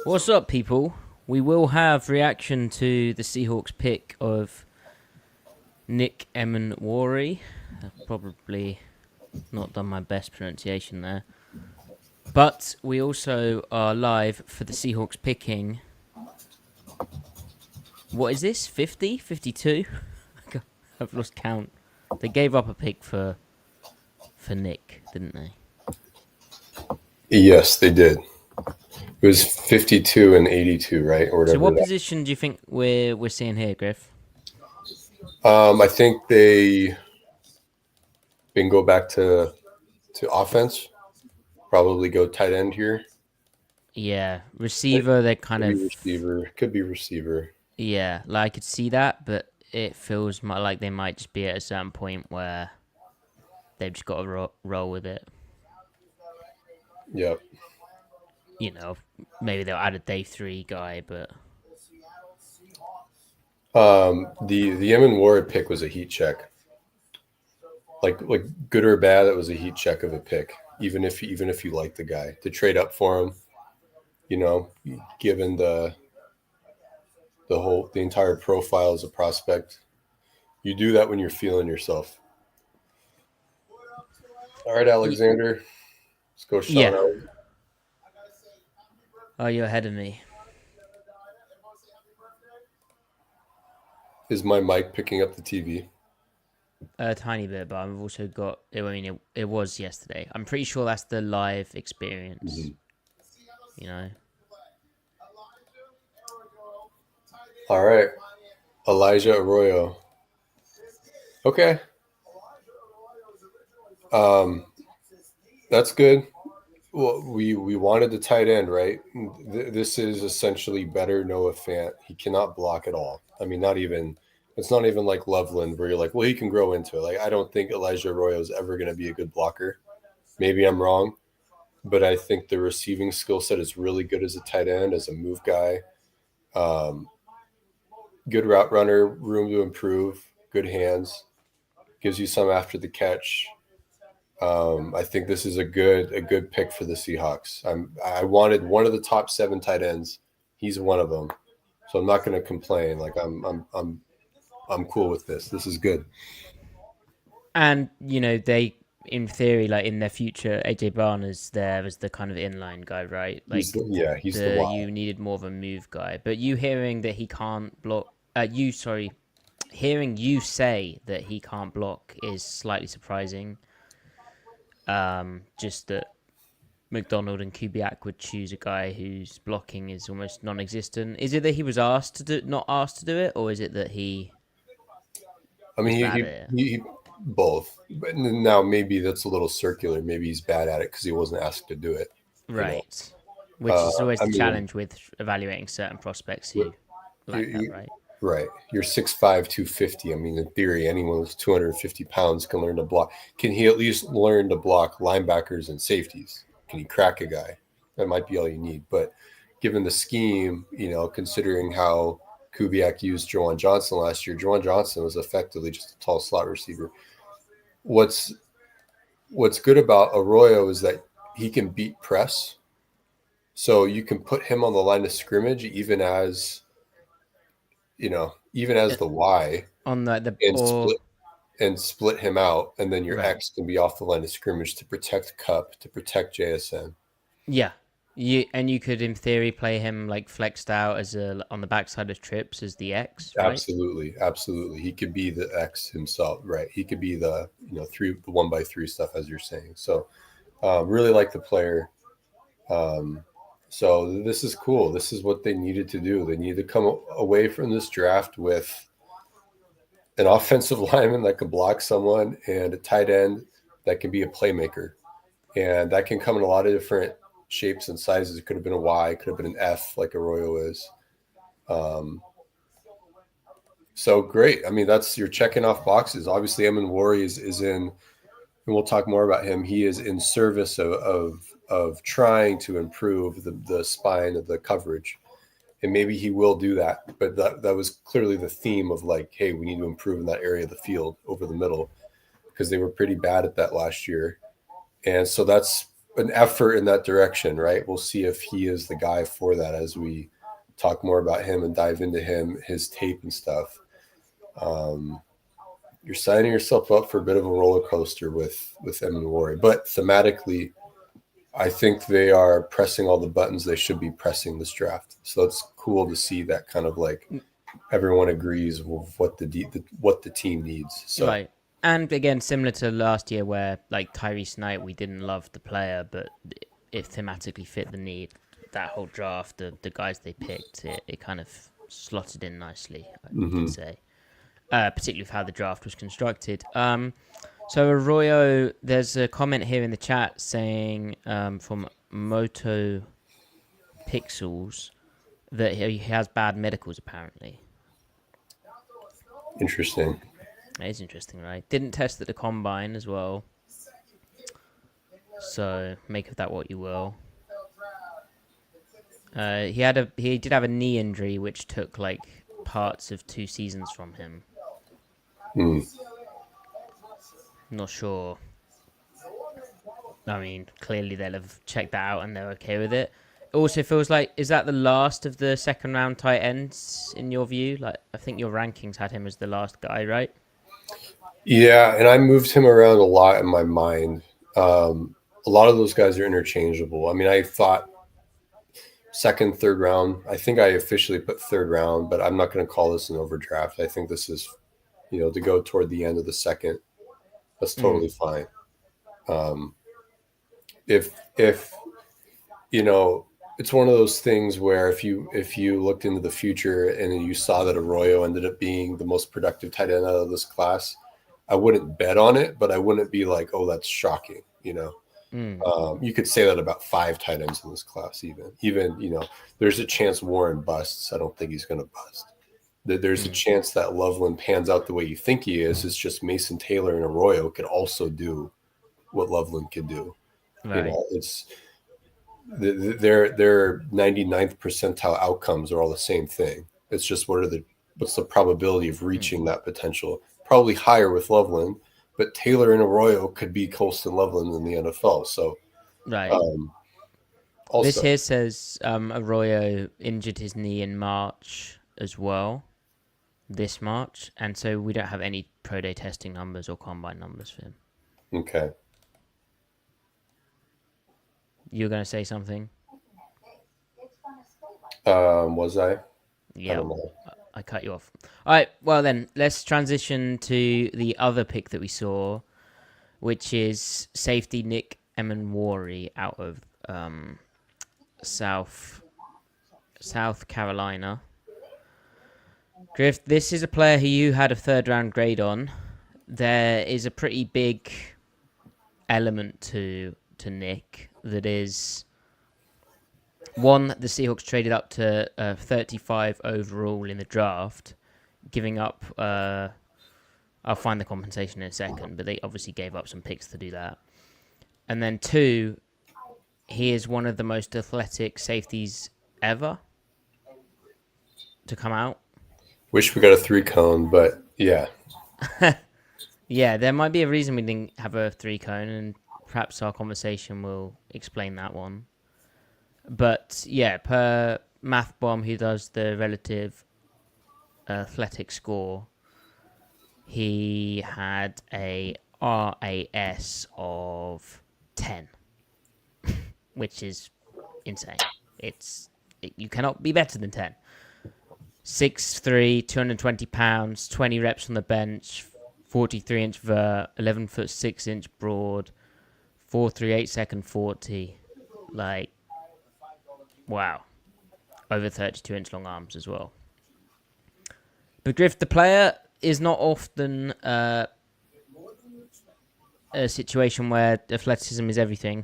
What's up, people? We will have reaction to the Seahawks pick of Nick Emmani. I've probably not done my best pronunciation there. But we also are live for the Seahawks picking. What is this? 50? 52? I've lost count. They gave up a pick for Nick, didn't they? Yes, they did. It was 52 and 82, right? Or So whatever what that. position do you think we're seeing here, Griff? I think they can go back to offense. Probably go tight end here. Yeah, receiver, they're kind Maybe of... receiver. Could be receiver. Yeah, like I could see that, but it feels like they might just be at a certain point where they've just got to roll with it. Yep. You know, maybe they'll add a day 3 guy, but The Emin Ward pick was a heat check. Like good or bad, it was a heat check of a pick. Even if you like the guy, to trade up for him, given the entire profile as a prospect, you do that when you're feeling yourself. All right, Alexander, let's go. Sean. yeah. Oh, you're ahead of me. Is my mic picking up the TV? A tiny bit, but I've also got. I mean, it was yesterday. I'm pretty sure that's the live experience. Mm-hmm. You know. All right, Elijah Arroyo. Okay. That's good. Well, we wanted the tight end, right? This is essentially better Noah Fant. He cannot block at all. I mean, not even. It's not even like Loveland where you're like, well, he can grow into it. Like, I don't think Elijah Arroyo is ever going to be a good blocker. Maybe I'm wrong, but I think the receiving skill set is really good as a tight end, as a move guy. Um, Good route runner, room to improve, good hands, gives you some after the catch. I think this is a good pick for the Seahawks. I wanted one of the top 7 tight ends. He's one of them, so I'm not going to complain. Like I'm cool with this. This is good. And they, in theory, like in their future, AJ Brown is there as the kind of inline guy, right? Like He's the Y. you needed more of a move guy, but you hearing that he can't block. Hearing you say that he can't block is slightly surprising. Just that McDonald and Kubiak would choose a guy whose blocking is almost non-existent. Is it that he was not asked to do it, or is it that he? I Was mean, bad at it? he both. But now maybe that's a little circular. Maybe he's bad at it because he wasn't asked to do it. Right. Which is always I the mean, challenge with evaluating certain prospects who like that, right? right. You're 6'5", 250. I mean, in theory, anyone who's 250 pounds can learn to block. Can he at least learn to block linebackers and safeties? Can he crack a guy? That might be all you need. But given the scheme, considering how Kubiak used Jawan Johnson last year, Jawan Johnson was effectively just a tall slot receiver. What's good about Arroyo is that he can beat press. So you can put him on the line of scrimmage even as the Y, On the and or split him out, and then your right, X can be off the line of scrimmage to protect Cup, to protect JSN. yeah. You could in theory play him like flexed out as on the backside of trips as the X, right? Absolutely. He could be the X himself, right? He could be the 1x3 stuff, as you're saying. So really like the player. So this is cool. This is what they needed to do. They needed to come away from this draft with an offensive lineman that can block someone and a tight end that can be a playmaker. And that can come in a lot of different shapes and sizes. It could have been a Y, could have been an F, like Arroyo is. So great. I mean, you're checking off boxes. Obviously, Emin Wari is in, and we'll talk more about him. He is in service of trying to improve the spine of the coverage. And maybe he will do that. But that was clearly the theme of like, hey, we need to improve in that area of the field over the middle, because they were pretty bad at that last year. And so that's an effort in that direction, right? We'll see if he is the guy for that as we talk more about him and dive into him, his tape and stuff. You're signing yourself up for a bit of a roller coaster with Emmani, but thematically, I think they are pressing all the buttons they should be pressing this draft. So it's cool to see that kind of like everyone agrees with what the team needs. So. Right. And again, similar to last year where like Tyrese Knight, we didn't love the player, but it thematically fit the need. That whole draft, the guys they picked, it kind of slotted in nicely, you could say. Particularly with how the draft was constructed. So Arroyo, there's a comment here in the chat saying from Moto Pixels that he has bad medicals apparently. Interesting. It is interesting, right? Didn't test at the combine as well. So make of that what you will. He did have a knee injury which took like parts of 2 seasons from him. Not sure. I mean, clearly they'll have checked that out and they're okay with it. It also feels like, is that the last of the second round tight ends in your view? Like, I think your rankings had him as the last guy, right? Yeah, and I moved him around a lot in my mind. A lot of those guys are interchangeable. I mean, I thought second, third round. I think I officially put third round, but I'm not going to call this an overdraft. I think this is, to go toward the end of the second. That's totally fine. If it's one of those things where if you looked into the future and you saw that Arroyo ended up being the most productive tight end out of this class, I wouldn't bet on it, but I wouldn't be like, oh, that's shocking. You could say that about 5 tight ends in this class. Even there's a chance Warren busts. I don't think he's going to bust. There's a chance that Loveland pans out the way you think he is. It's just Mason Taylor and Arroyo could also do what Loveland could do. Right. It's their 99th percentile outcomes are all the same thing. It's just what's the probability of reaching that potential? Probably higher with Loveland, but Taylor and Arroyo could be Colston Loveland in the NFL. So, right. Also, this here says Arroyo injured his knee in March as well. This March, and so we don't have any pro day testing numbers or combine numbers for him. Okay. You're going to say something? Was I? Yeah. I don't know. I cut you off. All right. Well, then let's transition to the other pick that we saw, which is safety Nick Emmani out of South Carolina. Griff, this is a player who you had a third round grade on. There is a pretty big element to Nick that is one, the Seahawks traded up to 35 overall in the draft, giving up. I'll find the compensation in a second, but they obviously gave up some picks to do that. And then 2, he is one of the most athletic safeties ever to come out. Wish we got a 3-cone, but yeah. Yeah, there might be a reason we didn't have a 3-cone, and perhaps our conversation will explain that one. But yeah, per MathBomb, who does the relative athletic score, he had a RAS of 10, which is insane. You cannot be better than 10. 6'3", 220 pounds, 20 reps on the bench, 43-inch vert, 11 foot 6-inch broad, 4.38 second 40. Like, wow. Over 32-inch long arms as well. But Griff, the player is not often a situation where athleticism is everything.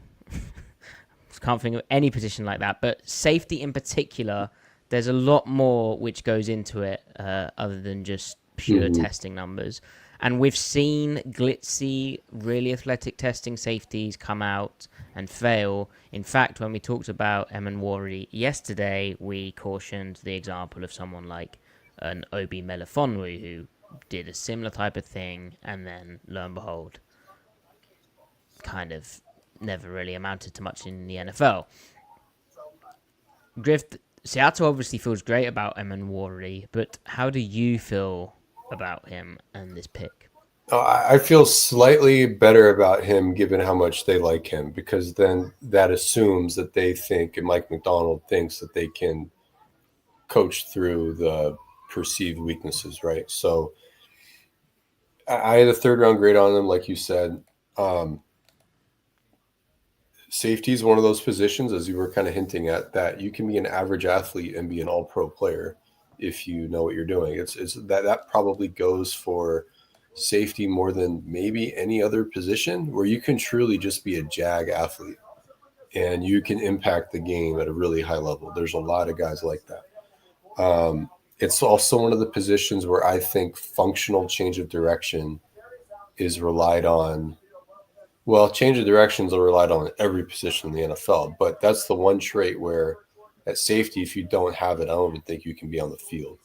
Can't think of any position like that. But safety in particular, there's a lot more which goes into it other than just pure testing numbers. And we've seen glitzy, really athletic testing safeties come out and fail. In fact, when we talked about Emmani yesterday, we cautioned the example of someone like an Obi Melifonwu who did a similar type of thing and then, lo and behold, kind of never really amounted to much in the NFL. Griff, Seattle obviously feels great about Emmani, but how do you feel about him and this pick? I feel slightly better about him given how much they like him, because then that assumes that they think, and Mike McDonald thinks, that they can coach through the perceived weaknesses, right? So I had a third round grade on him, like you said. Um, Safety is one of those positions, as you were kind of hinting at, that you can be an average athlete and be an all pro player if you know what you're doing. It's that probably goes for safety more than maybe any other position, where you can truly just be a jag athlete and you can impact the game at a really high level. There's a lot of guys like that. It's also one of the positions where I think functional change of direction is relied on. Well, change of directions are relied on in every position in the NFL, but that's the one trait where at safety, if you don't have it, I don't even think you can be on the field.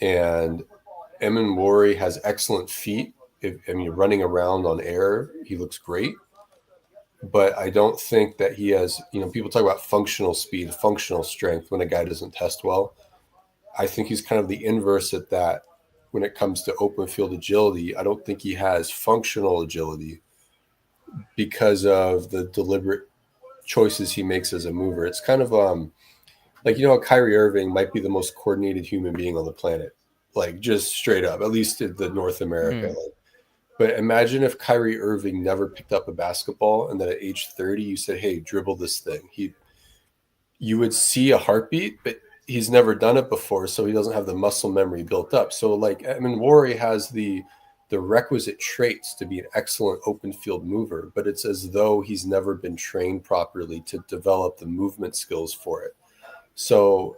And Emmani has excellent feet. Running around on air, he looks great. But I don't think that he has, people talk about functional speed, functional strength when a guy doesn't test well. I think he's kind of the inverse at that when it comes to open field agility. I don't think he has functional agility because of the deliberate choices he makes as a mover. It's kind of Kyrie Irving might be the most coordinated human being on the planet, like just straight up, at least in the North America. But imagine if Kyrie Irving never picked up a basketball, and then at age 30, you said, "Hey, dribble this thing." You would see a heartbeat, but he's never done it before, so he doesn't have the muscle memory built up. So like Emmani has the requisite traits to be an excellent open field mover, but it's as though he's never been trained properly to develop the movement skills for it. So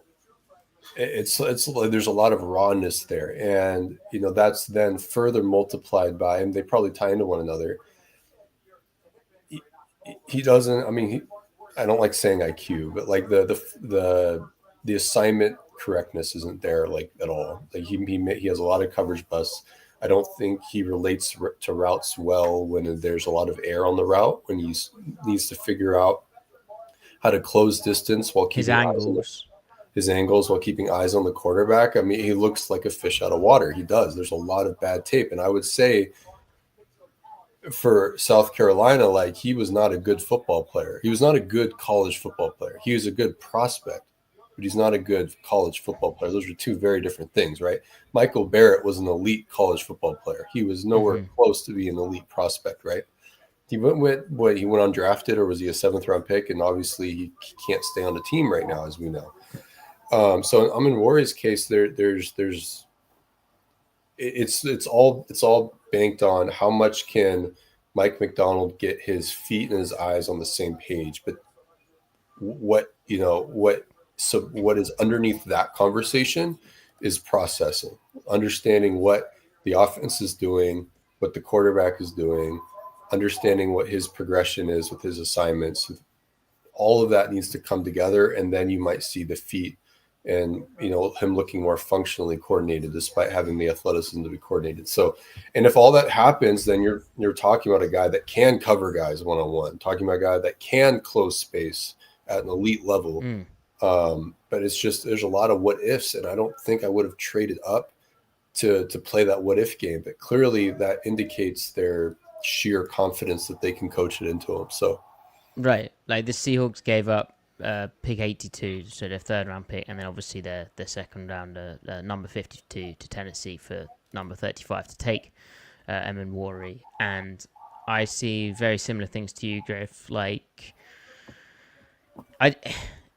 it's there's a lot of rawness there, and that's then further multiplied by, and they probably tie into one another. He doesn't. I mean, I don't like saying IQ, but like the assignment correctness isn't there like at all. Like he has a lot of coverage busts. I don't think he relates to routes well when there's a lot of air on the route, when he needs to figure out how to close distance while keeping his angles while keeping eyes on the quarterback. I mean, he looks like a fish out of water. He does. There's a lot of bad tape. And I would say for South Carolina, like, he was not a good football player. He was not a good college football player. He was a good prospect, but he's not a good college football player. Those are two very different things, right? Michael Barrett was an elite college football player. He was nowhere close to being an elite prospect, right? He went undrafted, or was he a 7th round pick? And obviously he can't stay on the team right now, as we know. So in Emmani's case, it's all banked on how much can Mike McDonald get his feet and his eyes on the same page. But what is underneath that conversation is processing, understanding what the offense is doing, what the quarterback is doing, understanding what his progression is with his assignments. All of that needs to come together, and then you might see the feet and him looking more functionally coordinated, despite having the athleticism to be coordinated. So, and if all that happens, then you're talking about a guy that can cover guys one-on-one, talking about a guy that can close space at an elite level. But it's just, there's a lot of what ifs, and I don't think I would have traded up to play that what if game. But clearly that indicates their sheer confidence that they can coach it into him. So, right, like the Seahawks gave up pick 82, so their 3rd round pick, and then obviously their 2nd rounder, number 52, to Tennessee for number 35 to take Emmani. And I see very similar things to you, Griff. Like,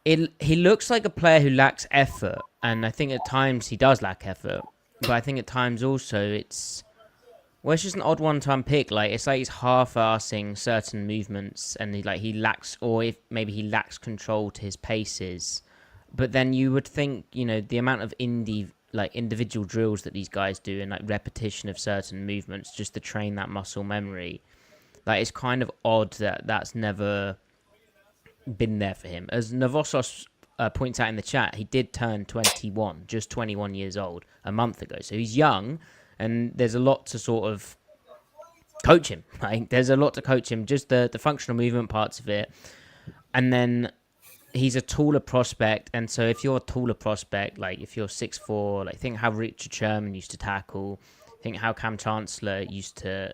he looks like a player who lacks effort, and I think at times he does lack effort, but I think at times also it's just an odd one-time pick. Like, it's like he's half-assing certain movements, and he lacks, or if maybe he lacks control to his paces. But then you would think, the amount of individual drills that these guys do, and like repetition of certain movements just to train that muscle memory. Like, it's kind of odd that that's never been there for him. As Navosos points out in the chat, he did turn 21, just 21 years old, a month ago. So he's young, and there's a lot to sort of coach him. Like, there's a lot to coach him, just the functional movement parts of it. And then he's a taller prospect, and so if you're a taller prospect, like if you're 6'4", like think how Richard Sherman used to tackle, think how Cam Chancellor used to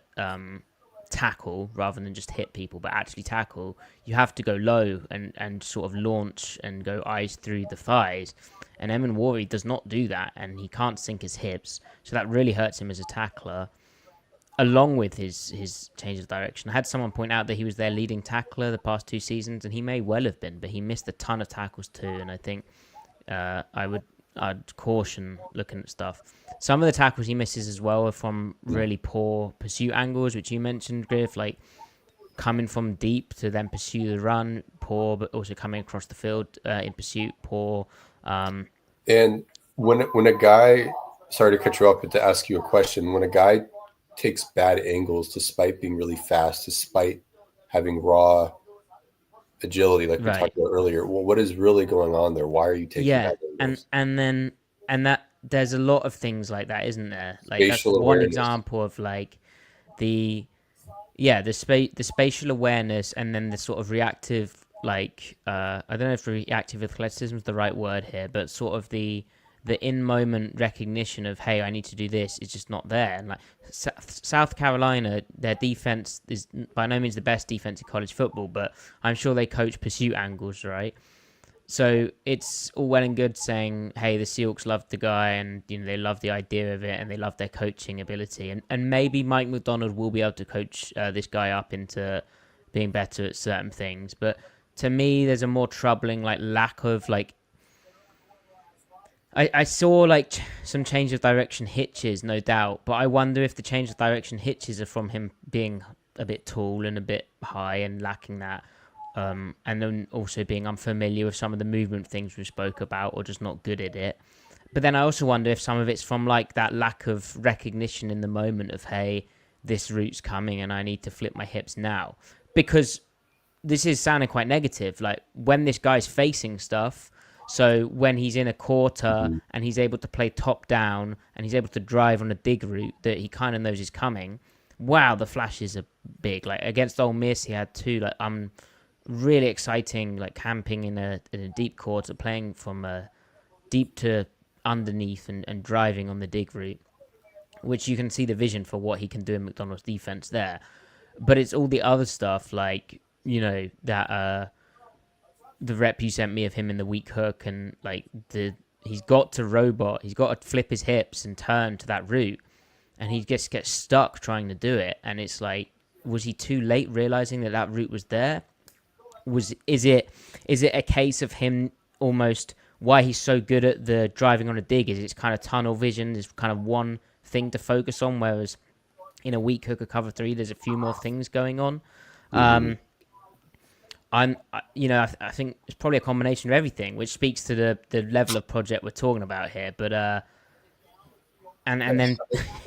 tackle rather than just hit people, but actually tackle. You have to go low and sort of launch and go eyes through the thighs. And Emmani does not do that, and he can't sink his hips, so that really hurts him as a tackler. Along with his change of direction, I had someone point out that he was their leading tackler the past 2 seasons, and he may well have been, but he missed a ton of tackles too. And I think I'd caution looking at stuff. Some of the tackles he misses as well are from really poor pursuit angles, which you mentioned, Griff, like coming from deep to then pursue the run, poor, but also coming across the field in pursuit, poor. And when a guy, sorry to cut you off, but to ask you a question, when a guy takes bad angles despite being really fast, despite having raw agility, like we talked about earlier, well, what is really going on there? Why are you taking bad angles? and that there's a lot of things like that, isn't there? Like Spatial that's awareness. one example of like the spatial awareness, and then the sort of reactive, like I don't know if reactive athleticism is the right word here, but sort of the in moment recognition of, hey, I need to do this, is just not there. And like South Carolina, their defense is by no means the best defense in college football, but I'm sure they coach pursuit angles, right? So it's all well and good saying, hey, the Seahawks loved the guy, and they love the idea of it, and they love their coaching ability, and maybe Mike McDonald will be able to coach this guy up into being better at certain things. But to me, there's a more troubling like lack of like. I saw like some change of direction hitches, no doubt, but I wonder if the change of direction hitches are from him being a bit tall and a bit high and lacking that. And then also being unfamiliar with some of the movement things we spoke about, or just not good at it. But then I also wonder if some of it's from like that lack of recognition in the moment of, hey, this route's coming and I need to flip my hips now. Because this is sounding quite negative. Like when this guy's facing stuff, so when he's in a quarter and he's able to play top down and he's able to drive on a dig route that he kind of knows is coming, wow, the flashes are big. Like against Ole Miss, he had 2 like really exciting, like camping in a deep quarter, playing from deep to underneath and driving on the dig route, which you can see the vision for what he can do in McDonald's defense there. But it's all the other stuff, like that the rep you sent me of him in the weak hook, and like he's got to flip his hips and turn to that route, and he just gets stuck trying to do it. And it's like, was he too late realizing that route was there? Is it a case of him almost why he's so good at the driving on a dig is it's kind of tunnel vision, there's kind of one thing to focus on, whereas in a weak hook or cover 3 there's a few more things going on. I think it's probably a combination of everything, which speaks to the level of project we're talking about here. But and then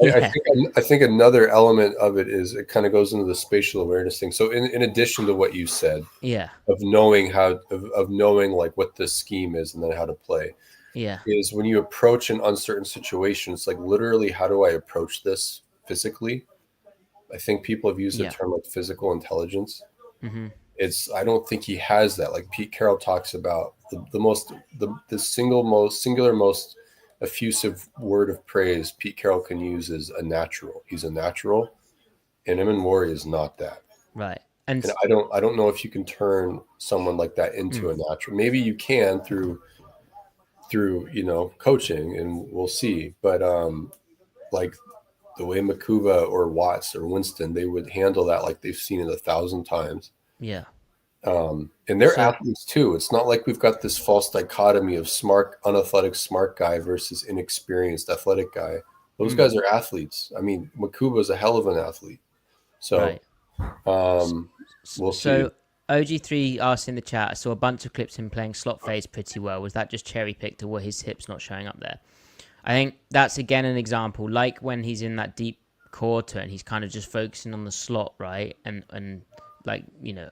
I think another element of it is it kind of goes into the spatial awareness thing. So in addition to what you said, of knowing of knowing like what the scheme is and then how to play, is when you approach an uncertain situation, it's like literally, how do I approach this physically? I think people have used the term like physical intelligence. I don't think he has that. Like Pete Carroll talks about the singular most effusive word of praise Pete Carroll can use is a natural. He's a natural, and Emmani is not that. Right. And I don't know if you can turn someone like that into a natural. Maybe you can through coaching, and we'll see. But like the way Makuba or Watts or Winston, they would handle that like they've seen it 1,000 times. Yeah. And they're athletes too. It's not like we've got this false dichotomy of smart, unathletic, smart guy versus inexperienced athletic guy. Those guys are athletes. I mean, Makuba is a hell of an athlete. So, we'll see. So OG3 asked in the chat, I saw a bunch of clips him playing slot phase pretty well. Was that just cherry picked, or were his hips not showing up there? I think that's again an example, like when he's in that deep quarter and he's kind of just focusing on the slot, right? And like,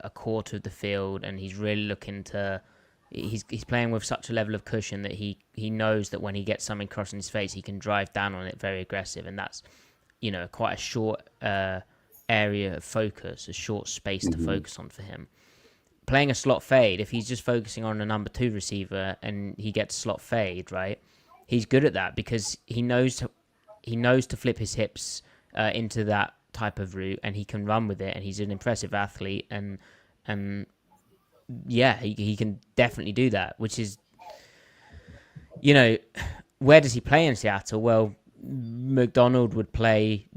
a quarter of the field, and he's really looking to, he's playing with such a level of cushion that he knows that when he gets something crossing his face, he can drive down on it very aggressive. And that's, quite a short area of focus, a short space to focus on for him. Playing a slot fade, if he's just focusing on a number 2 receiver and he gets slot fade, right? He's good at that because he knows to flip his hips into that type of route, and he can run with it, and he's an impressive athlete, and yeah, he can definitely do that, which is, where does he play in Seattle? Well, McDonald would play,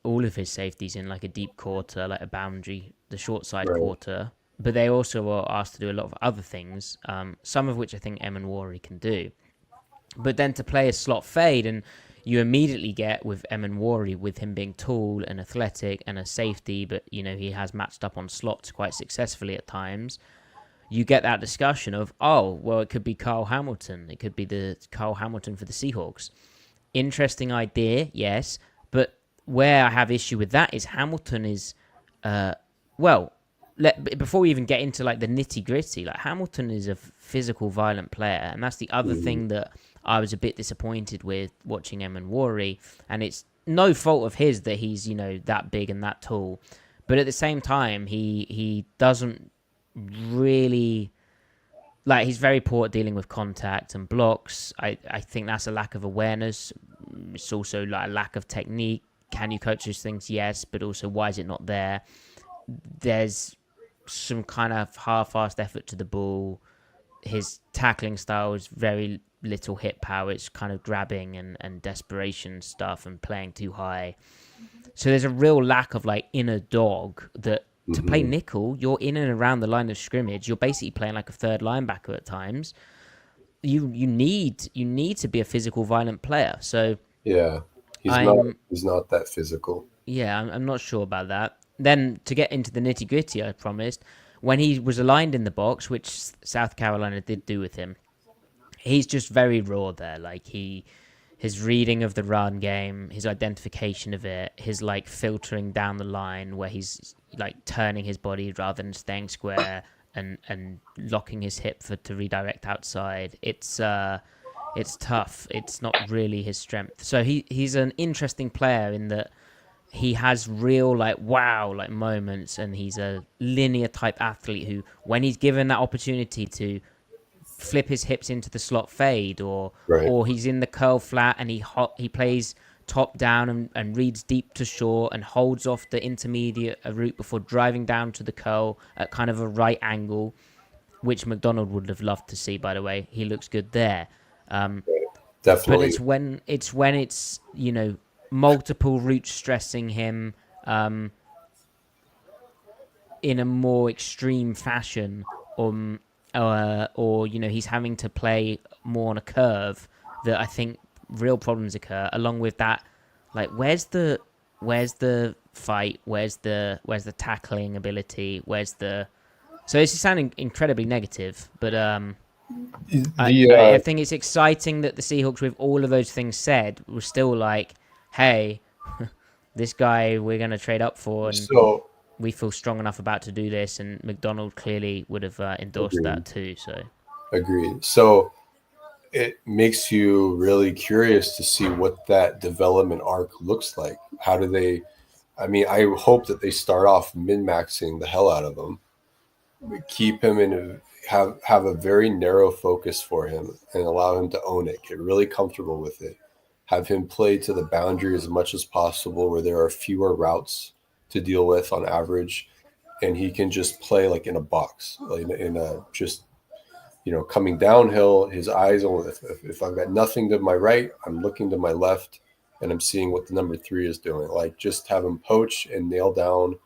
all of his safeties in like a deep quarter, like a boundary, the short side quarter. But they also are asked to do a lot of other things, some of which I think Emmani can do. But then to play a slot fade, and you immediately get with Emmani, with him being tall and athletic and a safety, but he has matched up on slots quite successfully at times. You get that discussion of, it could be Kyle Hamilton. It could be the Kyle Hamilton for the Seahawks. Interesting idea, yes. But where I have issue with that is Hamilton is, before we even get into like the nitty gritty, like Hamilton is a physical, violent player. And that's the other thing that I was a bit disappointed with watching Emmani. And it's no fault of his that he's, that big and that tall. But at the same time, he doesn't really, like, he's very poor at dealing with contact and blocks. I think that's a lack of awareness. It's also like a lack of technique. Can you coach those things? Yes, but also why is it not there? There's some kind of half-assed effort to the ball. His tackling style is very little hit power. It's kind of grabbing and desperation stuff and playing too high. So there's a real lack of like inner dog that to play nickel, you're in and around the line of scrimmage. You're basically playing like a third linebacker at times. You need to be a physical, violent player. So yeah, he's not that physical. Yeah, I'm not sure about that. Then to get into the nitty gritty, I promised, when he was aligned in the box, which South Carolina did do with him, he's just very raw there. Like his reading of the run game, his identification of it, his like filtering down the line where he's like turning his body rather than staying square and locking his hip to redirect outside. It's tough. It's not really his strength. So he's an interesting player in that he has real like wow like moments, and he's a linear type athlete who, when he's given that opportunity to flip his hips into the slot fade, or he's in the curl flat and he plays top down and reads deep to short and holds off the intermediate route before driving down to the curl at kind of a right angle, which McDonald would have loved to see, by the way. He looks good there. Definitely. But it's when it's multiple routes stressing him in a more extreme fashion, or he's having to play more on a curve, that I think real problems occur. Along with that, like where's the fight, where's the tackling ability, so this is sounding incredibly negative, but I think it's exciting that the Seahawks, with all of those things said, were still like, hey, this guy we're going to trade up for, and we feel strong enough about to do this, and McDonald clearly would have endorsed that too. So agreed. So it makes you really curious to see what that development arc looks like. How do they? I mean, I hope that they start off min-maxing the hell out of him, keep him have a very narrow focus for him, and allow him to own it. Get really comfortable with it. Have him play to the boundary as much as possible, where there are fewer routes to deal with on average, and he can just play like in a box, like in a just coming downhill. His eyes only, if I've got nothing to my right, I'm looking to my left, and I'm seeing what the number 3 is doing. Like, just have him poach and nail down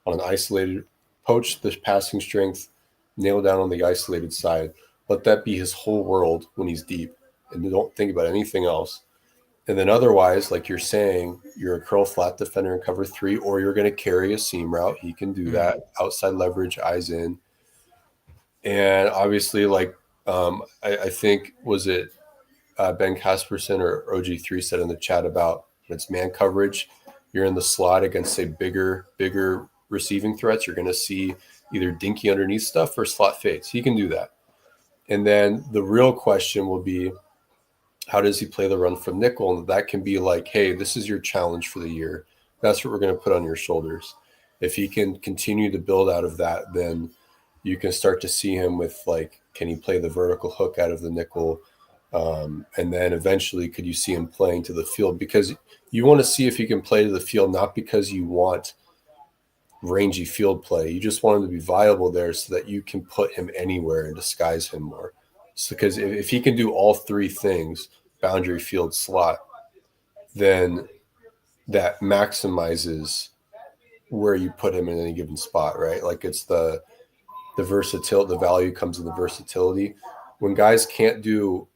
on an isolated, poach the passing strength, nail down on the isolated side. Let that be his whole world when he's deep, and don't think about anything else. And then otherwise, like you're saying, you're a curl flat defender in cover 3, or you're going to carry a seam route. He can do that. Outside leverage, eyes in. And obviously, like I think, was it Ben Casperson or OG3 said in the chat about when it's man coverage, you're in the slot against, say, bigger receiving threats, you're going to see either dinky underneath stuff or slot fades. He can do that. And then the real question will be, how does he play the run from nickel? And that can be like, hey, this is your challenge for the year. That's what we're going to put on your shoulders. If he can continue to build out of that, then you can start to see him with like, can he play the vertical hook out of the nickel? And then eventually, could you see him playing to the field? Because you want to see if he can play to the field, not because you want rangy field play. You just want him to be viable there so that you can put him anywhere and disguise him more. So, because if he can do all three things, boundary, field, slot, then that maximizes where you put him in any given spot, right? Like it's the versatility, the value comes in the versatility. When guys can't do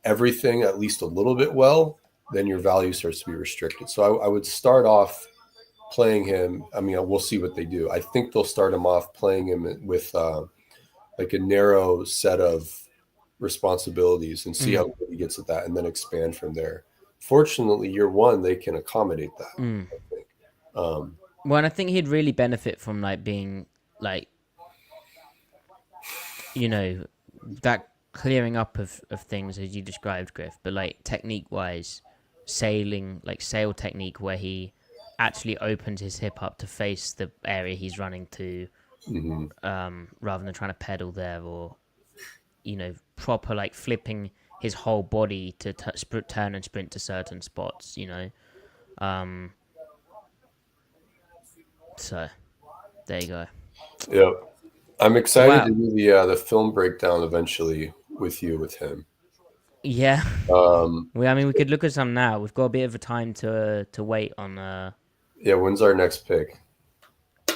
everything at least a little bit well, then your value starts to be restricted. So I would start off playing him. I mean, we'll see what they do. I think they'll start him off playing him with like a narrow set of responsibilities and see how good he gets at that, and then expand from there. Fortunately, year one they can accommodate that. I think. Well, and I think he'd really benefit from like being like, you know, that clearing up of things as you described, Griff, but like technique wise, sail technique where he actually opens his hip up to face the area he's running to, rather than trying to pedal there, or proper like flipping his whole body to turn and sprint to certain spots. So there you go. Yep. I'm excited Wow. to do the film breakdown eventually with you with him. Yeah. Um, I mean, we could look at some now. We've got a bit of a time to wait on. yeah, when's our next pick?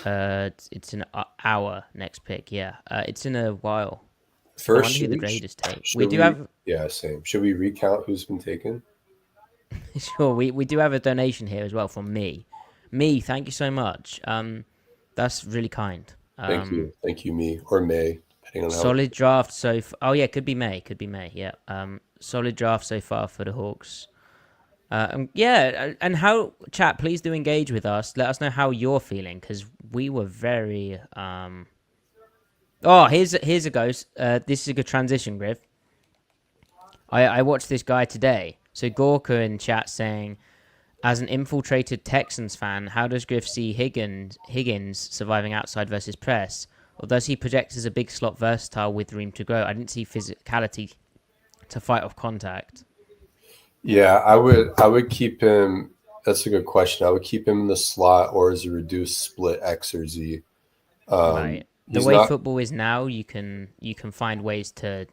It's an hour next pick. Yeah. It's in a while. I First, wonder who the Raiders take. We should do we? have. Yeah, same. Should we recount who's been taken? Sure. We do have a donation here as well from me. Me, thank you so much. That's really kind. Thank you, me or May, depending on how. Solid draft so far. Oh yeah, could be May. Yeah. Solid draft so far for the Hawks. Yeah, and how chat? Please do engage with us. Let us know how you're feeling, because we were very. Oh, here's a ghost. This is a good transition, Griff. I watched this guy today. So Gorka in chat saying, as an infiltrated Texans fan, how does Griff see Higgins surviving outside versus press? Or does he project as a big slot versatile with room to grow? I didn't see physicality to fight off contact. Yeah, I would keep him. That's a good question. I would keep him in the slot or as a reduced split X or Z. Right. The He's way not. football is now, you can find ways to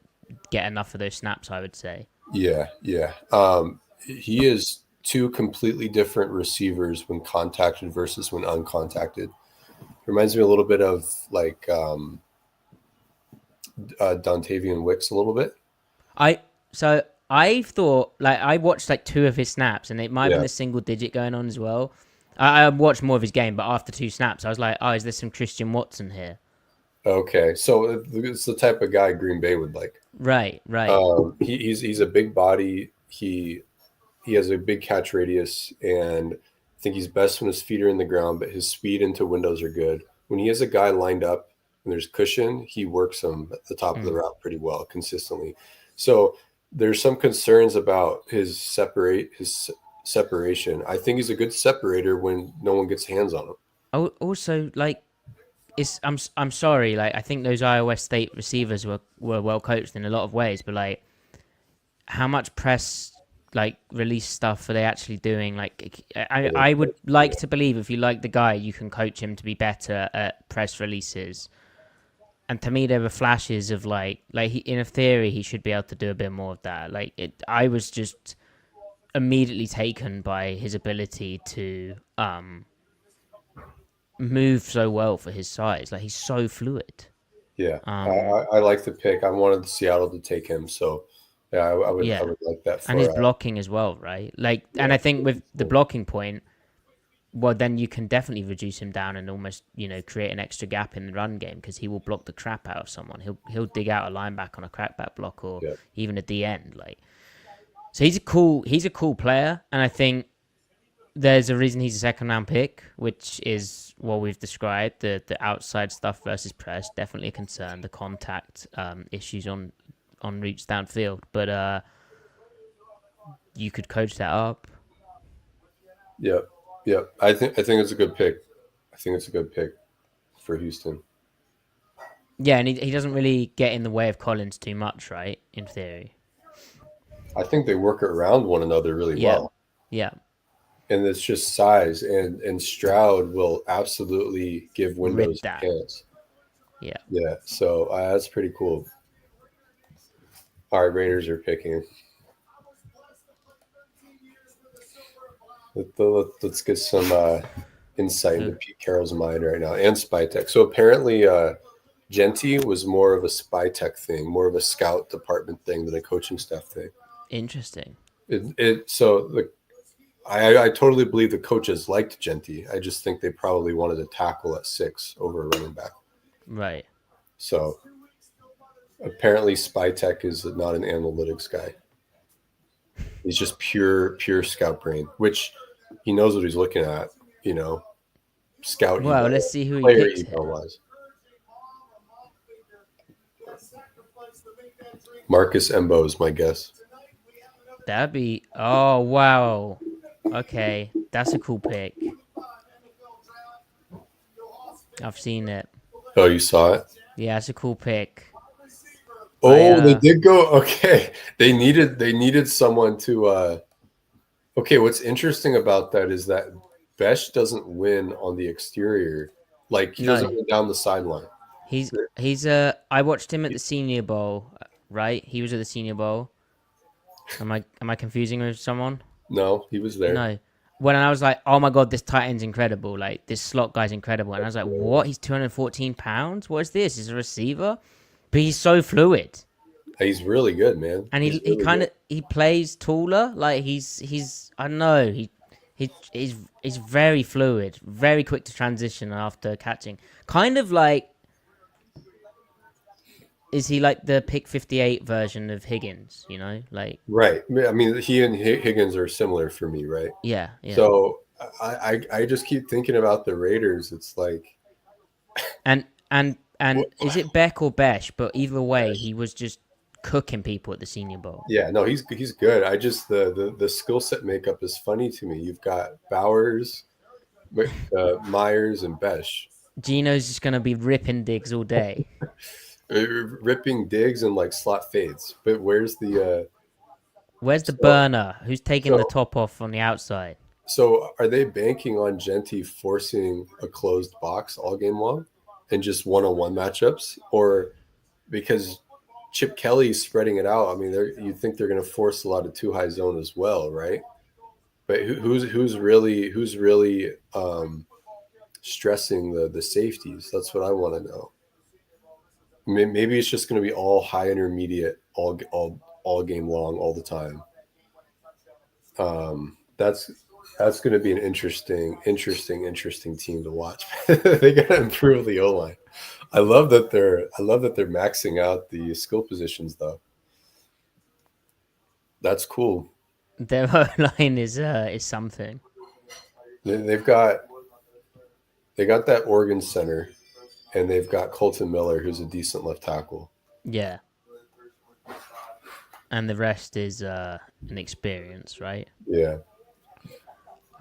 get enough of those snaps, I would say. Yeah, yeah. He is two completely different receivers when contacted versus when uncontacted. Reminds me a little bit of like Dontavian Wicks a little bit. I thought, like, I watched like two of his snaps, and it might have Yeah. been a single digit going on as well. I watched more of his game, but after two snaps, I was like, oh, is there some Christian Watson here? Okay, so it's the type of guy Green Bay would like. Right, right. He's a big body. He has a big catch radius, and I think he's best when his feet are in the ground, but his speed into windows are good. When he has a guy lined up and there's cushion, he works him at the top of the route pretty well consistently. So there's some concerns about his separation. I think he's a good separator when no one gets hands on him. Oh, also, like, I'm sorry, like, I think those Iowa State receivers were well coached in a lot of ways, but like, how much press, like, release stuff are they actually doing? Like, I would like to believe if you like the guy, you can coach him to be better at press releases. And to me, there were flashes of in a theory, he should be able to do a bit more of that. I was just immediately taken by his ability to move so well for his size. Like, he's so fluid. Yeah, I like the pick. I wanted Seattle to take him, so yeah, I Yeah, would like that and his for. blocking as well, right? Like, and Yeah, I think with the blocking point, well, then you can definitely reduce him down and almost, create an extra gap in the run game, because he will block the crap out of someone. He'll dig out a linebacker on a crackback block, or yeah, even a D end. Like, so he's a cool player, and I think there's a reason he's a second round pick, which is what we've described. The outside stuff versus press, definitely a concern. The contact issues on routes downfield, but you could coach that up. yeah, yeah. I think it's a good pick. I think it's a good pick for Houston. Yeah, and he doesn't really get in the way of Collins too much, right? In theory. I think they work around one another really Yeah. well. Yeah. And it's just size, and Stroud will absolutely give Rip windows a that. chance. Yeah. Yeah, so that's pretty cool. All right, Raiders are picking. Let's get some insight into Who? Pete Carroll's mind right now and spy tech. So apparently, Genty was more of a spy tech thing, more of a scout department thing than a coaching staff thing. Interesting. I totally believe the coaches liked Genty. I just think they probably wanted to tackle at 6 over a running back. Right. So apparently, spy tech is not an analytics guy. He's just pure scout brain, which he knows what he's looking at. You know, scout Well, eval, let's see who he player picks eval here. wise. Marcus Embo is my guess. That'd be. Oh wow. Okay, that's a cool pick. I've seen it. Oh, you saw it? Yeah, it's a cool pick. Oh, they did go. Okay, they needed someone to. Okay, what's interesting about that is that Besh doesn't win on the exterior, like he doesn't No, win down the sideline. he's I watched him at the Senior Bowl, right? He was at the Senior Bowl. Am I confusing with someone? No, he was there. No. When I was like, oh my god, this tight end's incredible. Like this slot guy's incredible, and I was like, what? He's 214 pounds. What is this? He's a receiver, but he's so fluid. He's really good, man. And He's he really kind good. of he plays taller. Like he's I don't know he's very fluid, very quick to transition after catching. Kind of like, is he like the pick 58 version of Higgins? You know, like Right. I mean, he and Higgins are similar for me, right? yeah. So I just keep thinking about the Raiders. It's like, And what- is it Beck or Besh? But either way, he was just cooking people at the Senior Bowl. yeah, no, he's good. I just the skill set makeup is funny to me. You've got Bowers, Myers, and Besh. Gino's just gonna be ripping digs all day. Ripping digs and like slot fades. But where's the Where's the so burner? Who's taking the so top off on the outside? so are they banking on Genty forcing a closed box all game long and just one-on-one matchups, or because Chip Kelly's spreading it out? I mean, you think they're going to force a lot of two high zone as well, right? But who's really stressing the safeties? That's what I want to know. Maybe it's just going to be all high intermediate all game long all the time. That's going to be an interesting team to watch. They got to improve the O line. I love that they're maxing out the skill positions though. That's cool. Their O line is something. They've got that Oregon center, and they've got Colton Miller, who's a decent left tackle. Yeah, and the rest is an experience, right? Yeah.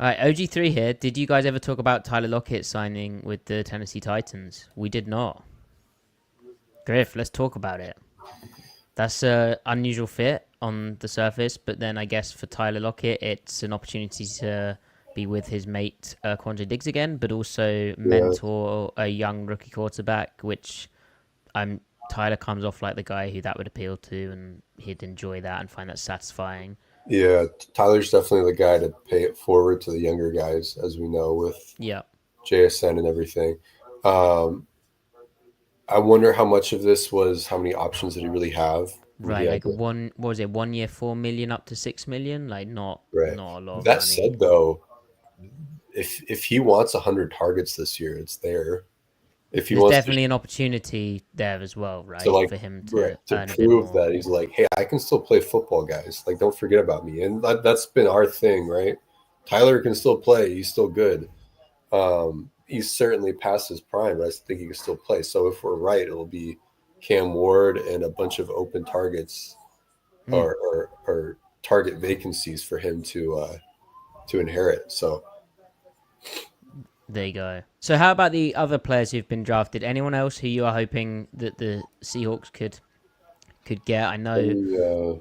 All right, OG3 here. Did you guys ever talk about Tyler Lockett signing with the Tennessee Titans? We did not. Griff, let's talk about it. That's an unusual fit on the surface, but then I guess for Tyler Lockett, it's an opportunity to be with his mate Quandre Diggs again, but also mentor a young rookie quarterback, which Tyler comes off like the guy who that would appeal to, and he'd enjoy that and find that satisfying. Yeah, Tyler's definitely the guy to pay it forward to the younger guys, as we know, with Yeah. JSN and everything. I wonder how much of this was how many options did he really have? Right, like what was it, 1 year, 4 million up to 6 million? Like not Right. a lot of That money. said, though, if he wants 100 targets this year, it's there. If he There's wants definitely an opportunity there as well, right? to For him to to earn a bit prove more. that he's like, hey, I can still play football, guys. Like, don't forget about me. And that's been our thing, right? Tyler can still play. He's still good. He's certainly past his prime, but I think he can still play. So if we're right, it'll be Cam Ward and a bunch of open targets or target vacancies for him to inherit. So There you go. So how about the other players who've been drafted? Anyone else who you are hoping that the Seahawks could get? I know And,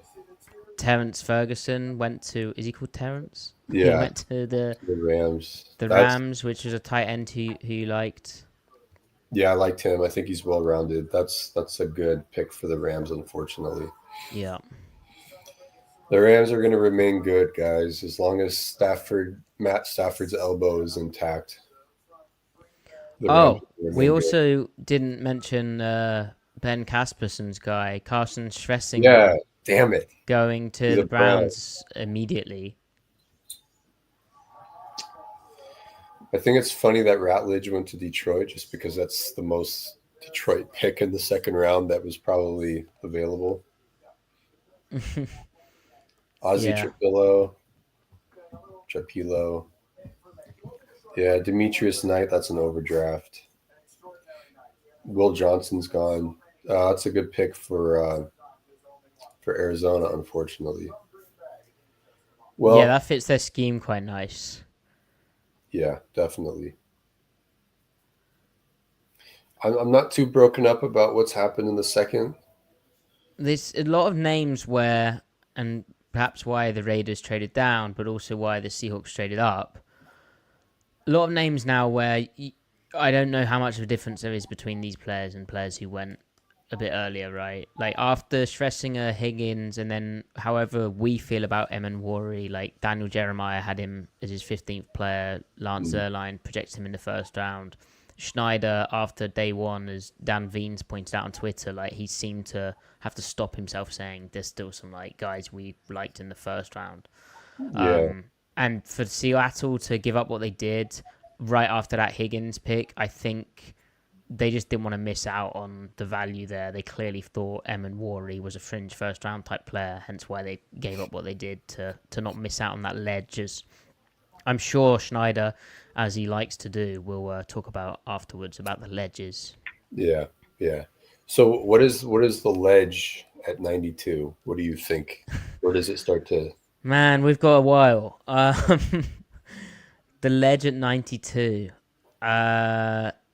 Terrence Ferguson went to. Is he called Terrence? He yeah, went to the the Rams. the That's Rams, which was a tight end who you liked. Yeah, I liked him. I think he's well rounded. That's a good pick for the Rams. Unfortunately, Yeah. the Rams are going to remain good, guys, as long as Matt Stafford's elbow is intact. The Rams Oh, will we remain good. also didn't mention Ben Casperson's guy, Carson Yeah, Schlesinger, damn it. going To to the the Browns. Browns immediately. I think it's funny that Ratledge went to Detroit just because that's the most Detroit pick in the second round that was probably available. Ozzy Yeah. Trapilo. Yeah, Demetrius Knight, that's an overdraft. Will Johnson's gone. That's a good pick for Arizona, unfortunately. Yeah, Well, that fits their scheme quite nice. yeah, definitely. I'm not too broken up about what's happened in the second. There's a lot of names where, and perhaps why the Raiders traded down, but also why the Seahawks traded up. A lot of names now where I don't know how much of a difference there is between these players and players who went a bit earlier, right? Like after Schlesinger, Higgins, and then however we feel about Emmani, like Daniel Jeremiah had him as his 15th player. Lance Mm, Zerline projects him in the first round. Schneider, after day one, as Dan Veens pointed out on Twitter, like he seemed to have to stop himself saying there's still some like guys we liked in the first round. yeah, And for Seattle to give up what they did right after that Higgins pick, I think they just didn't want to miss out on the value there. They clearly thought Emmani was a fringe first round type player, hence why they gave up what they did to not miss out on that ledge. As I'm sure Schneider, as he likes to do, will talk about afterwards about the ledges. yeah, yeah. So what is the ledge at 92? What do you think? Where does it start to? Man, we've got a while. The ledge at 92.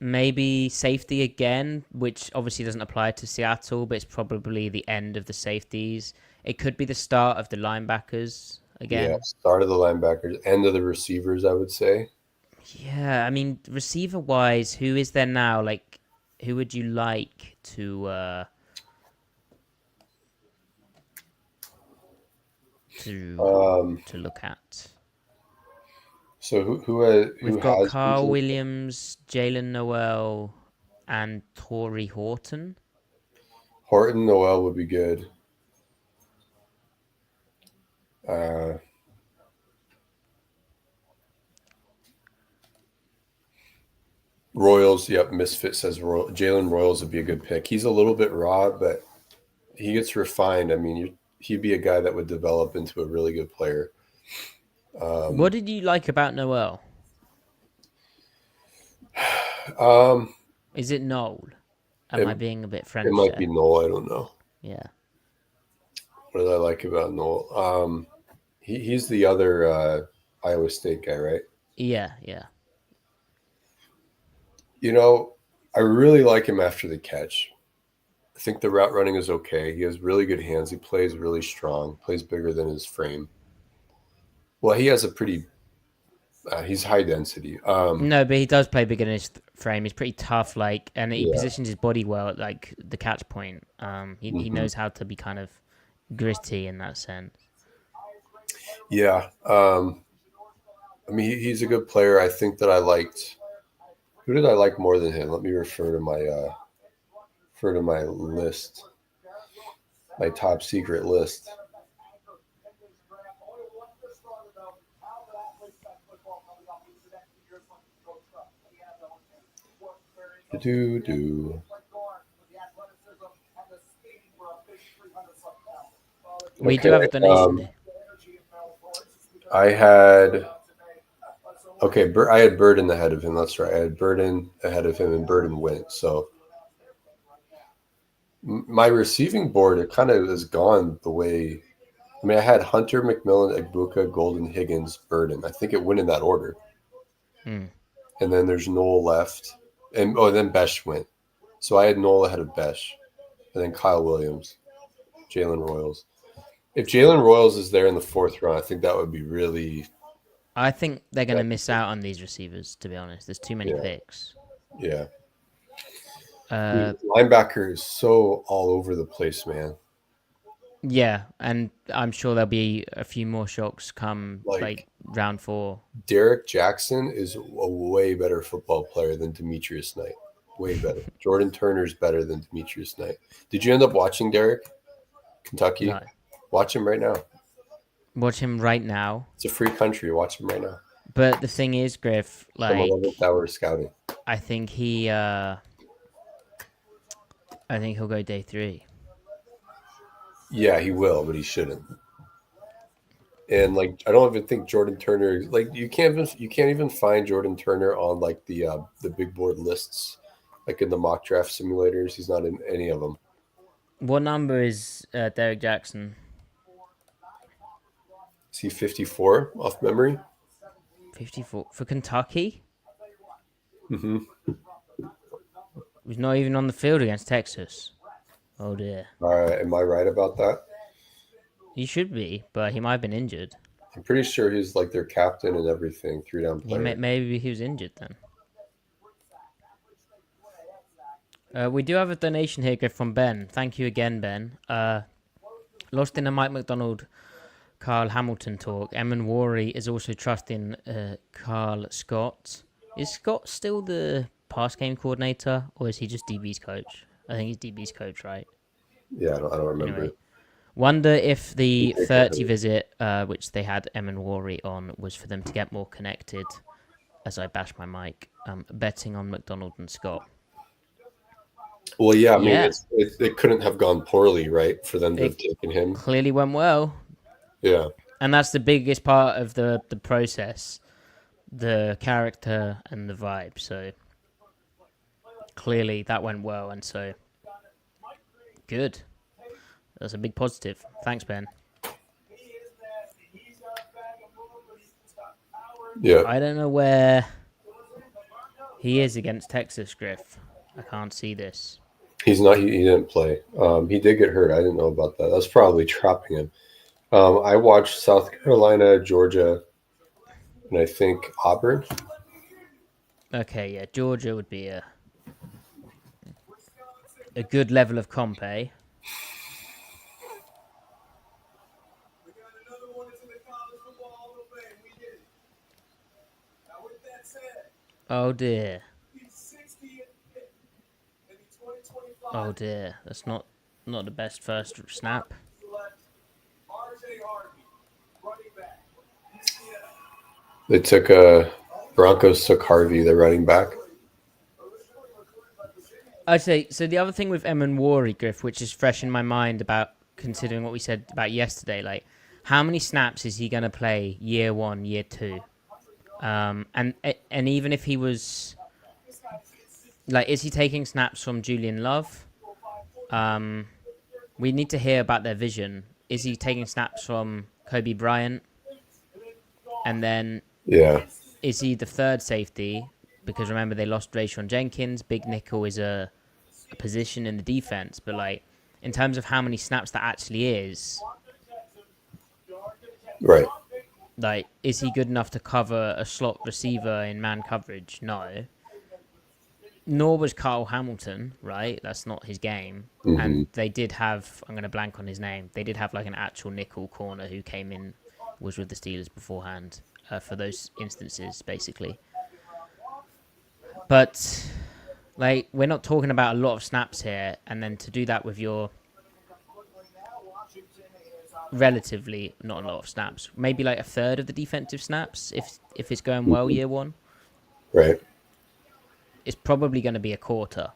Maybe safety again, which obviously doesn't apply to Seattle, but it's probably the end of the safeties. It could be the start of the linebackers Yeah, again. start of the linebackers, end of the receivers, I would say. Yeah, I mean, receiver wise, who is there now? Like, who would you like to Um, to look at? so who We've got has been to Carl the Williams, Jalen Noel, and Torrey Horton. Horton Noel would be good. Uh, Royals, yep. Misfit says Jalen Royals would be a good pick. He's a little bit raw, but he gets refined. I mean, he'd be a guy that would develop into a really good player. What Um, did you like about Noel? um, Is it Noel? Am it, I being a bit it French might be there? Noel. I don't know. Yeah. What did I like about Noel? He's the other Iowa State guy, right? Yeah, yeah. You know, I really like him after the catch. I think the route running is okay. He has really good hands. He plays really strong. Plays bigger than his frame. Well, he has a pretty. He's high density. No, but he does play bigger than his frame. He's pretty tough, like, and he Yeah. positions his body well at like the catch point. He Hmm. knows how to be kind of gritty in that sense. Yeah. I mean, he's a good player. I think that I liked. Who did I like more than him? Let me refer to my list, my top secret list. Do do. We do Okay. have a donation. I had okay. I had Burden ahead of him. That's right. I had Burden ahead of him, and Burden went. So my receiving board, it kind of has gone the way. I mean, I had Hunter, McMillan, Egbuka, Golden, Higgins, Burden. I think it went in that order. Hmm. and then there's Noel left, and then Besh went. So I had Noel ahead of Besh, and then Kyle Williams, Jalen Royals. If Jalen Royals is there in the fourth round, I think that would be really. I think they're going to miss out on these receivers, to be honest. There's too many picks. Yeah. Linebacker is so all over the place, man. Yeah, and I'm sure there'll be a few more shocks come like round 4. Derek Jackson is a way better football player than Demetrius Knight. Way better. Jordan Turner's better than Demetrius Knight. Did you end up watching Derek? Kentucky? No. Watch him right now. Watch him right now. It's a free country. Watch him right now. But the thing is, Griff, like from 11th hour scouting. I think he'll go day 3. Yeah, he will, but he shouldn't. And like, I don't even think Jordan Turner. Like, you can't even find Jordan Turner on like the big board lists, like in the mock draft simulators. He's not in any of them. What number is Derek Jackson? Is he 54 off memory? 54 for Kentucky. Mm-hmm. He's not even on the field against Texas. Oh dear. All right, am I right about that? He should be, but he might have been injured. I'm pretty sure he's like their captain and everything, 3-down player. Maybe he was injured then. We do have a donation here, Griff, from Ben. Thank you again, Ben. Lost in a Mike McDonald, Carl Hamilton talk. Emmani Worry is also trusting Carl Scott. Is Scott still the pass game coordinator, or is he just DB's coach? I think he's DB's coach, right? Yeah, I don't remember. Anyway, wonder if the 30 visit, which they had Emmani Worry on, was for them to get more connected. As I bash my mic, betting on McDonald and Scott. Well, yeah, I mean, it couldn't have gone poorly, right, for them to have taken him. Clearly went well. Yeah. And that's the biggest part of the process, the character and the vibe. So clearly that went well, and so good. That's a big positive. Thanks, Ben. Yeah. I don't know where he is against Texas, Griff. I can't see this. He's not. He didn't play. He did get hurt. I didn't know about that. That's probably trapping him. I watched South Carolina, Georgia, and I think Auburn. Okay, yeah, Georgia would be a good level of comp, eh? Oh dear. Oh dear. That's not the best first snap. They took Broncos took Harvey, the running back. I'd say so. The other thing with Emmani Worry, Griff, which is fresh in my mind about considering what we said about yesterday, like how many snaps is he going to play year 1, year 2? And even if he was, like, is he taking snaps from Julian Love? We need to hear about their vision. Is he taking snaps from Kobe Bryant? And then, is he the third safety? Because remember, they lost Rayshon Jenkins. Big nickel is a position in the defense, but like in terms of how many snaps that actually is, right? Like, is he good enough to cover a slot receiver in man coverage? No. Nor was Carl Hamilton, right? That's not his game. Mm-hmm. And they did have, I'm going to blank on his name, they did have like an actual nickel corner who came in, was with the Steelers beforehand for those instances, basically. But, like, we're not talking about a lot of snaps here, and then to do that with your relatively not a lot of snaps, maybe like a third of the defensive snaps if it's going well year 1, right? It's probably going to be a quarter,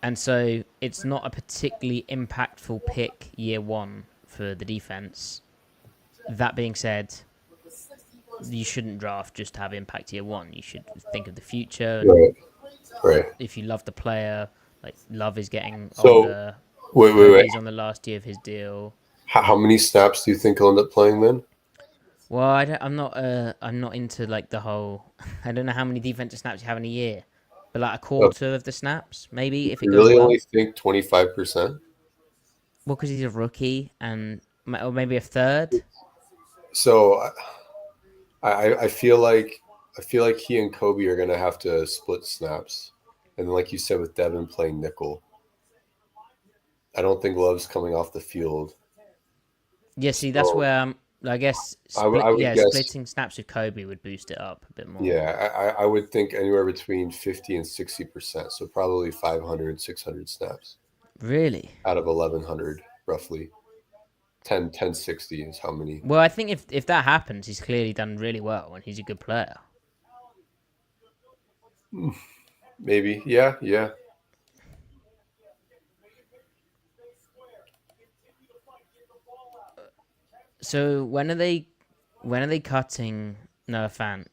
and so it's not a particularly impactful pick year 1 for the defense. That being said, you shouldn't draft just to have impact year 1. You should think of the future. Right. If you love the player, like Love is getting older. Wait. He's on the last year of his deal. How many snaps do you think he'll end up playing then? Well, I'm not into like the whole. I don't know how many defensive snaps you have in a year, but like a Oh, quarter of the snaps, maybe if it you goes really only well. think 25%? Well, because he's a rookie, or maybe a third. So I feel like he and Kobe are gonna have to split snaps, and like you said with Devin playing nickel, I don't think Love's coming off the field. Yeah, see, that's So where I guess I would guess, splitting snaps with Kobe would boost it up a bit more. yeah, I would think anywhere between 50 and 60%. So probably 500, 600 snaps Really? out of 1100, roughly. 1060 is how many. Well, I think if that happens, he's clearly done really well, and he's a good player. Maybe, yeah, yeah. So when are they cutting Noah Fant?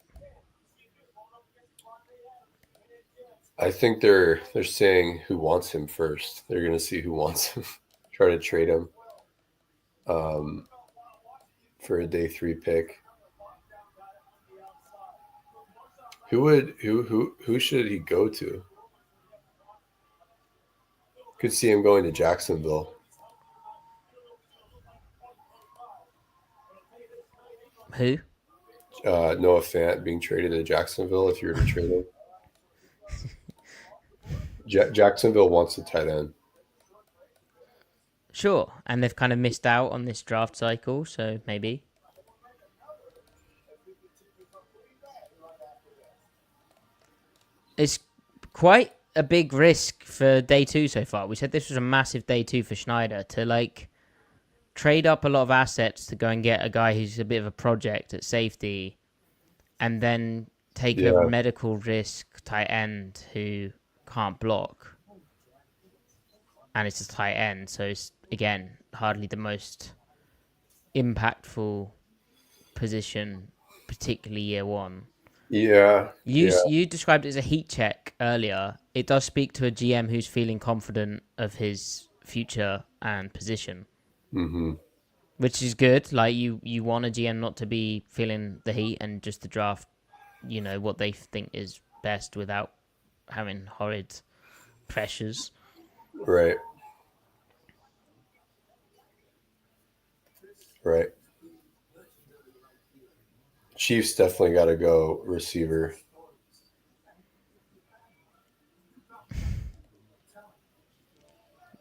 I think they're saying who wants him first. They're gonna see who wants him, try to trade him um, for a day 3 pick. Who should he go to? Could see him going to Jacksonville. Who? Noah Fant being traded to Jacksonville if you were to trade him. Jacksonville wants a tight end. Sure, and they've kind of missed out on this draft cycle, so maybe. It's quite a big risk for day two so far. We said this was a massive day two for Schneider to like trade up a lot of assets to go and get a guy who's a bit of a project at safety, and then take a Yeah, medical risk tight end who can't block, and it's a tight end, so it's again hardly the most impactful position, particularly year one. yeah, yeah. You described it as a heat check earlier. It does speak to a GM who's feeling confident of his future and position, Hmm. which is good. Like you want a GM not to be feeling the heat and just to draft, what they think is best without having horrid pressures. Right, right. Chiefs definitely got to go receiver.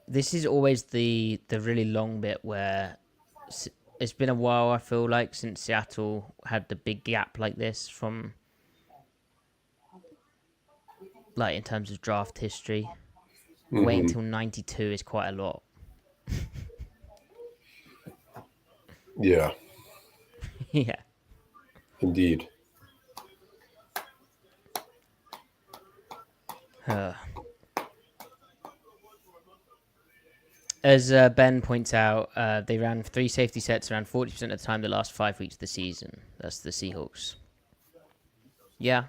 This is always the really long bit where it's been a while. I feel like since Seattle had the big gap like this from like in terms of draft history. Wait Hmm. until 92 is quite a lot. Yeah, Yeah. indeed. Uh, as Ben points out, they ran three safety sets around 40% of the time the last 5 weeks of the season. That's the Seahawks. Yeah.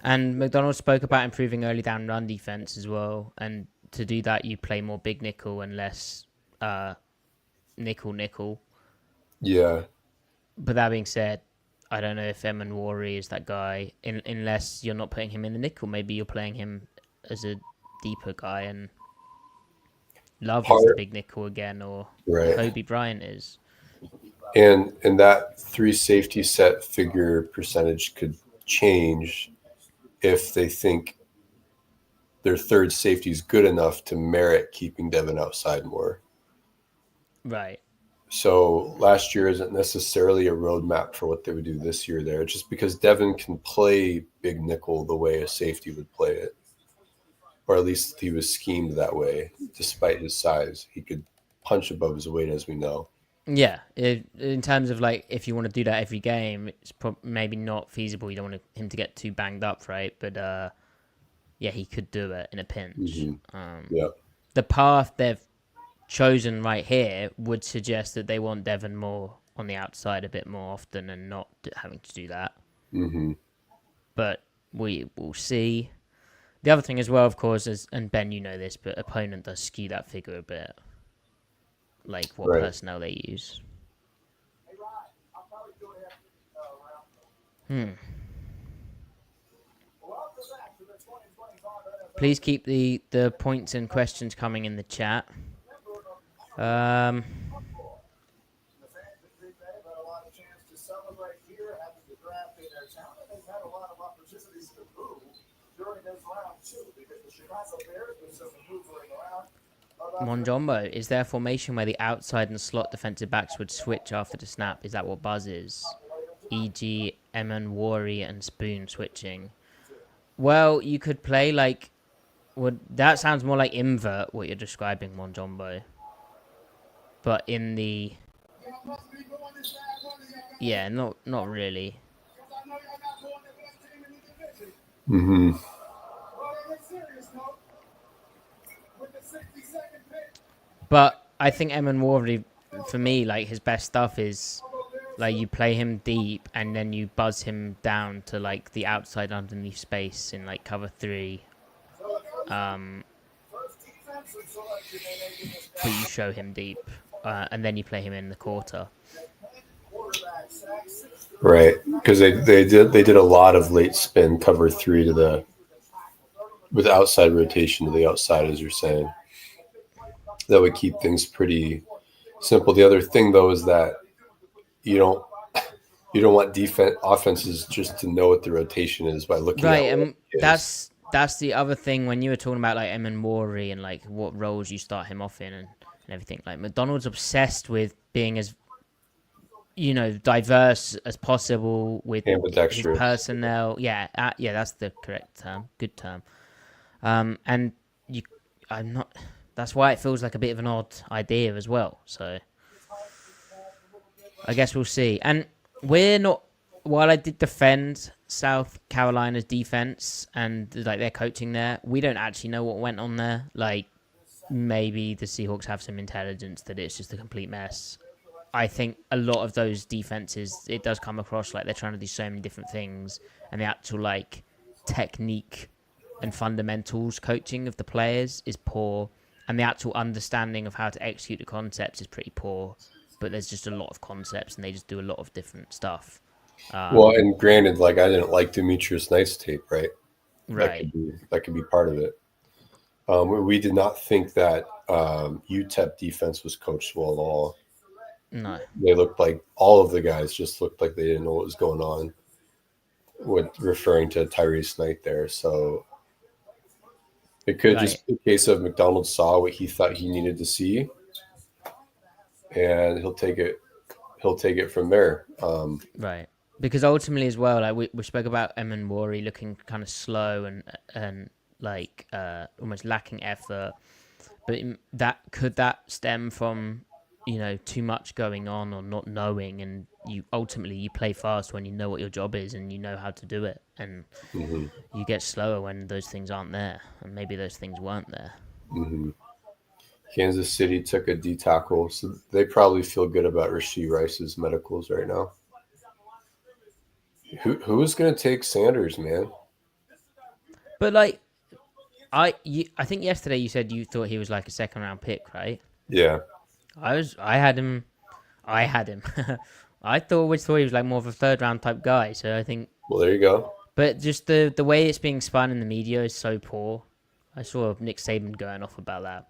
And McDonald spoke about improving early down run defense as well. And to do that, you play more big nickel and less nickel. Yeah. But that being said, I don't know if Emmani is that guy, unless you're not putting him in the nickel. Maybe you're playing him as a deeper guy, and Love is the Part big nickel again, or right. Kobe Bryant is. And that 3 safety set figure percentage could change if they think their third safety is good enough to merit keeping Devin outside more. Right. So last year isn't necessarily a roadmap for what they would do this year there, just because Devin can play big nickel the way a safety would play it, or at least he was schemed that way. Despite his size, he could punch above his weight, as we know. Yeah. In terms of like, if you want to do that every game, it's maybe not feasible. You don't want him to get too banged up, right? But yeah, he could do it in a pinch. Hmm. Yeah. The path they've chosen right here would suggest that they want Devon more on the outside a bit more often and not having to do that. Hmm. But we will see. The other thing as well, of course, is, and Ben, you know this, but opponent does skew that figure a bit, like what Right. personnel they use. Hmm. Please keep the points and questions coming in the chat. Um, Monjombo, is there a formation where the outside and slot defensive backs would switch after the snap? Is that what Buzz is? E.g., Emmani and Spoon switching. Well, you could play like... that sounds more like invert, what you're describing, Monjombo. But in the... Yeah, not really. Mm-hmm. But I think Emmani, for me, like his best stuff is like you play him deep and then you buzz him down to like the outside underneath space in like cover 3. But you show him deep, and then you play him in the quarter. Right, because they did a lot of late spin cover 3 to the with outside rotation to the outside, as you're saying. That would keep things pretty simple. The other thing though is that you don't want offenses just to know what the rotation is by looking right, at and that's the other thing when you were talking about like Emmani and like what roles you start him off in and everything. Like McDonald's obsessed with being as diverse as possible with his personnel. Yeah, that's the correct term. Good term. And I'm not. That's why it feels like a bit of an odd idea as well. So I guess we'll see. And we're not. While I did defend South Carolina's defense and like their coaching there, we don't actually know what went on there. Like maybe the Seahawks have some intelligence that it's just a complete mess. I think a lot of those defenses, it does come across like they're trying to do so many different things, and the actual like technique and fundamentals coaching of the players is poor, and the actual understanding of how to execute the concepts is pretty poor. But there's just a lot of concepts, and they just do a lot of different stuff. Well, and granted, like I didn't like Demetrius Knight's tape, right? Right. That could be part of it. We did not think that UTEP defense was coached well at all. No. They looked like all of the guys just looked like they didn't know what was going on with referring to Tyrese Knight there. So it could just be a case of McDonald saw what he thought he needed to see, and he'll take it from there. Right. Because ultimately as well, like we spoke about Emmani looking kind of slow and like almost lacking effort. But that stem from too much going on or not knowing, and you play fast when you know what your job is and you know how to do it, and you get slower when those things aren't there, and maybe those things weren't there. Mm-hmm. Kansas City took a D tackle, so they probably feel good about Rashee Rice's medicals right now. Who's going to take Sanders, man? But like, I think yesterday you said you thought he was like a second round pick, right? Yeah. I had him. I always thought he was like more of a third round type guy. So I think. Well, there you go. But just the way it's being spun in the media is so poor. I saw Nick Saban going off about that.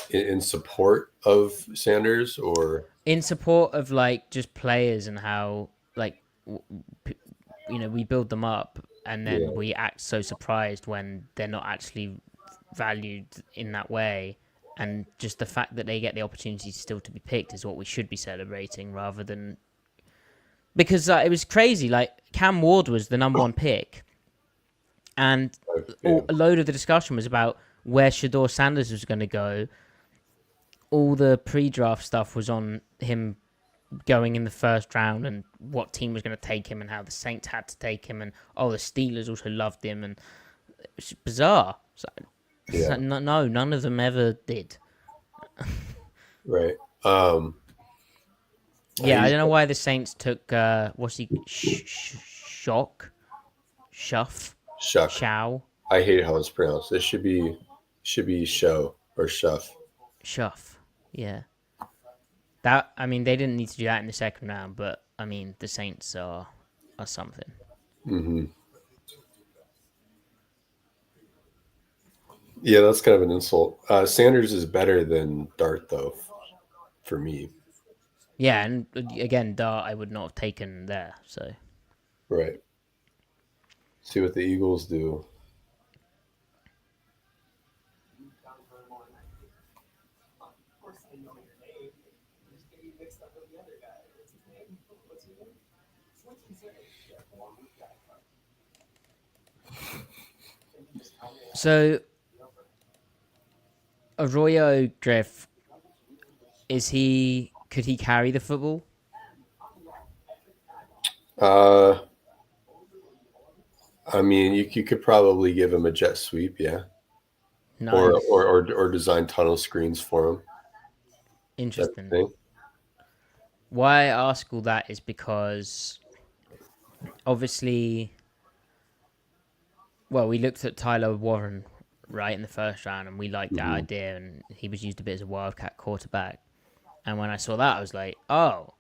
In support of Sanders, or in support of like just players and how like we build them up and then we act so surprised when they're not actually valued in that way. And just the fact that they get the opportunity still to be picked is what we should be celebrating rather than... Because it was crazy. Like, Cam Ward was the number 1 pick. And a load of the discussion was about where Shedeur Sanders was going to go. All the pre-draft stuff was on him going in the first round and what team was going to take him and how the Saints had to take him. And, the Steelers also loved him. And it's bizarre. So, no, none of them ever did. Right. I don't know why the Saints took Shuff. Shao. I hate how it's pronounced. It should be Show or Shuff. Shuff. Yeah. They didn't need to do that in the second round, but the Saints are or something. Mm-hmm. Yeah, that's kind of an insult. Sanders is better than Dart, though, for me. Yeah, and again, Dart I would not have taken there. So Right. See what the Eagles do. so Arroyo Griff, could he carry the football? Uh, I mean, you could probably give him a jet sweep, yeah, Nice. or design tunnel screens for him. Type of Interesting. thing. Why I ask all that is because obviously, well, we looked at Tyler Warren right in the first round, and we liked that Mm-hmm. idea, and he was used a bit as a wildcat quarterback. And when I saw that, I was like, oh,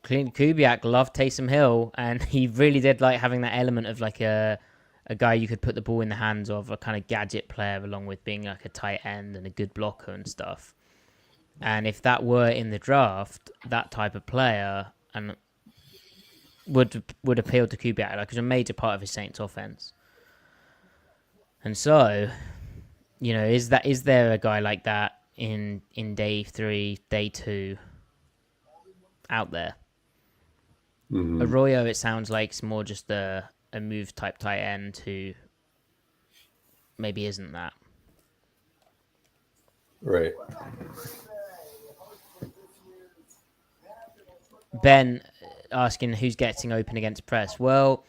Clint Kubiak loved Taysom Hill, and he really did like having that element of like a guy you could put the ball in the hands of, a kind of gadget player, along with being like a tight end and a good blocker and stuff. And if that were in the draft, that type of player and would appeal to Kubiak, like, it's a major part of his Saints offense. And so, is there a guy like that in day 3, day 2 out there? Mm-hmm. Arroyo, it sounds like it's more just a move type tight end who maybe isn't that. Right. Ben asking who's getting open against press. Well,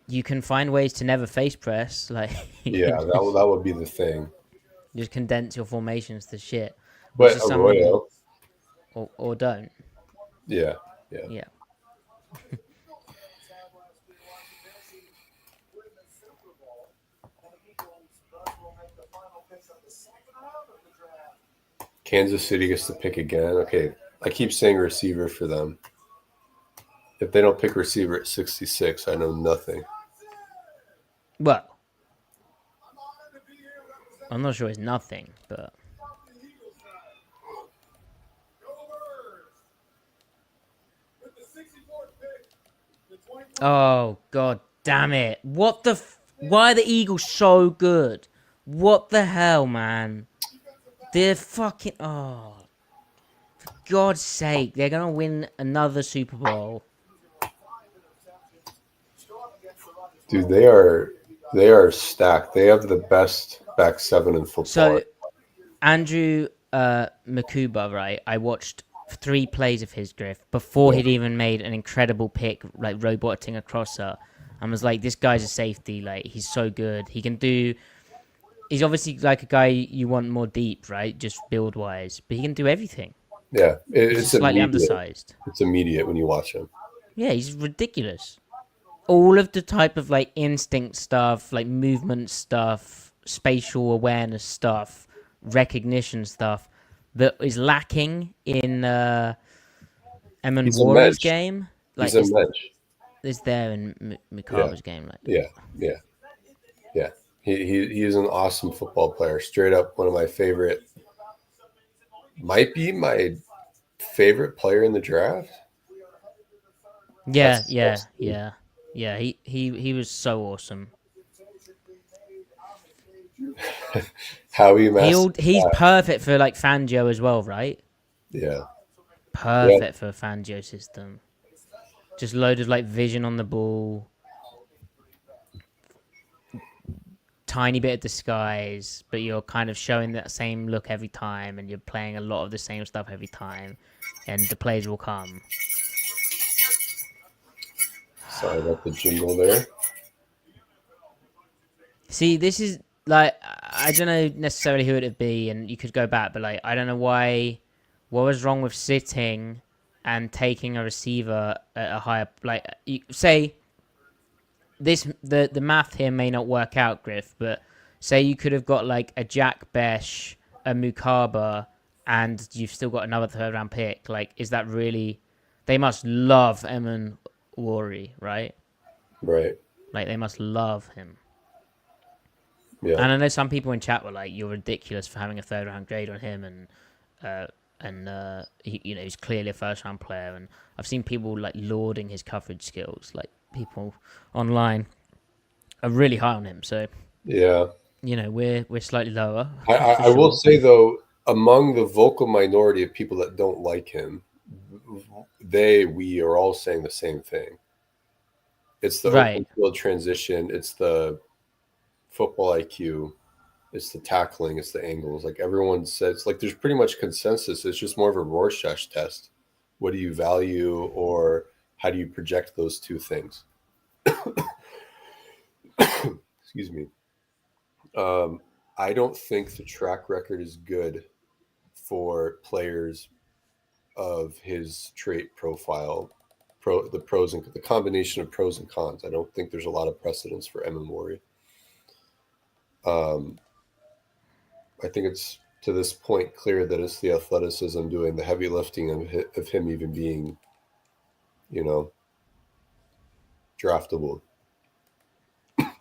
you can find ways to never face press. Like, Yeah, that would be the thing. just condense your formations to shit, which But is something, Arroyo, or don't. yeah. Yeah. Kansas City gets to pick again. Okay, I keep saying receiver for them. If they don't pick receiver at 66, I know nothing. Well, I'm not sure it's nothing, but oh god damn it! What the? Why are the Eagles so good? What the hell, man? They're fucking. Oh, for God's sake! They're gonna win another Super Bowl. Dude, they are stacked. They have the best back seven in football. So, Andrew Makuba, right? I watched 3 plays of his, Griff, before he'd even made an incredible pick, like roboting a crosser, and was like, this guy's a safety. Like, he's so good. He can do. He's obviously like a guy you want more deep, right? Just build wise, but he can do everything. Yeah, He's it's just slightly immediate. undersized. It's immediate when you watch him. Yeah, he's ridiculous. All of the type of like instinct stuff, like movement stuff, spatial awareness stuff, recognition stuff that is lacking in Emmani He's a Warrior's mensch. game. Like, He's a mensch. is there in Mikaba's game? Like, Yeah. He is an awesome football player. Straight up, one of my favorite. Might be my favorite player in the draft. yeah. He was so awesome. Howie Mass. He's perfect for like Fangio as well, right? Yeah. Perfect for a Fangio system. Just loaded like vision on the ball. Tiny bit of disguise, but you're kind of showing that same look every time, and you're playing a lot of the same stuff every time, and the plays will come. Sorry about the jingle there. See, this is like, I don't know necessarily who it'd be, and you could go back, but like, I don't know what was wrong with sitting and taking a receiver at a higher, like, say the math here may not work out, Griff, but say you could have got like a Jack Besh, a Mukaba, and you've still got another 3rd round pick. Like, is that really? they must love Emmani, right? Right. Like they must love him. Yeah. And I know some people in chat were like, "You're ridiculous for having a third round grade on him," uh, he's clearly a first round player. And I've seen people like lauding his coverage skills. Like people online are really high on him. So Yeah. we're slightly lower for I will sure. say though, among the vocal minority of people that don't like him, we are all saying the same thing. It's the Right, open field transition. It's the football IQ. It's the tackling. It's the angles. Like everyone says, like there's pretty much consensus. It's just more of a Rorschach test. What do you value, or how do you project those two things? Excuse me. I don't think the track record is good for players of his trait profile, the combination of pros and cons. I don't think there's a lot of precedence for Emmani. Um, I think it's to this point clear that it's the athleticism doing the heavy lifting of him even being, you know, draftable.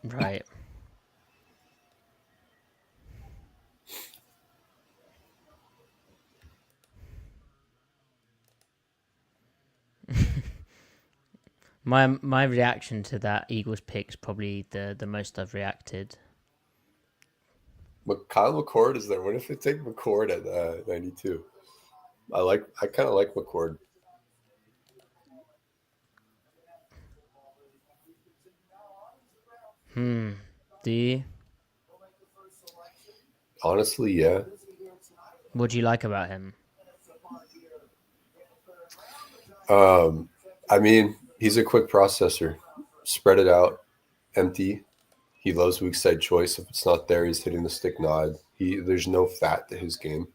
right. My reaction to that Eagles pick's probably the most I've reacted. Kyle McCord is there. What if they take McCord at 92? I kind of like McCord. Do you? Honestly, yeah. What do you like about him? I mean, he's a quick processor. Spread it out, empty. He loves weak side choice. If it's not there, he's hitting the stick nod. There's no fat to his game.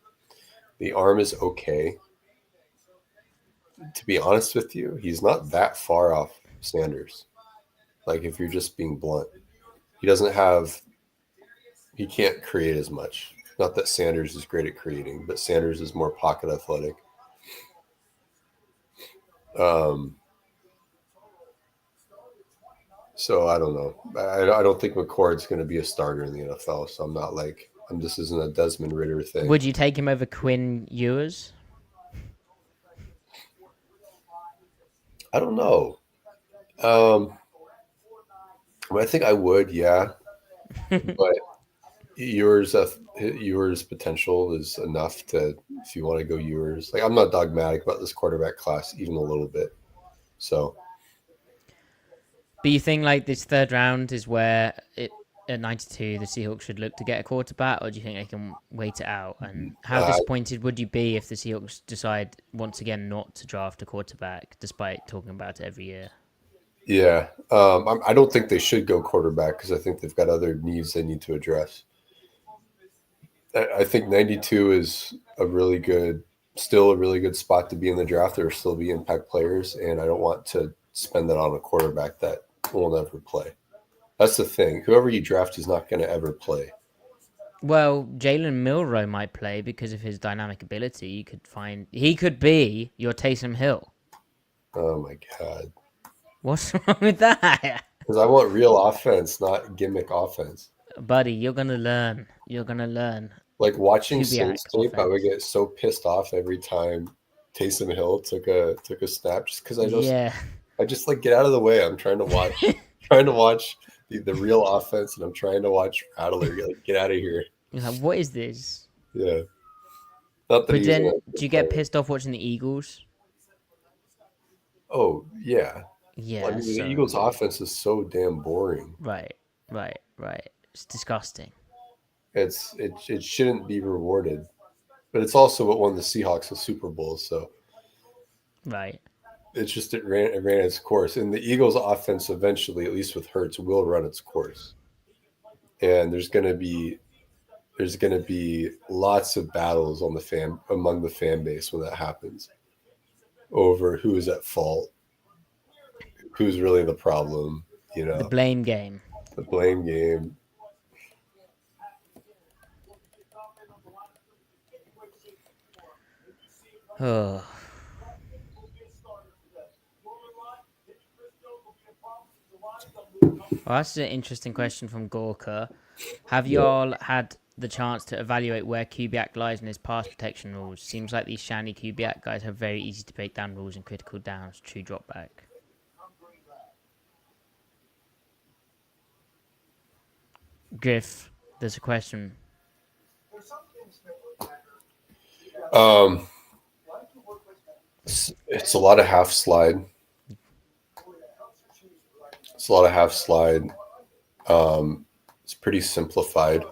The arm is okay. To be honest with you, he's not that far off Sanders. Like if you're just being blunt, he can't create as much. Not that Sanders is great at creating, but Sanders is more pocket athletic. Um, so I don't know. I don't think McCord's going to be a starter in the NFL. So I'm not like this isn't a Desmond Ritter thing. Would you take him over Quinn Ewers? I don't know. I think I would, yeah. But yours potential is enough to if you want to go yours. Like I'm not dogmatic about this quarterback class even a little bit. So But you think like this third round is where at 92 the Seahawks should look to get a quarterback, or do you think they can wait it out? And how uh, disappointed would you be if the Seahawks decide once again not to draft a quarterback, despite talking about it every year? yeah, I don't think they should go quarterback because I think they've got other needs they need to address. I think 92 is still a really good spot to be in the draft. There will still be impact players, and I don't want to spend that on a quarterback that will never play. That's the thing. Whoever you draft is not going to ever play. Well, Jalen Milroe might play because of his dynamic ability. He could be your Taysom Hill. Oh my god! What's wrong with that? Because I want real offense, not gimmick offense. Buddy, you're gonna learn. You're gonna learn. Like watching Kubiak Saints tape, I would offense. get so pissed off every time Taysom Hill took a snap, just because Yeah. I just like get out of the way. I'm trying to watch the real offense, and I'm trying to watch Rattler. Like, get out of here. You're like, what is this? Yeah, not that But he was. then, do you get pissed off watching the Eagles? Oh yeah. Well, I Yeah, mean, the so Eagles' offense is so damn boring. right. It's disgusting. It shouldn't be rewarded, but it's also what won the Seahawks a Super Bowl. So Right. it ran its course, and the Eagles' offense eventually, at least with Hurts, will run its course. And there's gonna be lots of battles among the fan base when that happens over who is at fault, who's really the problem. The blame game. The blame game. Oh. Well, that's an interesting question from Gorka. Have Yeah. y'all had the chance to evaluate where Kubiak lies in his pass protection rules? Seems like these shiny Kubiak guys have very easy to break down rules in critical downs, true drop back. Griff, there's a question. Um, it's a lot of half slide. It's a lot of half slide. It's pretty simplified.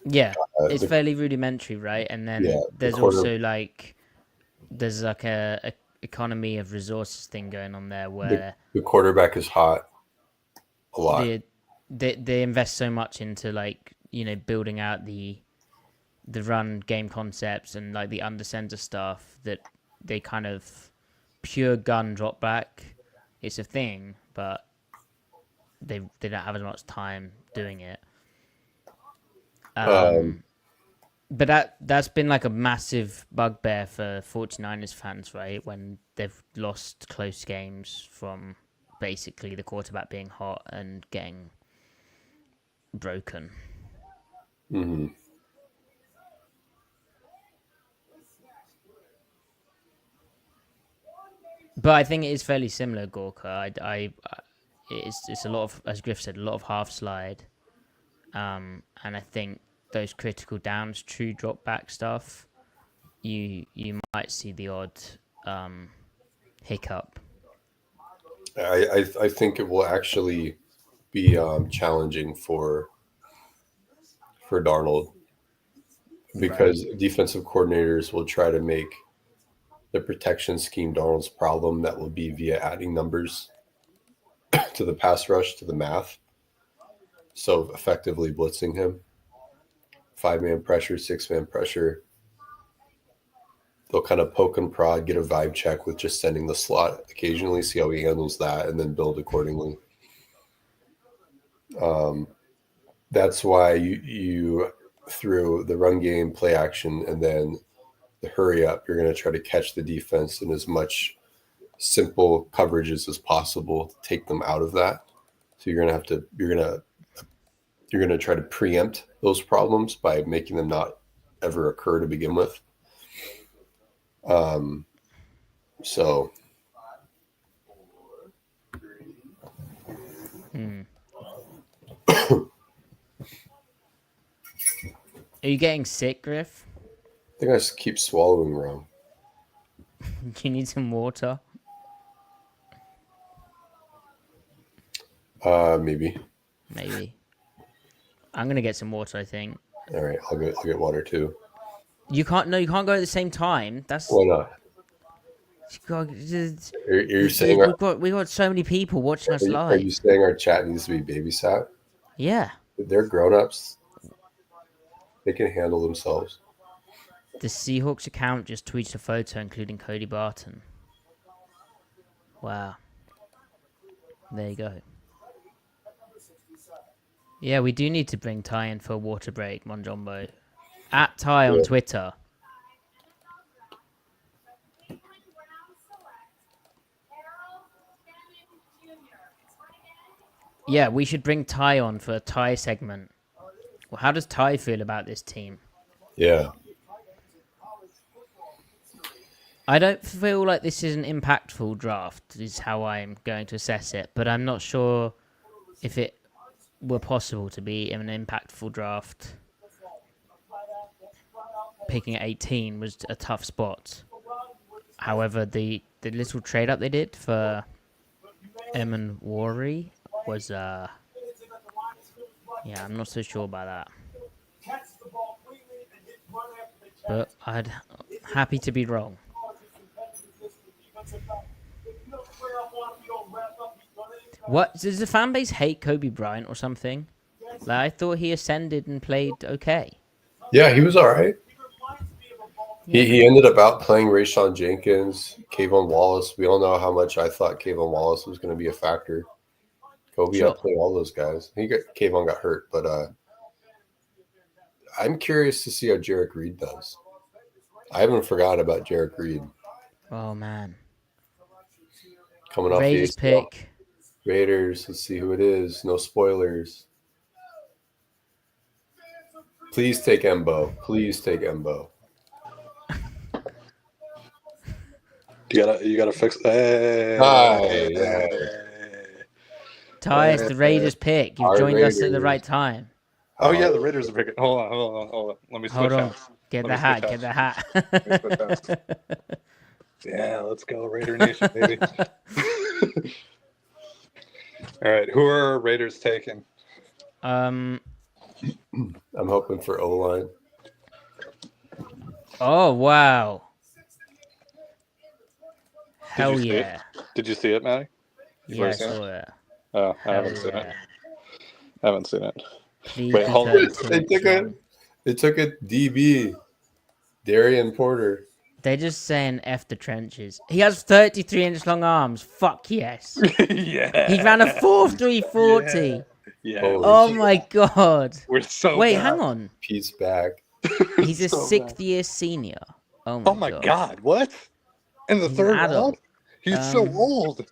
Yeah, it's The fairly rudimentary, right? And Yeah, then the there's quarter also like there's like a economy of resources thing going on there the, where the quarterback is hot a lot. the they invest so much into like building out the run game concepts and like the under center stuff that they kind of pure gun drop back. It's a thing, but they don't have as much time doing it. Um, But that's been like a massive bugbear for 49ers fans, right? When they've lost close games from basically the quarterback being hot and getting broken. mhm. But I think it is fairly similar, Gorka. It's a lot of, as Griff said, a lot of half slide. And I think those critical downs, true drop back stuff, you might see the odd hiccup. I think it will actually be challenging for Darnold Right. because defensive coordinators will try to make the protection scheme Darnold's problem. That will be via adding numbers to the pass rush to the math. So effectively blitzing him, 5-man pressure, 6-man pressure. They'll kind of poke and prod, get a vibe check with just sending the slot occasionally, see how he handles that, and then build accordingly. That's why you through the run game, play action, and then the hurry up, you're going to try to catch the defense in as much simple coverages as possible to take them out of that. So you're going to try to preempt those problems by making them not ever occur to begin with. Um, so Hmm. Are you getting sick, Griff? I think I just keep swallowing wrong. Do you need some water? Maybe. Maybe. I'm gonna get some water. I think All right, I'll get water too. you can't. No, you can't go at the same time. That's Why not? God, Are you saying we got so many people watching us are you live. saying our chat needs to be babysat? Yeah, They're grown ups. They can handle themselves. the Seahawks account just tweeted a photo including Cody Barton. Wow, there you go. Yeah, we do need to bring Ty in for a water break, Monjombo. At Ty on Yeah. Twitter. Yeah, we should bring Ty on for a Ty segment. Well, how does Ty feel about this team? Yeah. I don't feel like this is an impactful draft, is how I'm going to assess it, but I'm not sure if it were possible to be an impactful draft. Picking at 18 was a tough spot. However, the little trade up they did for Emmani was, yeah, I'm not so sure about that. But I'd happy to be wrong. What does the fan base hate Kobe Bryant or something? Like, I thought he ascended and played okay. Yeah, he was all right. Yeah, He ended up out playing Rayshawn Jenkins, Kayvon Wallace. We all know how much I thought Kayvon Wallace was going to be a factor. Kobe sure. outplayed all those guys. Kayvon got hurt, but I'm curious to see how Jarek Reed does. I haven't forgot about Jarek Reed. Oh man, Coming off Raiders the ACL. pick. Raiders. Let's see who it is. No spoilers. Please take Embo. Please take Embo. You gotta fix. Hey, Ty, it's the Raiders pick. You've Our joined us at the Raiders. right time. Oh yeah, the Raiders are picking. Hold on. Let me switch Hold on. hats. Get Let the me switch hat. hats. Let me switch hats. Yeah, let's go Raider Nation, baby. All right, who are our Raiders taking? I'm hoping for O-line. Oh, wow. Hell see yeah. Did you see it, Matty? Yeah, I saw it. Oh, I haven't Hell seen yeah. it. I haven't seen it. Please Wait, be hold on. 32 They inch took a long. DB, Darian Porter. They're just saying F the trenches. He has 33-inch long arms. Fuck yes. Yeah. He ran a 4.340. Yeah. Oh my god. We're so Wait, bad. hang on. Pete's back. He's a So sixth-year senior. Oh Oh my my god, what? In the He's third an adult. round? He's so old. An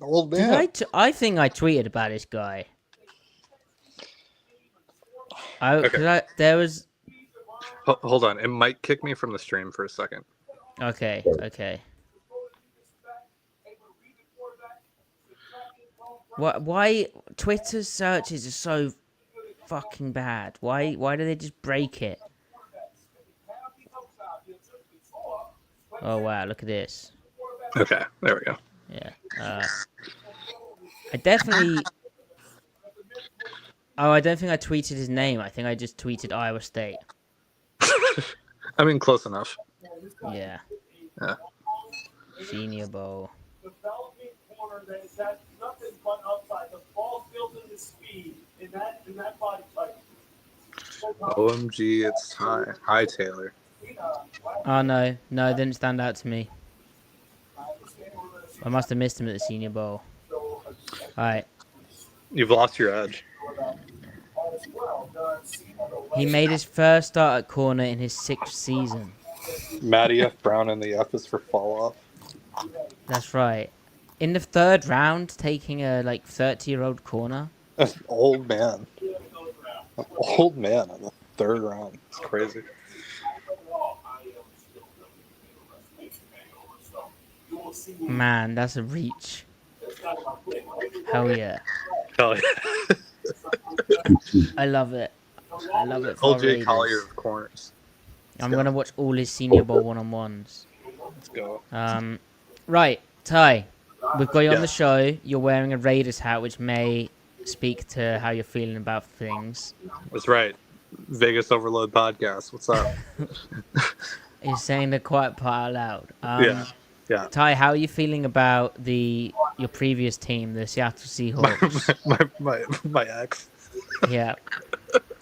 old man. I think I tweeted about this guy. There was. Hold on. It might kick me from the stream for a second. Okay. Why Twitter's searches are so fucking bad? Why do they just break it? Oh wow, look at this. Okay, there we go. Yeah. I definitely. Oh, I don't think I tweeted his name. I think I just tweeted Iowa State. I mean, close enough. Yeah. Yeah. Senior Bowl. Developing corner that has had nothing but upside. The ball built in the speed in that body type. OMG, it's Ty. Hi, Taylor. Oh no, it didn't stand out to me. I must have missed him at the Senior Bowl. Alright. You've lost your edge. He made his first start at corner in his 6th season. Matty F. Brown and the F is for fall off. That's right. In the 3rd round, taking a 30-year-old corner. That's an old man. An old man in the 3rd round. It's crazy. Man, that's a reach. Hell yeah. Hell yeah. I love it. I love it. Old Jay Collier of corners. I'm going to watch all his Senior Bowl one-on-ones. Let's go. Right, Ty. We've got you on Yeah. the show. You're wearing a Raiders hat, which may speak to how you're feeling about things. That's right. Vegas Overload Podcast. What's up? You're saying the quiet part out loud. Yeah. Ty, how are you feeling about your previous team, the Seattle Seahawks? my ex. Yeah.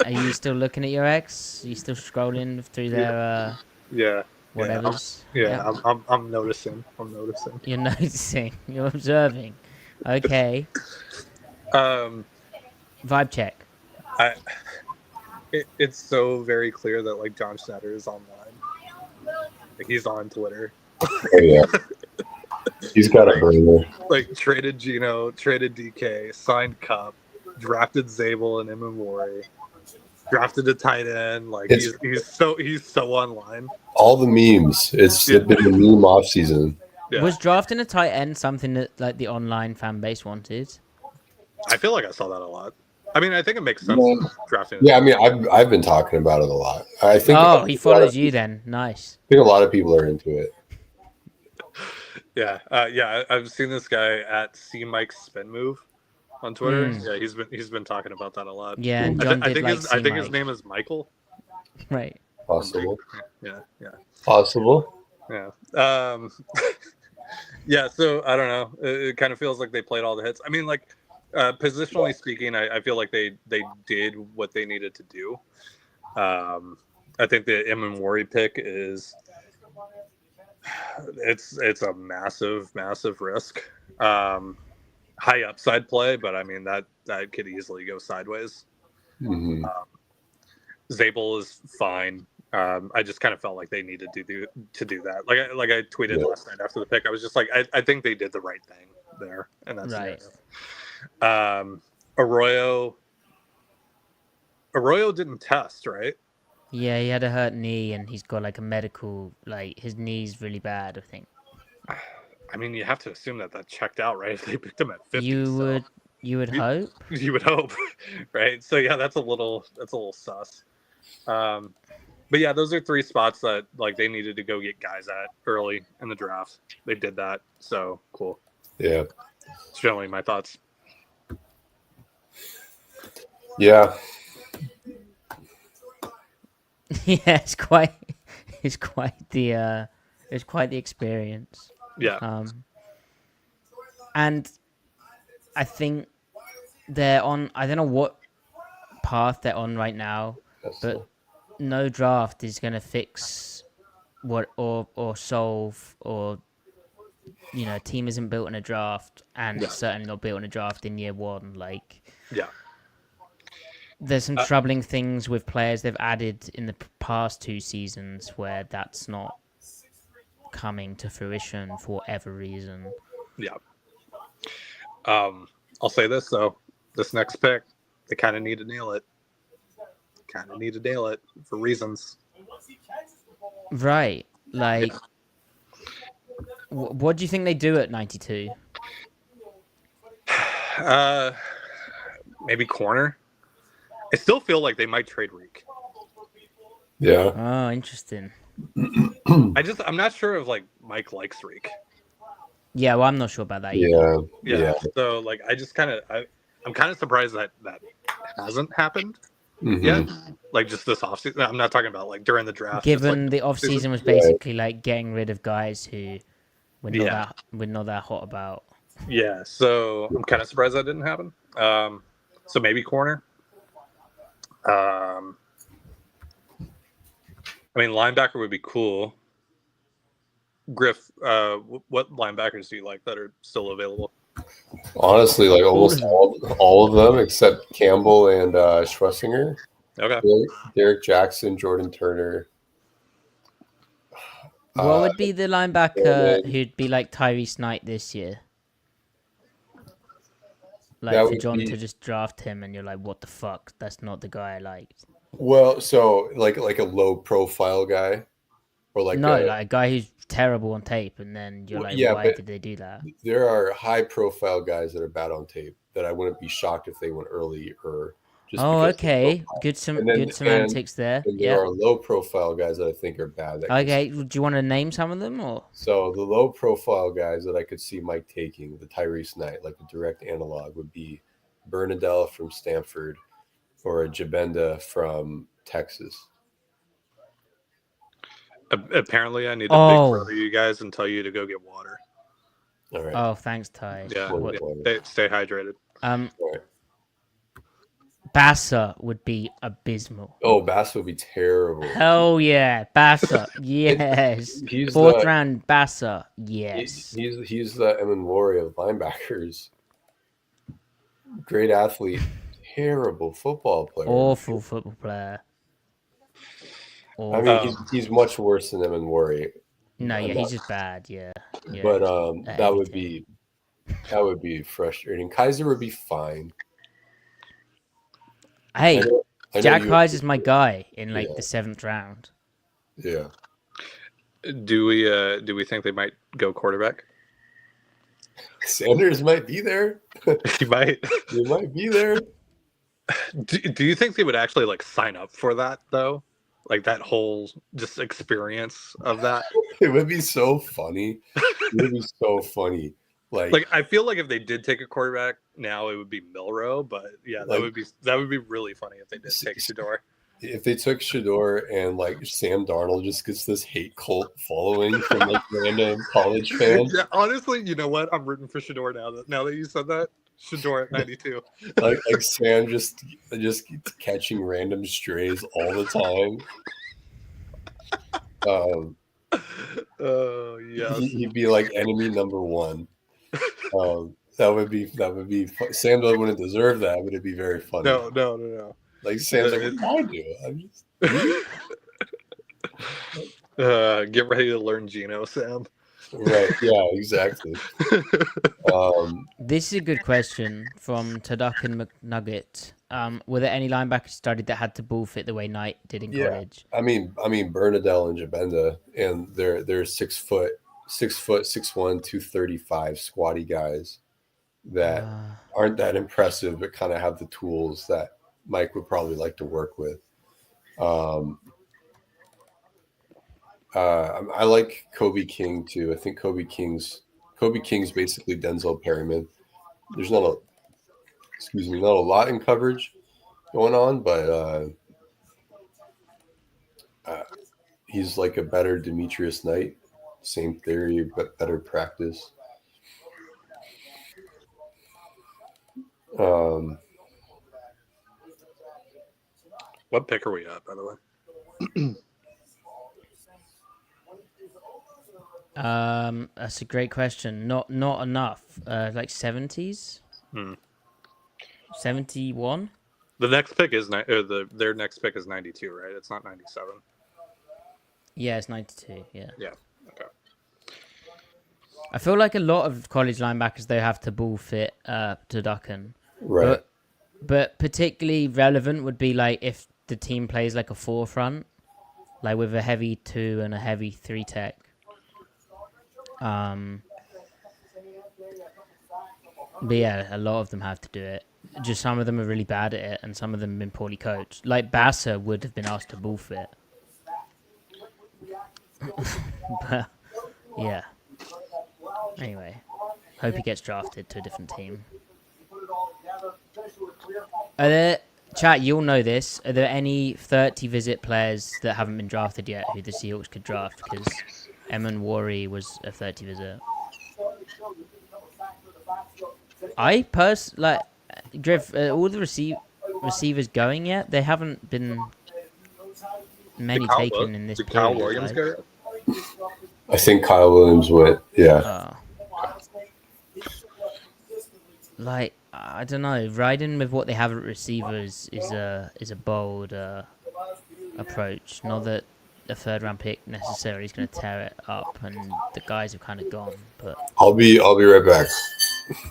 Are you still looking at your ex? Are you still scrolling through their Yeah. whatevers? Yeah. I'm noticing. You're noticing. You're observing. Okay. Vibe check. It's so very clear that John Schneider is online. He's on Twitter. Oh, yeah. He's got a burner. Traded Gino, traded DK, signed Cup, drafted Zabel and Emmani, drafted a tight end. He's so online. All the memes. It's been a meme off season. Yeah. Was drafting a tight end something that the online fan base wanted? I feel like I saw that a lot. I mean, I think it makes sense drafting. Yeah, I mean, I've been talking about it a lot. I think. Oh, he follows you then. Nice. I think a lot of people are into it. Yeah, I've seen this guy at C Mike's Spin Move on Twitter. Yeah, he's been talking about that a lot. Yeah, and John I did think his name is Michael. Right. Possible. Yeah. Possible. Yeah. Yeah. So I don't know. It kind of feels like they played all the hits. I mean, positionally speaking, I feel like they did what they needed to do. I think the Emmani pick is. It's a massive risk. High upside play, but I mean that could easily go sideways. Mm-hmm. Zabel is fine. I just kind of felt like they needed to do that. Like I tweeted last night after the pick. I was just like, I think they did the right thing there in that Right. scenario. Arroyo didn't test, right? Yeah, he had a hurt knee, and he's got like a medical, like his knee's really bad, I think. I mean, you have to assume that checked out, right? If they picked him at 50, You would hope. You would hope, right? So yeah, that's a little sus. But yeah, those are 3 spots that like they needed to go get guys at early in the draft. They did that, so cool. Yeah. It's generally my thoughts. Yeah. Yeah, it's quite the experience. Yeah. And I think they're on. I don't know what path they're on right now, but no draft is going to fix what or solve or team isn't built in a draft, and it's certainly not built in a draft in year 1. Like, Yeah. there's some troubling things with players they've added in the past 2 seasons where that's not coming to fruition for whatever reason. Yeah. I'll say this though, this next pick, they kind of need to nail it. For reasons. Right. Like, what do you think they do at 92? Maybe corner. I still feel like they might trade Reek. Yeah. Oh, interesting. I'm not sure if like Mike likes Reek. Yeah, well, I'm not sure about that either. Yeah. So like, I'm kind of surprised that hasn't happened Mhm. yet. Like just this offseason. I'm not talking about like during the draft. Given just, the off season was basically like getting rid of guys who we're not that hot about. Yeah, so I'm kind of surprised that didn't happen. So maybe corner. I mean, linebacker would be cool. Griff, what linebackers do you like that are still available? Honestly, like almost all of them except Campbell and Schlesinger. Okay. Derek Jackson, Jordan Turner. What would be the linebacker who'd be like Tyrese Knight this year? Like for John to just draft him and you're like, what the fuck? That's not the guy I liked. Well, so like a low profile guy, or like a guy who's terrible on tape, and then you're like, why did they do that? There are high profile guys that are bad on tape that I wouldn't be shocked if they went early or just. Oh, okay, good semantics there. And there are low profile guys that I think are bad. Okay, do you want to name some of them or? So the low profile guys that I could see Mike taking, the Tyrese Knight, like the direct analog, would be Bernadelle from Stanford or a Jabenda from Texas. Apparently, I need to big brother you guys and tell you to go get water. All right. Oh, thanks, Ty. Yeah, stay hydrated. All right. Bassa would be abysmal. Oh, Bassa would be terrible. Hell yeah, Bassa. Yes. He's 4th round Bassa. Yes. He's the Emmani of linebackers. Great athlete. Terrible football player. Awful football player. I mean, he's much worse than Emmani. No, yeah, he's just bad. Yeah. But that would be frustrating. Kaiser would be fine. Hey, Jack Kaiser's my guy in like the 7th round. Yeah. Do we think they might go quarterback? Sanders might be there. He might. He might be there. Do you think they would actually like sign up for that though? Like that whole just experience of that? It would be so funny. It would be so funny. Like I feel like if they did take a quarterback now, it would be Milrow. But yeah, that would be really funny if they did take Shedeur. If they took Shedeur and like Sam Darnold just gets this hate cult following from like random college fans. Yeah, honestly, you know what? I'm rooting for Shedeur now that you said that. Shedeur at 92. like Sam just catching random strays all the time. Oh yeah. He'd be like enemy number 1. That would be Sam wouldn't deserve that, but it'd be very funny. No. Like Sam's like, what did I do? I'm just Get ready to learn Geno, Sam. Right. Yeah, exactly. This is a good question from Tadukan McNugget. Were there any linebackers studied that had to ball fit the way Knight did in Yeah. college? I mean Bernadelle and Jabenda, and they're 6'1", 235 squatty guys that aren't that impressive, but kind of have the tools that Mike would probably like to work with. I like Kobe King too. I think Kobe King's basically Denzel Perryman. There's not a lot in coverage going on, but he's like a better Demetrius Knight. Same theory, but better practice. What pick are we at, by the way? That's a great question. Not enough. Like 70s. 71. The next pick is their next pick is 92, right? It's not 97. Yeah, it's 92. Yeah. Yeah. Okay. I feel like a lot of college linebackers they have to ball fit to Ducken. Right. But particularly relevant would be like if the team plays like a 4-front, like with a heavy 2 and a heavy 3 tech. But yeah, a lot of them have to do it. Just some of them are really bad at it, and some of them have been poorly coached. Like Basser would have been asked to ball fit. But yeah. Anyway, hope he gets drafted to a different team. Are there, chat, you'll know this. Are there any 30 visit players that haven't been drafted yet who the Seahawks could draft? Because Emmani was a 30 visit. Griff, all the receivers going yet? They haven't been many taken in this Did period. Kyle Williams go yet? I think Kyle Williams went. Yeah. Like, I don't know. Riding with what they have at receivers is a bold approach. Not that a 3rd-round pick necessarily is going to tear it up, and the guys have kind of gone. But I'll be right back.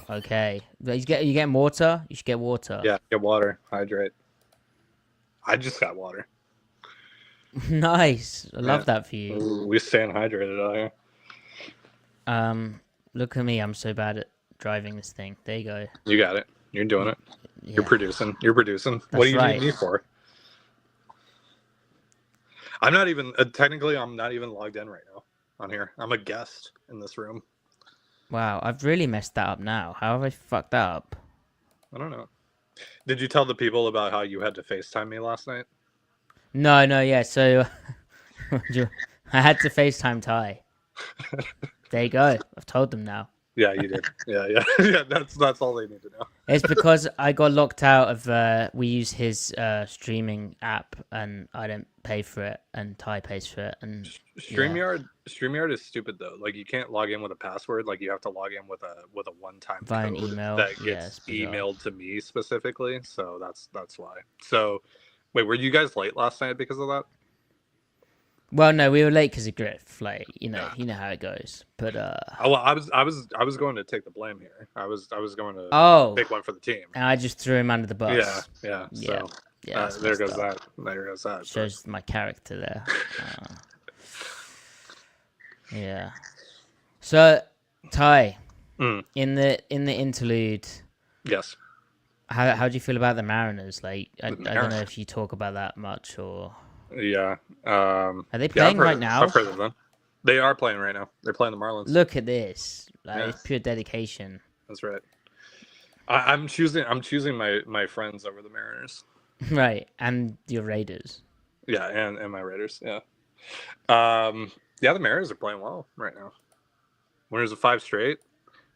Okay, you getting water? You should get water. Yeah, get water. Hydrate. I just got water. Nice. I love that for you. We staying hydrated out here. Look at me. I'm so bad at driving this thing. There you go. You got it. You're doing it. Yeah. You're producing. What do you need me for? I'm not even technically. I'm not even logged in right now on here. I'm a guest in this room. Wow, I've really messed that up now. How have I fucked that up? I don't know. Did you tell the people about how you had to FaceTime me last night? No, yeah. So I had to FaceTime Ty. There you go. I've told them now. Yeah, you did. Yeah. That's all they need to know. It's because I got locked out of. We use his streaming app, and I don't pay for it, and Ty pays for it. And StreamYard is stupid though. Like you can't log in with a password. Like you have to log in with a one-time via code an email that gets emailed to me specifically. So that's why. So wait, were you guys late last night because of that? Well, no, we were late because of Griff. Like you know how it goes. But I was going to take the blame here. I was going to pick one for the team, and I just threw him under the bus. Yeah. So there goes that. There goes that. Shows my character there. Yeah. So, Ty, in the interlude, yes. How do you feel about the Mariners? Like, I don't know if you talk about that much or. Yeah. Are they playing right now? I've heard of them. They are playing right now. They're playing the Marlins. Look at this. Like, it's pure dedication. That's right. I'm choosing my friends over the Mariners. Right, and your Raiders. Yeah, and my Raiders. Yeah. The Mariners are playing well right now. Winners of 5 straight.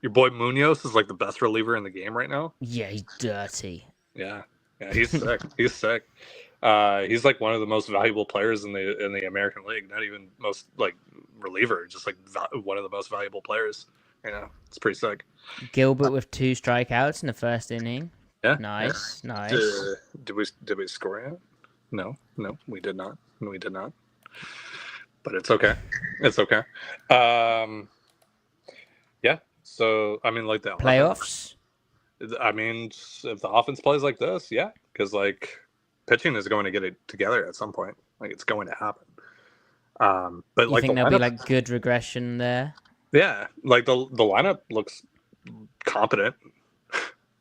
Your boy Munoz is like the best reliever in the game right now. Yeah, he's dirty. Yeah, he's sick. He's sick. He's like one of the most valuable players in the American League. Not even most like reliever, just like one of the most valuable players. You know, it's pretty sick. Gilbert with 2 strikeouts in the first inning. Yeah, nice. Did we score yet? No, we did not. but it's okay. It's okay. Yeah. So I mean, like the Playoffs. I mean, if the offense plays like this, yeah, because like pitching is going to get it together at some point. Like it's going to happen. But You like think the there'll be lineup, like good regression there? yeah, like the lineup looks competent.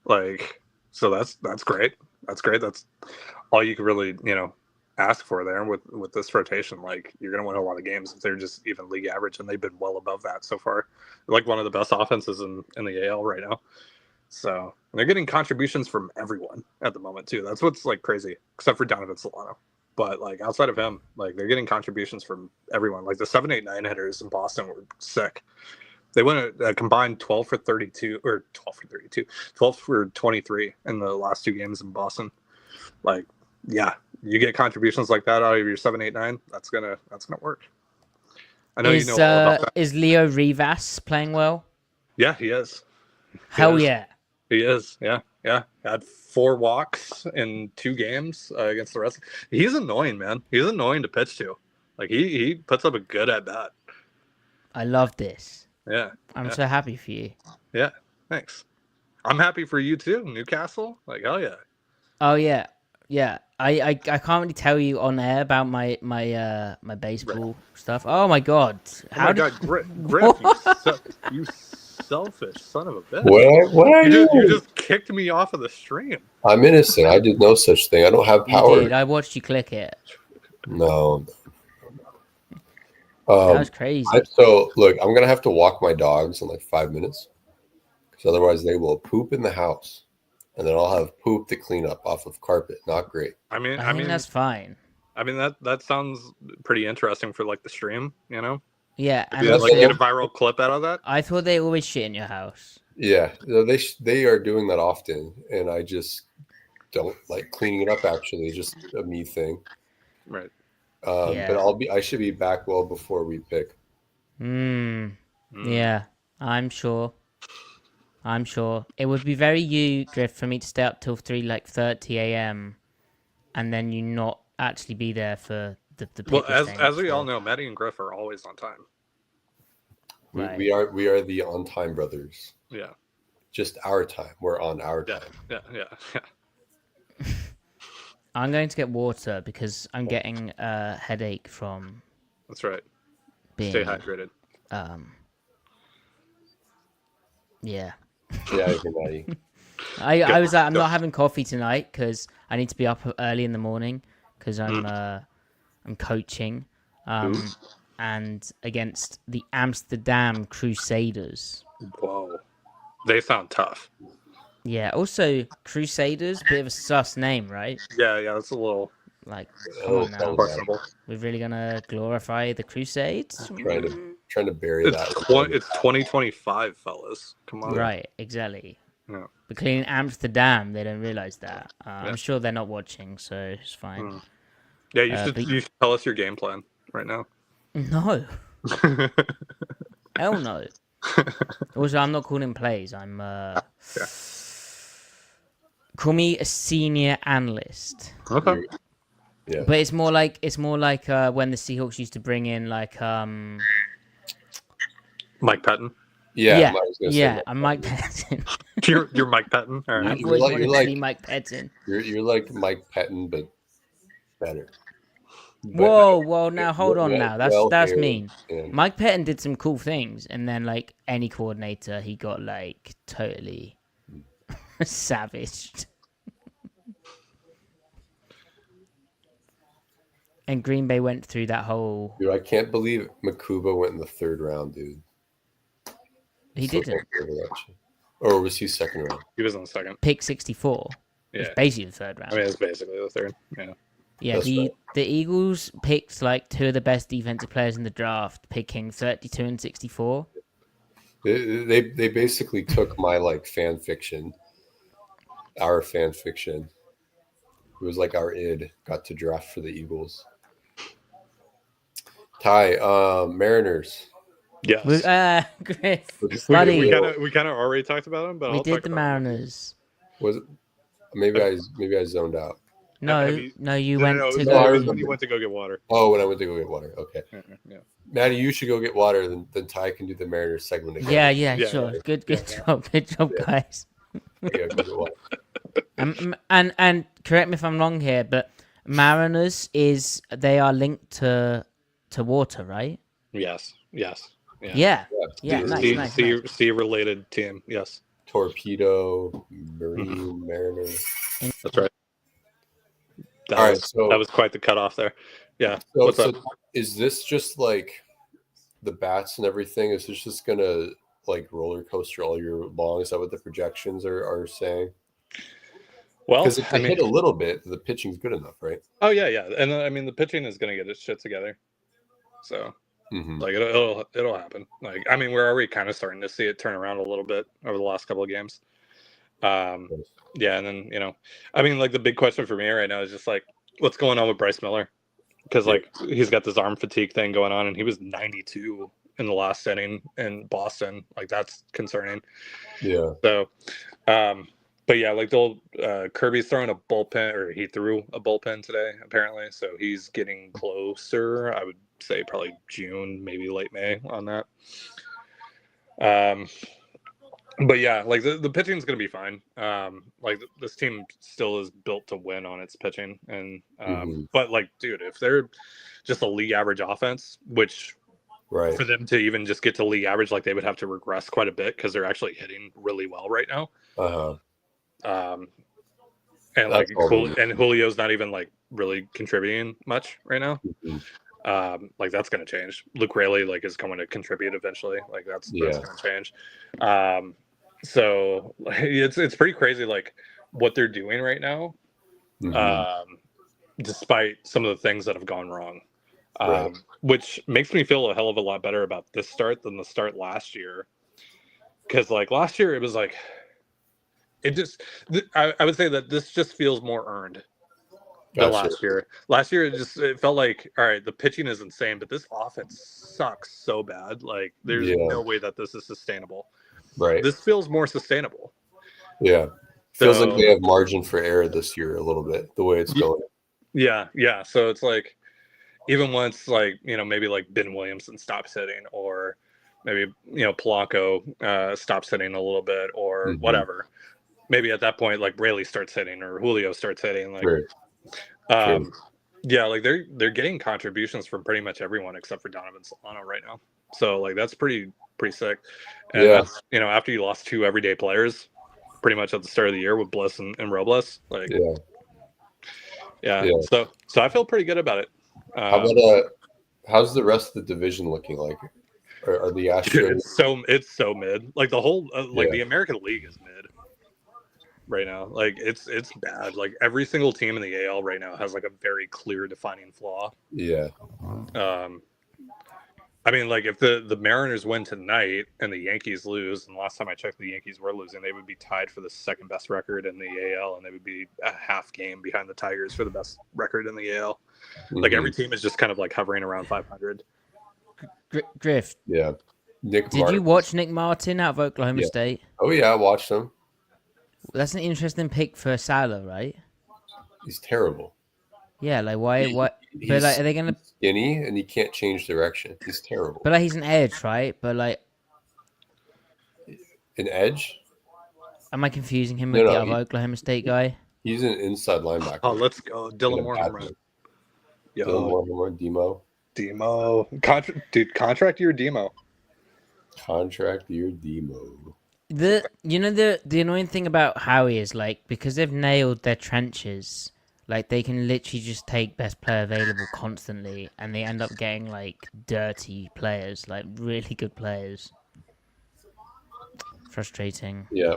Like, so that's great. That's great. That's all you could really ask for there with this rotation. Like you're gonna win a lot of games if they're just even league average, and they've been well above that so far. They're like one of the best offenses in the AL right now. So they're getting contributions from everyone at the moment too. That's what's like crazy, except for Donovan Solano. But like outside of him, like they're getting contributions from everyone. Like the 7-8-9 hitters in Boston were sick. They went a combined 12 for 32 or 12 for 32, 12 for 23 in the last 2 games in Boston. Like, yeah, you get contributions like that out of your 7-8-9. That's gonna work. I know you know all about that. Is Leo Rivas playing well? Yeah, he is. Hell yeah. He is. Yeah. Had 4 walks in 2 games against the Reds. He's annoying, man. He's annoying to pitch to. Like he puts up a good at bat. I love this. Yeah. I'm so happy for you. Yeah. Thanks. I'm happy for you too, Newcastle. Like hell yeah. Oh yeah. Yeah. I can't really tell you on air about my baseball stuff. Oh my god. Oh my god, Griff, you selfish son of a bitch. What are you? You just kicked me off of the stream. I'm innocent. I did no such thing. I don't have You power. did. I watched you click it. No. That was crazy. So look, I'm gonna have to walk my dogs in like 5 minutes, because otherwise they will poop in the house, and then I'll have poop to clean up off of carpet. Not great. I mean that's fine. I mean that sounds pretty interesting for like the stream, Yeah, and Maybe like get a viral clip out of that. I thought they always shit in your house. Yeah, they are doing that often, and I just don't like cleaning it up. Actually, just a me thing. Right. But I should be back well before we pick. Yeah, I'm sure. It would be very you, Griff, for me to stay up till 3:30 a.m. and then you not actually be there for the pick. Well, as we all know, Matty and Griff are always on time. Right. We are the on time brothers. Yeah. Just our time. We're on our time. Yeah. I'm going to get water because I'm getting a headache from. That's right. Being, Stay hydrated. Yeah. Yeah, Maddie. I was like, I'm not having coffee tonight because I need to be up early in the morning because I'm coaching, and against the Amsterdam Crusaders. Whoa, they sound tough. Yeah. Also, Crusaders, bit of a sus name, right? Yeah, that's a little like. Come on now. questionable. We're really gonna glorify the Crusades? Trying to bury that. It's 2025, fellas. Come on. Right. Exactly. Yeah. But cleaning Amsterdam, they don't realize that. I'm sure they're not watching, so it's fine. Yeah, you should tell us your game plan right now. No. Hell no. Also, I'm not calling plays. I'm call me a senior analyst. Okay. Yeah. But it's more like when the Seahawks used to bring in like Mike Patton. Yeah. I'm Mike Patton. You're Mike Patton. All right. I've always wanted to be Mike Patton. You're like Mike Patton, but better. Whoa! Now hold on. Now that's mean. Yeah. Mike Patton did some cool things, and then like any coordinator, he got like totally savaged. And Green Bay went through that whole. Dude, I can't believe Makuba went in the 3rd round, dude. He didn't. Or was he 2nd round? He was on the 2nd. Pick 64. Yeah. It's basically the 3rd round. I mean, it's basically the 3rd. Yeah. Yeah, That's the right. Eagles picked like 2 of the best defensive players in the draft, picking 32 and 64. They basically took my like fan fiction, our fan fiction. It was like our id got to draft for the Eagles. Ty, Mariners. Yes. Griff, buddy, we kind of already talked about them, but we I'll did talk the about them. Mariners. Was it? Maybe I zoned out. No, Have you- no, you No, went no, to it No, I was go. when you went to go get water. Oh, when I went to go get water. Okay. Yeah. Maddie, you should go get water. Then Ty can do the Mariners segment again. Yeah, Yeah, sure. yeah. Good Yeah. job, good job, Yeah. guys. Yeah, go get water. And correct me if I'm wrong here, but Mariners they are linked to water, right? Yes. Yeah. Yeah, nice. Sea related team. Yes. Torpedo, Marine, Mariner. That's right. All right, so That was quite the cutoff there. Yeah. So, What's up? is this just like the bats and everything? Is this just gonna like roller coaster all year long? Is that what the projections are saying? Well, Because if they hit a little bit, the pitching's good enough, right? Oh yeah, and I mean the pitching is going to get its shit together. So like it'll happen. Like I mean we're already kind of starting to see it turn around a little bit over the last couple of games. Yeah, and then I mean like the big question for me right now is just like what's going on with Bryce Miller, because like he's got this arm fatigue thing going on, and he was 92 in the last inning in Boston. Like that's concerning. Yeah. So, but yeah, like Kirby's throwing a bullpen, or he threw a bullpen today apparently. So he's getting closer. I would say probably June, maybe late May on that. But yeah, like the pitching is going to be fine. Like this team still is built to win on its pitching, and but like, dude, if they're just a league average offense, which for them to even just get to league average, like they would have to regress quite a bit because they're actually hitting really well right now. And like Julio's not even like really contributing much right now. Like that's going to change. Luke Raley like is going to contribute eventually. Like that's going to change. So it's pretty crazy like what they're doing right now, despite some of the things that have gone wrong, which makes me feel a hell of a lot better about this start than the start last year. Because like last year it was like it just I would say that this just feels more earned than last year. Last year it felt like, all right, the pitching is insane, but this offense sucks so bad. Like there's no way that this is sustainable. Right. This feels more sustainable. Yeah. Feels like they have margin for error this year a little bit, the way it's going. Yeah. So it's like even once like, maybe like Ben Williamson stops hitting, or maybe, Polanco stops hitting a little bit, or whatever. Maybe at that point like Raley starts hitting or Julio starts hitting. Like yeah, like they're getting contributions from pretty much everyone except for Donovan Solano right now. So like that's pretty sick. And that's, after you lost two everyday players pretty much at the start of the year with Bliss and Robles. Like So I feel pretty good about it. How about how's the rest of the division looking like? Are the Astros it's so mid. Like the whole the American League is mid right now. Like it's bad. Like every single team in the AL right now has like a very clear defining flaw. I mean, like if the Mariners win tonight and the Yankees lose, and last time I checked the Yankees were losing, they would be tied for the second best record in the AL, and they would be a half game behind the Tigers for the best record in the AL. Like every team is just kind of like hovering around 500. Griff. Yeah. Did you watch Nick Martin out of Oklahoma State? Oh yeah, I watched him. That's an interesting pick for Salah, right? He's terrible. Yeah, like why? But like, are they gonna skinny and he can't change direction? He's terrible. But like, he's an edge, right? But like, an edge? Am I confusing him with the other Oklahoma State guy? He's an inside linebacker. Oh, let's go, Dylan Moore. Dylan Moore, Demo. Contract year Demo. Contract year Demo. The annoying thing about Howie is like, because they've nailed their trenches, like they can literally just take best player available constantly, and they end up getting like dirty players, like really good players. Frustrating. Yeah.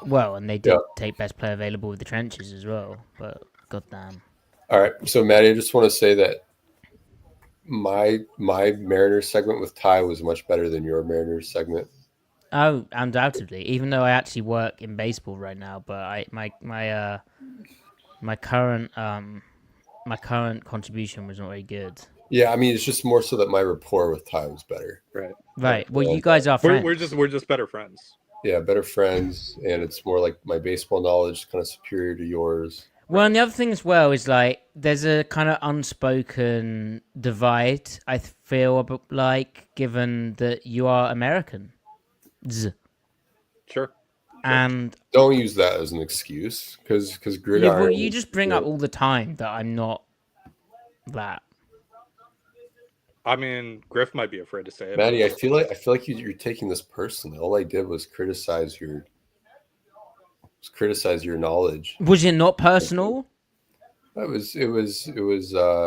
Well, and they did take best player available with the trenches as well, but goddamn. All right, so Matty, I just want to say that my Mariners segment with Ty was much better than your Mariners segment. Oh, undoubtedly. Even though I actually work in baseball right now, but my current contribution was not very good. Yeah, I mean it's just more so that my rapport with Ty was better. Right. Well, you guys are friends. We're just better friends. Yeah, better friends, and it's more like my baseball knowledge is kind of superior to yours. Well, and the other thing as well is like there's a kind of unspoken divide. I feel like, given that you are American, Sure. and Don't use that as an excuse because yeah, gridiron. well, you just bring up all the time that I'm not that. I mean, Griff might be afraid to say it. Matty, I but- feel like you're taking this personally. All I did was criticize your knowledge. Was it not personal It was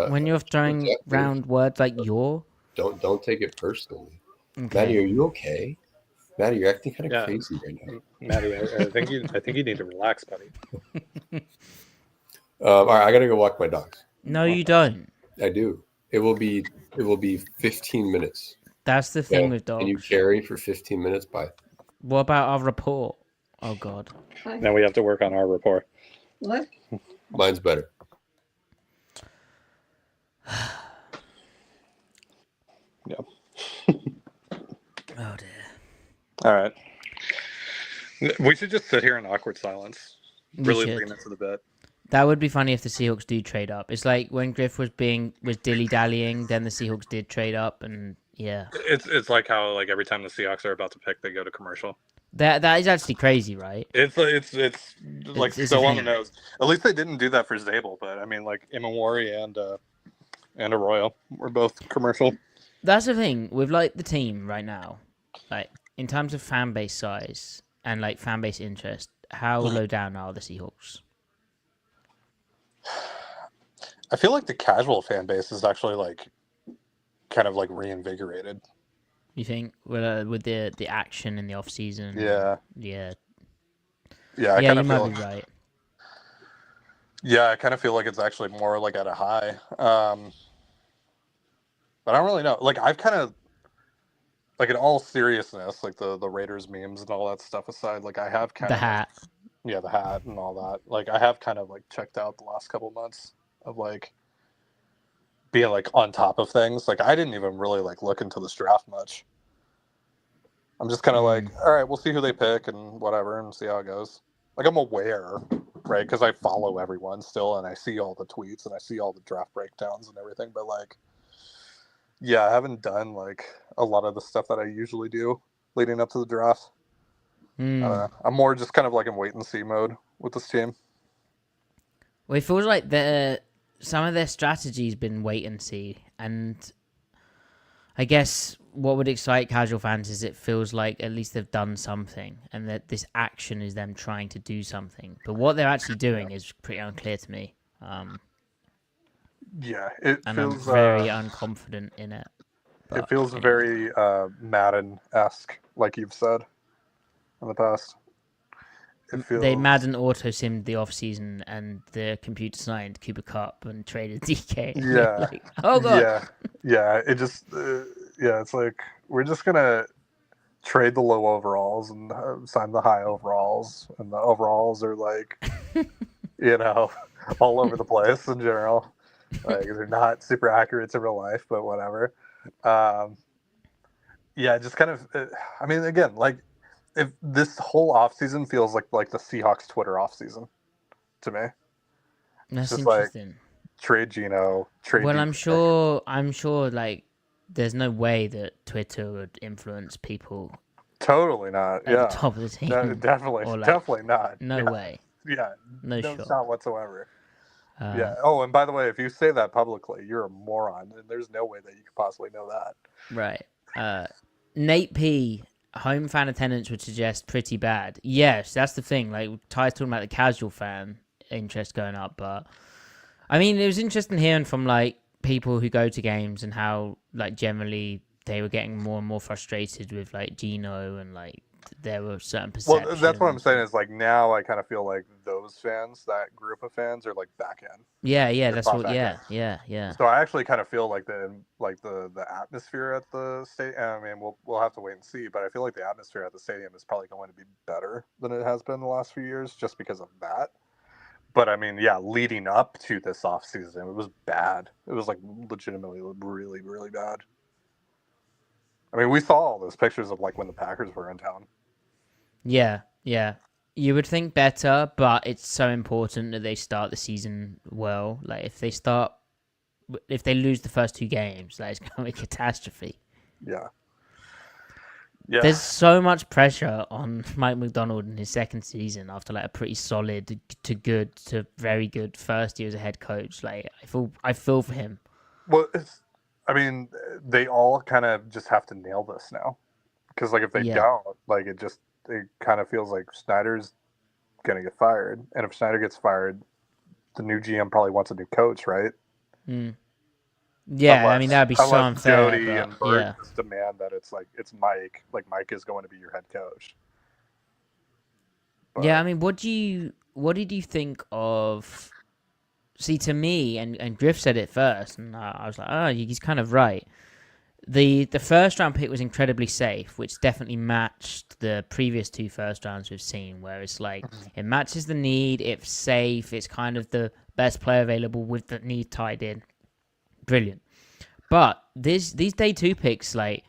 when you're throwing objective. round words like "your"? Don't take it personally. Okay. Matty, are you okay? Matty, you're acting kind of Yeah. crazy right now. Matty, I think you need to relax, buddy. All right, I gotta go walk my dogs. No, you don't. I do. It will be 15 minutes. That's the thing Yeah. with dogs. Can you carry for 15 minutes? Bye. What about our report? Oh God. Now we have to work on our rapport. What? Mine's better. Yeah. Oh dear. All right. We should just sit here in awkward silence. We Really should. lean into the bit. That would be funny if the Seahawks do trade up. It's like when Griff was dilly dallying, then the Seahawks did trade up, and yeah, It's like how like every time the Seahawks are about to pick, they go to commercial. that is actually crazy, right? It's like It's so a on the thing. nose. At least they didn't do that for Zabel, but I mean like Emmani and Arroyo were both commercial. That's the thing with like the team right now, like in terms of fan base size and like fan base interest. How low down are the Seahawks? I feel like the casual fan base is actually like kind of like reinvigorated. You think with the action in the off season? Yeah. Yeah. Yeah, I Yeah, kind you of might feel be right. Yeah, I kind of feel like it's actually more like at a high. But I don't really know. Like I've kind of like in all seriousness, like the Raiders memes and all that stuff aside, like I have kind The of hat. yeah, the hat and all that. Like I have kind of like checked out the last couple months of like being like on top of things. Like I didn't even really like look into this draft much. I'm just kind of like, all right, we'll see who they pick and whatever and see how it goes. Like I'm aware, right? Because I follow everyone still and I see all the tweets and I see all the draft breakdowns and everything. But like, yeah, I haven't done like a lot of the stuff that I usually do leading up to the draft. I'm more just kind of like in wait and see mode with this team. Well, it feels like some of their strategy's been wait and see, and I guess what would excite casual fans is it feels like at least they've done something, and that this action is them trying to do something. But what they're actually doing is pretty unclear to me. Yeah, it And feels I'm very unconfident in it. it But, feels very Madden-esque, like you've said in the past. It feels They Madden auto simmed the off season, and the computer signed Cooper Cup and traded DK. Yeah. Like, oh god. Yeah. It just it's like we're just gonna trade the low overalls and sign the high overalls, and the overalls are like, all over the place in general. Like they're not super accurate to real life, but whatever. Just kind of. I mean, again, like if this whole offseason feels like the Seahawks Twitter offseason to me. That's just like- interesting. Trade Gino. Trade. Well, DJ. I'm sure. Like, there's no way that Twitter would influence people Totally not. at Yeah. the top of the team. No, definitely. Or, like, Definitely not. No yeah. way. Yeah. No No shot. shot whatsoever. Uh, Yeah. Oh, and by the way, if you say that publicly, you're a moron, and there's no way that you could possibly know that. Right. Nate P. Home fan attendance would suggest pretty bad. Yes, that's the thing. Like Ty's talking about the casual fan interest going up, but I mean, it was interesting hearing from like people who go to games and how like generally they were getting more and more frustrated with like Gino and like there were certain perceptions. Well, that's what I'm saying is like now I kind of feel like those fans, that group of fans, are like back in. Yeah, They're that's brought what. back Yeah. So I actually kind of feel like the atmosphere at the stadium. I mean, we'll have to wait and see, but I feel like the atmosphere at the stadium is probably going to be better than it has been the last few years, just because of that. But I mean, yeah, leading up to this offseason, it was bad. It was like legitimately really, really bad. I mean, we saw all those pictures of like when the Packers were in town. Yeah. You would think better, but it's so important that they start the season well. Like if they lose the first 2 games, that is going to be a catastrophe. Yeah. Yeah. There's so much pressure on Mike McDonald in his second season after like a pretty solid to good to very good first year as a head coach. Like I feel for him. Well, I mean, they all kind of just have to nail this now, because like if they don't, like it kind of feels like Snyder's gonna get fired, and if Snyder gets fired, the new GM probably wants a new coach, right? Mm. Yeah, I mean that'd be so unfair. Jody but, and Bert yeah. just demand that it's Mike. Like Mike is going to be your head coach. Yeah, I mean, what did you think of? See, to me, and Griff said it first, and I was like, oh, he's kind of right. The first round pick was incredibly safe, which definitely matched the previous 2 first rounds we've seen, where it's like it matches the need, it's safe, it's kind of the best player available with the need tied in. Brilliant. But these day 2 picks, like,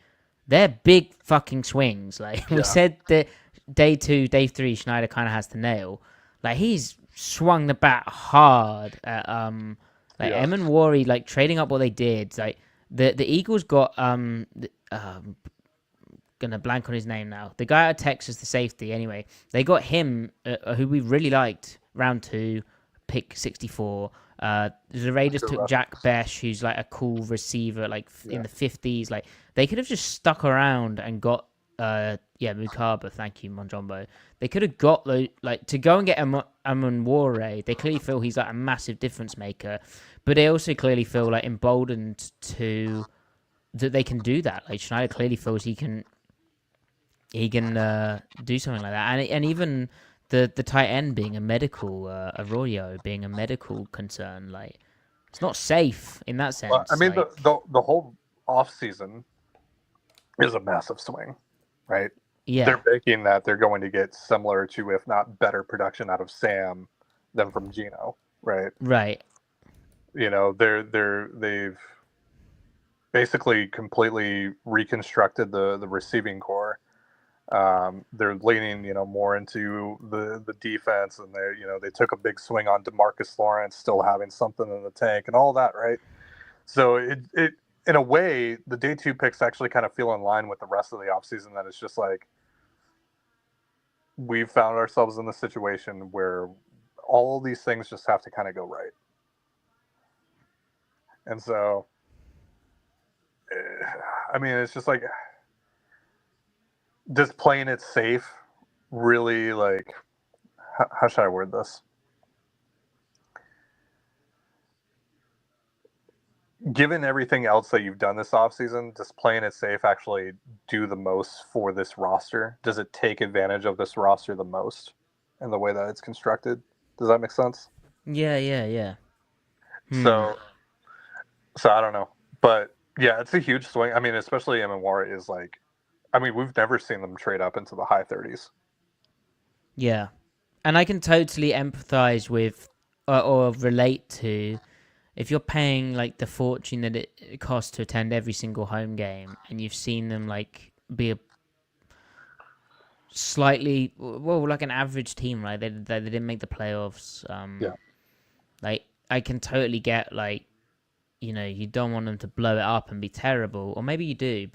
they're big fucking swings. Like we said that day 2, day 3, Schneider kind of has to nail. Like he's swung the bat hard at Emmani Worry, like trading up what they did. Like the Eagles got gonna blank on his name now. The guy out of Texas, the safety. Anyway, they got him, who we really liked, round 2, pick 64. The Raiders took Jack Besh, who's like a cool receiver, like in the 50s. Like they could have just stuck around and got Mukaba. Thank you, Monjombo. They could have got to go and get Emmani. They clearly feel he's like a massive difference maker, but they also clearly feel like emboldened that they can do that. Like Schneider clearly feels he can do something like that, and even the tight end being a medical Arroyo being a medical concern, like it's not safe in that sense. Well, I mean, like, the whole off season is a massive swing, right? Yeah, they're making that they're going to get similar to, if not better, production out of Sam than from Gino, right? Right. You know, they've basically completely reconstructed the receiving core. They're leaning, more into the defense, and they took a big swing on DeMarcus Lawrence, still having something in the tank and all that, right? So it in a way, the day 2 picks actually kind of feel in line with the rest of the offseason, that it's just like we've found ourselves in the situation where all these things just have to kind of go right. And so, I mean, it's just like, just playing it safe really, like, how should I word this? Given everything else that you've done this offseason, does playing it safe actually do the most for this roster? Does it take advantage of this roster the most in the way that it's constructed? Does that make sense? Yeah. So I don't know. But, yeah, it's a huge swing. I mean, especially Emmani is like, I mean, we've never seen them trade up into the high 30s. Yeah. And I can totally empathize with or relate to if you're paying like the fortune that it costs to attend every single home game, and you've seen them like be a slightly, well, like an average team, right? They didn't make the playoffs. Like I can totally get like, you don't want them to blow it up and be terrible, or maybe you do,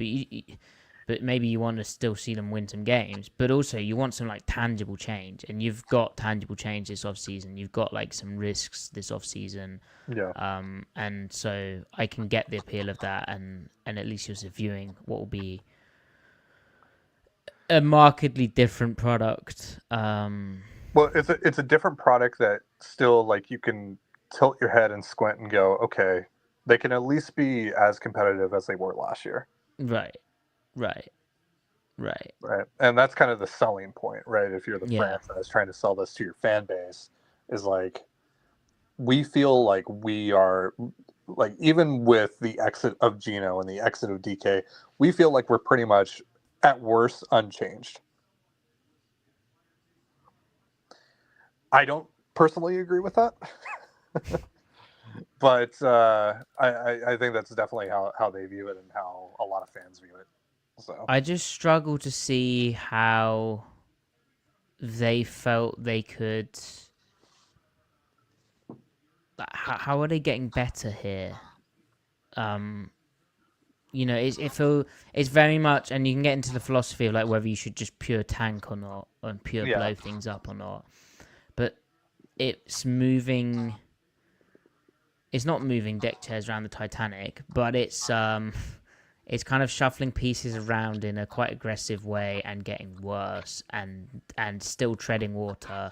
but maybe you want to still see them win some games, but also you want some like tangible change, and you've got tangible change this offseason. You've got like some risks this offseason. Yeah. And so I can get the appeal of that, and at least you're viewing what will be a markedly different product. Well, it's a different product that still, like, you can tilt your head and squint and go, okay, they can at least be as competitive as they were last year. Right. And that's kind of the selling point, right? If you're the franchise trying to sell this to your fan base, is like, we feel like we are, like, even with the exit of Gino and the exit of DK, we feel like we're pretty much at worst unchanged. I don't personally agree with that. But I think that's definitely how they view it and how a lot of fans view it. So I just struggle to see how they felt they could. How are they getting better here? It's very much, and you can get into the philosophy of like whether you should just pure tank or not, and pure Yeah. blow things up or not. But it's moving. It's not moving deck chairs around the Titanic, but it's kind of shuffling pieces around in a quite aggressive way and getting worse and still treading water,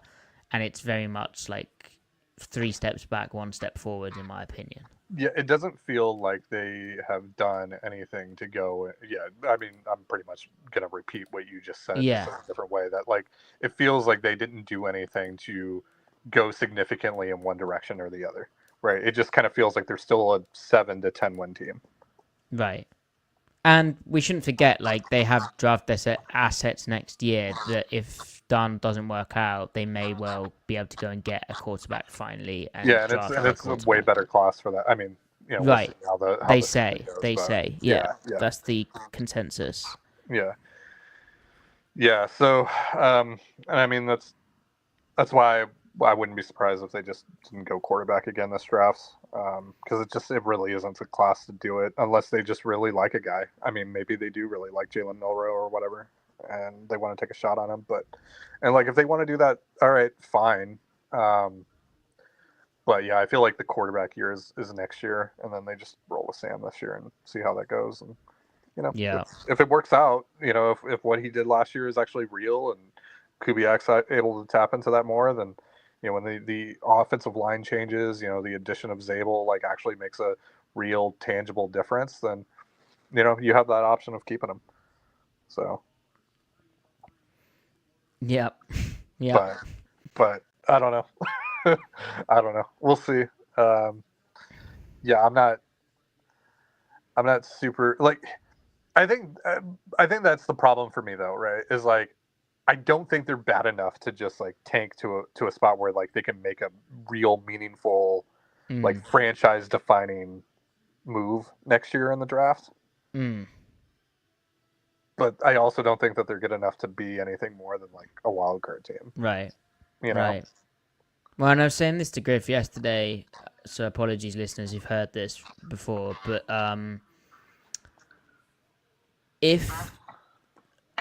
and it's very much like 3 steps back, 1 step forward, in my opinion. Yeah, it doesn't feel like they have done anything to go. Yeah, I mean, I'm pretty much gonna repeat what you just said, Yeah. just in a different way. That like it feels like they didn't do anything to go significantly in one direction or the other. Right? It just kind of feels like they're still a 7 to 10 win team. Right. And we shouldn't forget, like, they have draft their assets next year that if Dunn doesn't work out, they may well be able to go and get a quarterback finally. And Yeah, draft and it's a way better class for that. I mean, we'll right. see how They the say, season goes, they but say, yeah. That's the consensus. Yeah. Yeah. So, and I mean, that's why I wouldn't be surprised if they just didn't go quarterback again this draft, because it really isn't the class to do it unless they just really like a guy. I mean, maybe they do really like Jalen Milroe or whatever, and they want to take a shot on him. And like if they want to do that, all right, fine. But yeah, I feel like the quarterback year is next year, and then they just roll with Sam this year and see how that goes. And Yeah. if it works out, if what he did last year is actually real and Kubiak's able to tap into that more, then when the offensive line changes, the addition of Zabel like actually makes a real tangible difference, then you have that option of keeping him. So Yep. Yeah. But I don't know. I don't know. We'll see. Yeah, I'm not super like. I think that's the problem for me though, right? Is like I don't think they're bad enough to just like tank to a spot where like they can make a real meaningful like franchise defining move next year in the draft. But I also don't think that they're good enough to be anything more than like a wild card team. Right. You know? Right. Well, and I was saying this to Griff yesterday, so apologies, listeners, you've heard this before, but if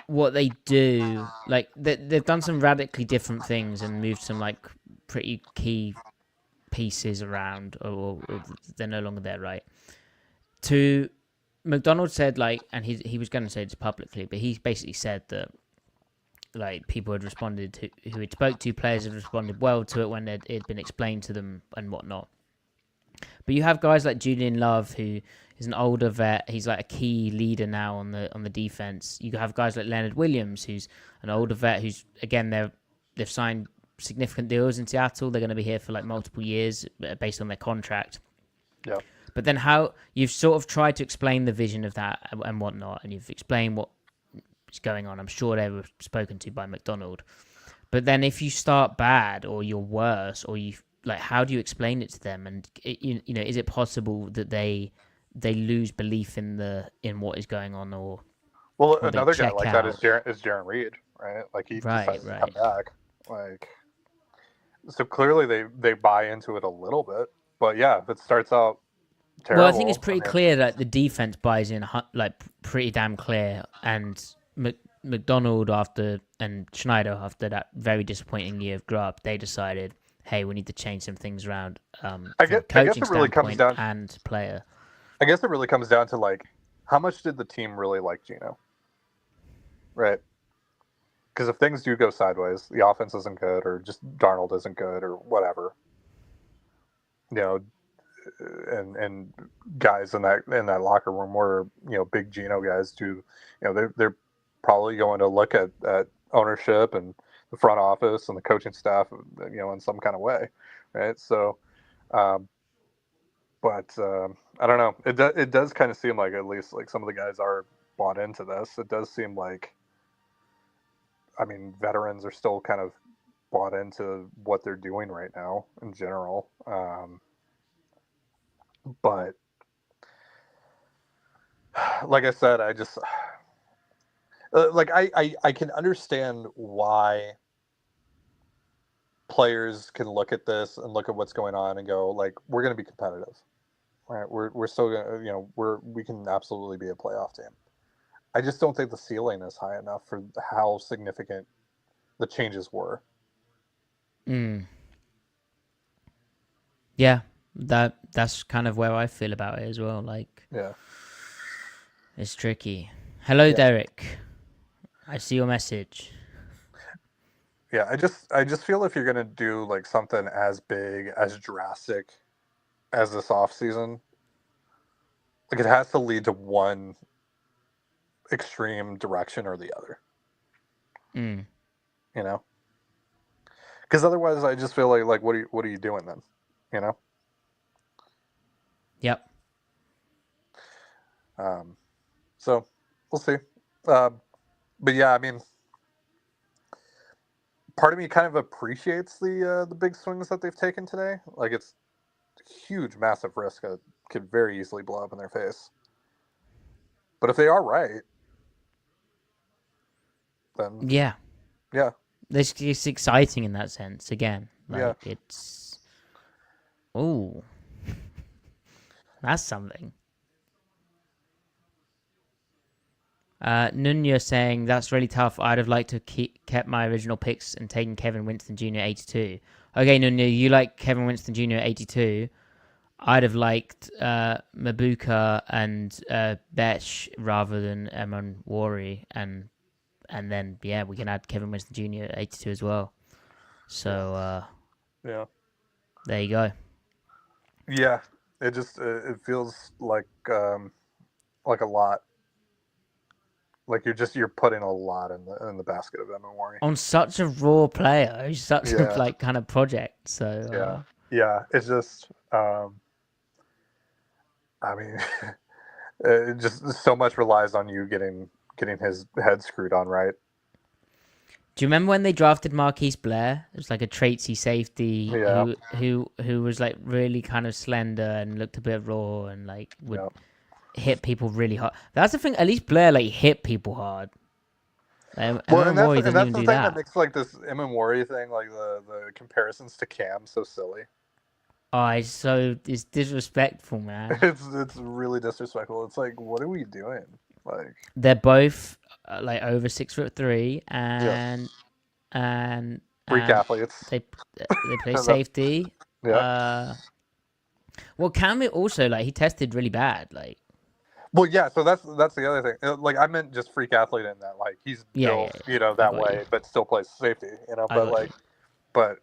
what they do, like they've done some radically different things and moved some like pretty key pieces around, or they're no longer there, right? To McDonald said like, and he was going to say this publicly, but he basically said that like people had responded to who had spoke to, players had responded well to it when it had been explained to them and whatnot. But you have guys like Julian Love, who is an older vet. He's like a key leader now on the defense. You have guys like Leonard Williams, who's an older vet, who's again they've signed significant deals in Seattle. They're going to be here for like multiple years based on their contract. Yeah. But then how you've sort of tried to explain the vision of that and whatnot, and you've explained what is going on. I'm sure they were spoken to by McDonald. But then if you start bad or you're worse or you like, how do you explain it to them? And is it possible that they lose belief in what is going on, or another guy like that is Jarren Reed, right? Like he decides to come back. Like, so clearly they buy into it a little bit. But yeah, if it starts out terrible, well, I think it's pretty clear that the defense buys in, like pretty damn clear, and McDonald and Schneider after that very disappointing year of Grubb, they decided, hey, we need to change some things around. I guess it really comes down and player. I guess it really comes down to like, how much did the team really like Geno, right? Because if things do go sideways, the offense isn't good, or just Darnold isn't good, or whatever, and guys in that locker room were big Geno guys do, they're probably going to look at ownership and the front office and the coaching staff, in some kind of way, right? So, but I don't know. It does kind of seem like at least like some of the guys are bought into this. It does seem like, I mean, veterans are still kind of bought into what they're doing right now in general. But like I said, I just like I can understand why players can look at this and look at what's going on and go like, we're going to be competitive, right? We're still going to, we can absolutely be a playoff team. I just don't think the ceiling is high enough for how significant the changes were. Yeah, that's kind of where I feel about it as well. Like, Yeah, it's tricky. Hello, Derek. I see your message. yeah. I just feel if you're gonna do like something as big, as drastic as this off season, like it has to lead to one extreme direction or the other. You know, because otherwise, I just feel like what are you doing then? You know. Yep. So we'll see. But yeah, I mean, part of me kind of appreciates the big swings that they've taken today. Like it's huge, massive risk that could very easily blow up in their face. But if they are right, then Yeah. It's exciting in that sense. Again, like Yeah. it's. Oh, that's something. Nunya saying that's really tough. I'd have liked to kept my original picks and taken Kevin Winston Jr. 82. Okay, Nunya, you like Kevin Winston Jr. 82. I'd have liked Mabuka and Besh rather than Emmani, and then we can add Kevin Winston Jr. 82 as well. So yeah. There you go. Yeah, it just it feels like a lot. Like you're putting a lot in the basket of Emmani. On such a raw player, who's such a like kind of project. So yeah, it's just I mean, it just so much relies on you getting his head screwed on right. Do you remember when they drafted Marquise Blair? It was like a traitsy safety who was like really kind of slender and looked a bit raw and like would hit people really hard. That's the thing. At least Blair like hit people hard. Well, and that's the thing that makes like this Emmani thing, like the comparisons to Cam, so silly. Oh, it's disrespectful, man. It's really disrespectful. It's like, what are we doing? Like they're both like over 6'3" and freak athletes. They play safety. Yeah. Well, Cam also like he tested really bad. Like. Well, yeah. So that's the other thing. Like I meant just freak athlete in that like he's built that way, but still plays safety. But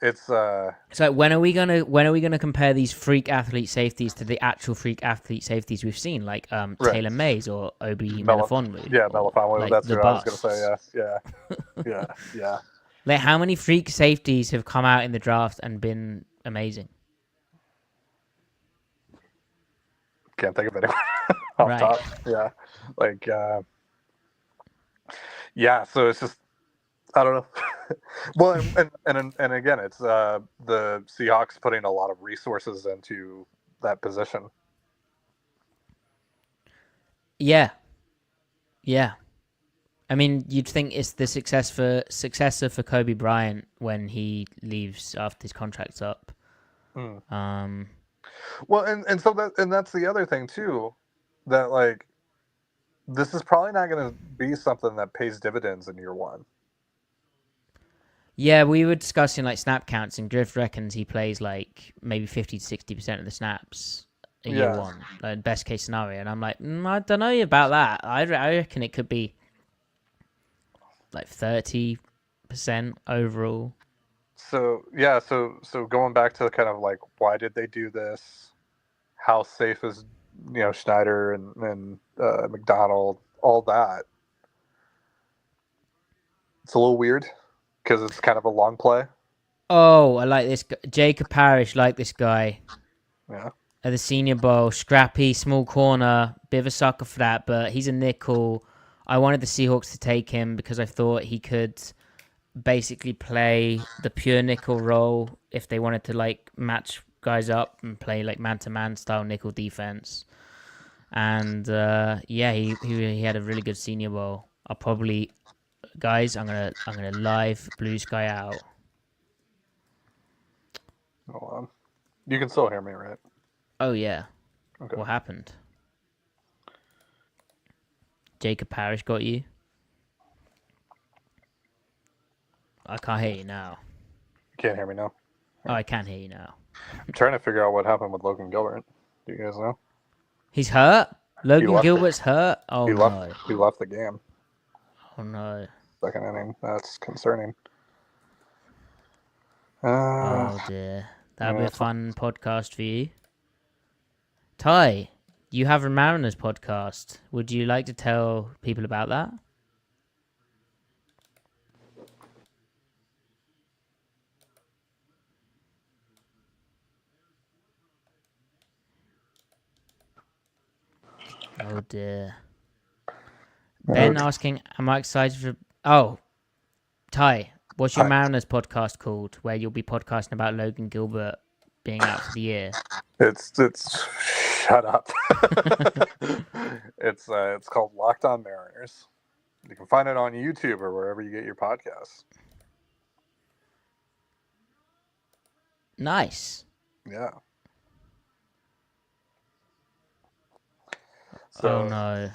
it's So when are we gonna compare these freak athlete safeties to the actual freak athlete safeties we've seen, like Taylor Mays or Obi Melifonwu? Yeah, Melifonwu. Like that's what I was gonna say. Yeah. Like how many freak safeties have come out in the draft and been amazing? Can't think of anyone off top. Yeah, like yeah. So it's just I don't know. Well, and again, it's the Seahawks putting a lot of resources into that position. Yeah. I mean, you'd think it's the successor for Kobe Bryant when he leaves after his contract's up. Well, and so that's the other thing too, that like this is probably not going to be something that pays dividends in year one. Yeah, we were discussing like snap counts, and Griff reckons he plays like maybe 50 to 60% of the snaps in year one, like best case scenario. And I'm like, I don't know about that. I reckon it could be like 30% overall. So yeah, so going back to kind of like why did they do this? How safe is Schneider and McDonald, all that? It's a little weird because it's kind of a long play. Oh, I like this guy. Jacob Parrish, like this guy. Yeah. At the Senior Bowl, scrappy, small corner, bit of a sucker for that, but he's a nickel. I wanted the Seahawks to take him because I thought he could basically play the pure nickel role if they wanted to like match guys up and play like man-to-man style nickel defense. And he had a really good Senior Bowl. I'll probably, guys, I'm gonna live Blue Sky out. Hold on. You can still hear me, right? Oh yeah. Okay. What happened? Jacob Parrish got you? I can't hear you now. You can't hear me now. Oh, I can hear you now. I'm trying to figure out what happened with Logan Gilbert. Do you guys know? He's hurt? Logan left Gilbert's hurt? Oh he no. left. He left the game. Oh no. Second inning. That's concerning. Oh dear. That'll be yeah. a fun podcast for you. Ty, you have a Mariners podcast. Would you like to tell people about that? Oh dear. Ben asking, am I excited for... Oh, Ty, what's your Hi. Mariners podcast called where you'll be podcasting about Logan Gilbert being out for the year? It's shut up. It's called Locked On Mariners. You can find it on YouTube or wherever you get your podcasts. Nice. Yeah. Oh no.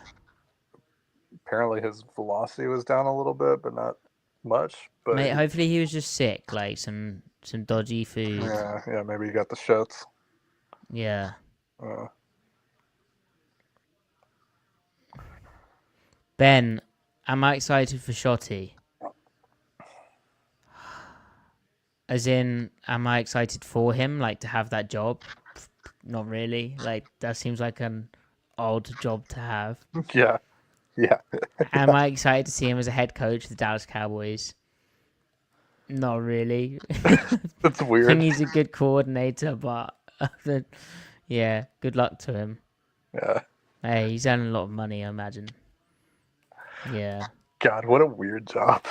Apparently his velocity was down a little bit, but not much. But Mate, hopefully he was just sick, like some dodgy food. yeah, maybe he got the shits. Yeah. Ben, am I excited for Shotty? As in, am I excited for him, like to have that job? Not really. Like that seems like an odd job to have. Yeah. Yeah. Am I excited to see him as a head coach of the Dallas Cowboys? Not really. That's I weird. think he's a good coordinator, but yeah, good luck to him. Yeah. Hey, he's earning a lot of money, I imagine. Yeah. God, what a weird job.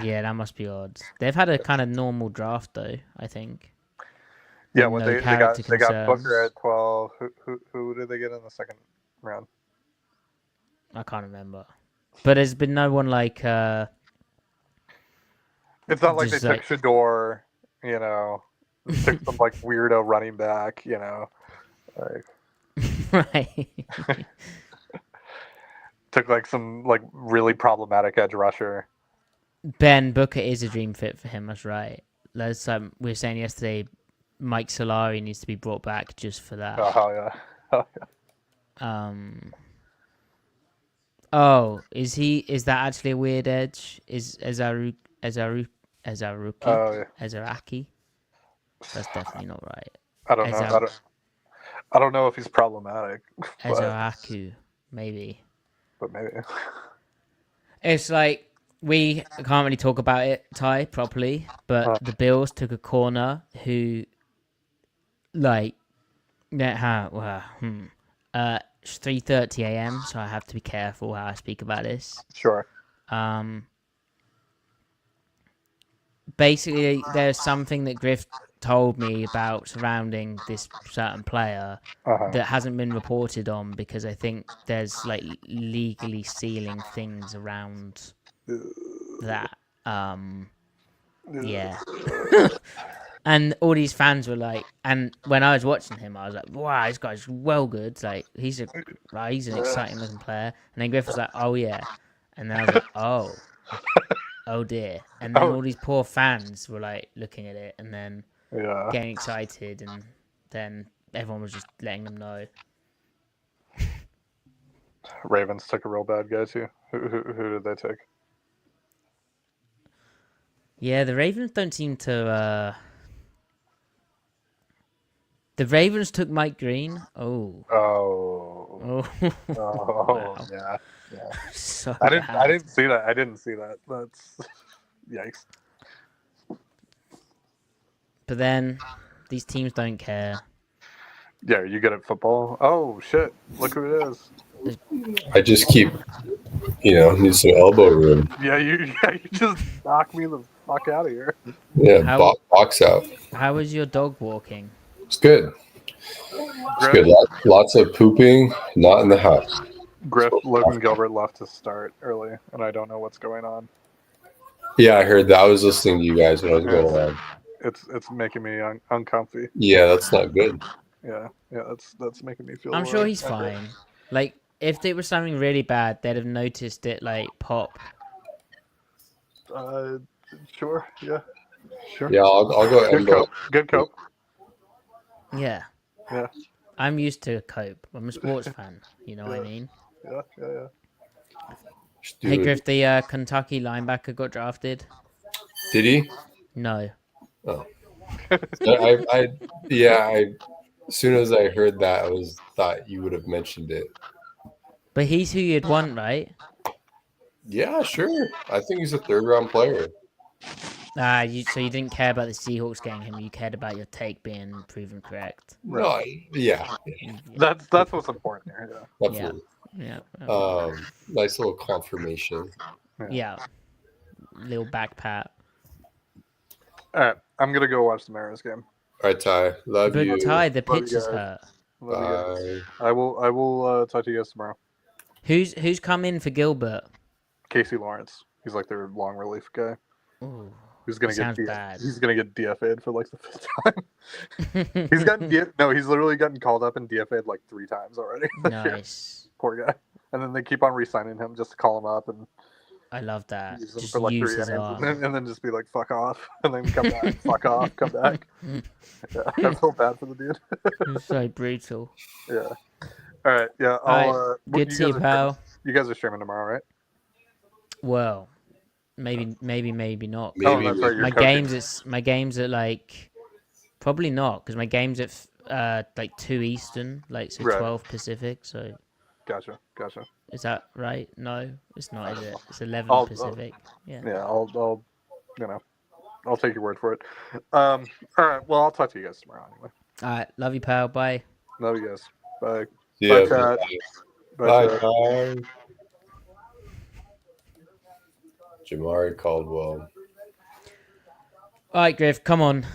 Yeah, that must be odd. They've had a kind of normal draft, though, I think. Yeah, when No they character got concerns. Booker at 12. Who did they get in the second round? I can't remember. But there's been no one like... It's not like they Just took like- Shador, you know, took some like weirdo running back, you know, like Right. took like some like really problematic edge rusher. Ben, Booker is a dream fit for him, that's right. We were saying yesterday, Mike Solari needs to be brought back just for that. Oh yeah. Oh, yeah. Oh, is that actually a weird edge? Is Ezaraki? Oh, yeah. Ezaraki? That's definitely not right. I don't know. I don't know if he's problematic, Ezaraku, maybe. but maybe. It's like we can't really talk about it, Ty, properly, but the Bills took a corner who, like, 3:30 a.m. So I have to be careful how I speak about this. Sure. Basically, there's something that Griff told me about surrounding this certain player that hasn't been reported on because I think there's like legally sealing things around that. Yeah. And all these fans were like, and when I was watching him, I was like, wow, this guy's well good. Like he's an exciting looking player. And then Griff was like, oh yeah. And then I was like, oh dear. And then all these poor fans were like looking at it and then getting excited, and then everyone was just letting them know. Ravens took a real bad guy too. Who did they take? Yeah, the Ravens don't seem to. The Ravens took Mike Green. Oh. Wow. Yeah. So I bad. didn't see that. That's yikes. But then these teams don't care. Yeah, are you good at football? Oh shit! Look who it is. I just keep, need some elbow room. Yeah, you just knock me the fuck out of here. Yeah, box out. How was your dog walking? It's good. It's good. Lots of pooping, not in the house. Griff, Logan Gilbert left to start early, and I don't know what's going on. Yeah, I heard that. I was listening to you guys when I was going on. It's making me uncomfy. Yeah, that's not good. Yeah, that's making me feel. I'm sure he's not great. fine. Like, if it was something really bad, they'd have noticed it, like, pop. Sure. Yeah. Sure. Yeah, I'll go Good Embo. cope. Good cope. Yeah. Yeah. I'm used to cope. I'm a sports fan. You know what I mean? Yeah. Hey, Dude, Griff, the Kentucky linebacker got drafted. did he? No. Oh, I as soon as I heard that, thought you would have mentioned it. But he's who you'd want, right? Yeah, sure. I think he's a 3rd-round player. So you didn't care about the Seahawks getting him. You cared about your take being proven correct. No, yeah, That's what's important here. definitely. Yeah. Nice little confirmation. Yeah. Little back pat. All right, I'm gonna go watch the Mariners game. All right, Ty. Love But you. Ty, the Love you pitch is guys. hurt. Love you guys. Bye. I will talk to you guys tomorrow. Who's come in for Gilbert? Casey Lawrence. He's like their long relief guy. Ooh. Who's gonna Sounds get bad. He's gonna get DFA'd for like the 5th time. He's gotten he's literally gotten called up and DFA'd like 3 times already. Nice. Poor guy. And then they keep on re-signing him just to call him up and I love that. use him Just for like use 3 his innings, arm. and then just be like fuck off, and then come back, fuck off, come back. Yeah, I feel bad for the dude. It's so brutal. Yeah. All right. Yeah. I'll. Good to see you, pal. You guys are streaming tomorrow, right? Well, maybe not. Maybe. Oh, that's right. You're My coaching. games at like probably not, because my game's at like 2 Eastern, like so Right. 12 Pacific. So Gotcha. is that right? No, it's not. Is it? It's 11 I'll- Pacific. Yeah. Yeah. I'll take your word for it. All right. Well, I'll talk to you guys tomorrow anyway. All right. Love you, pal. Bye. Love you guys. Bye. Yeah. Chat. Bye. Chat. Bye. Jamari Caldwell. All right, Griff. Come on.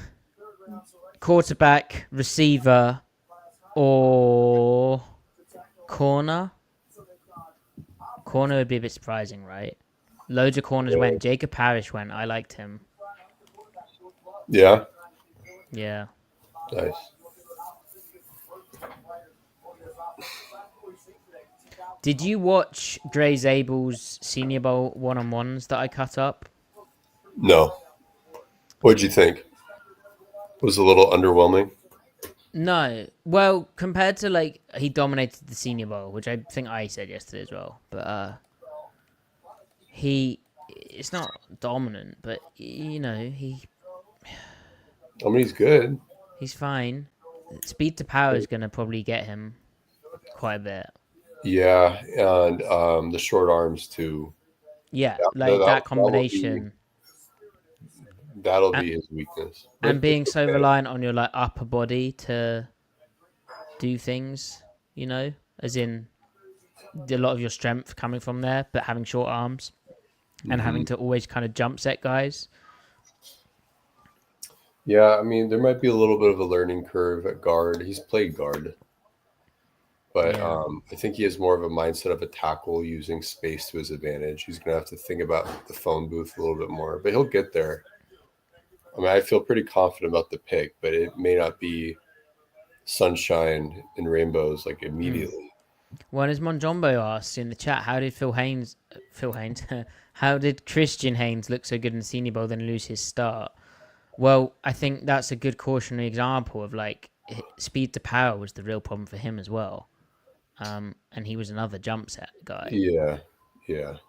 Quarterback, receiver, or corner. Corner would be a bit surprising, right? Loads of corners went. Jacob Parrish went. I liked him. Yeah. Yeah. Nice. Did you watch Gray Zabel's Senior Bowl one-on-ones that I cut up? No. What'd you think? Was a little underwhelming. No. Well, compared to like he dominated the Senior Bowl, which I think I said yesterday as well. But it's not dominant, but you know, I mean, he's good. he's fine. Speed to power is gonna probably get him quite a bit. Yeah, and the short arms too. Yeah, Yeah, like that that will combination. That'll be his weakness. And being so reliant on your like upper body to do things, you know, as in a lot of your strength coming from there, but having short arms and having to always kind of jump set guys. Yeah, I mean, there might be a little bit of a learning curve at guard. He's played guard, but Yeah. I think he has more of a mindset of a tackle using space to his advantage. He's going to have to think about the phone booth a little bit more, but he'll get there. I mean, I feel pretty confident about the pick, but it may not be sunshine and rainbows like immediately. Well, as Monjombo asked in the chat, how did how did Christian Haynes look so good in the Senior Bowl then lose his start? Well, I think that's a good cautionary example of like speed to power was the real problem for him as well. And he was another jump set guy. Yeah,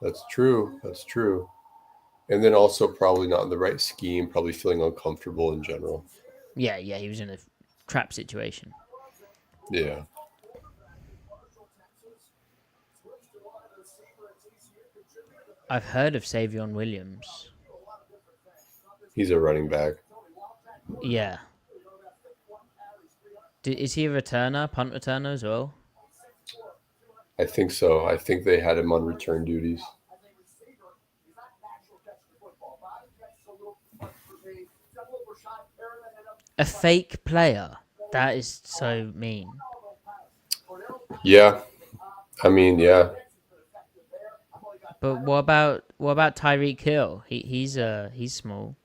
that's true. That's true. And then also probably not in the right scheme, probably feeling uncomfortable in general. Yeah, he was in a trap situation. Yeah. I've heard of Savion Williams. He's a running back. Yeah. Is he a returner, punt returner as well? I think so. I think they had him on return duties. A fake player? That is so mean. Yeah. I mean, yeah. But what about Tyreek Hill? He's small.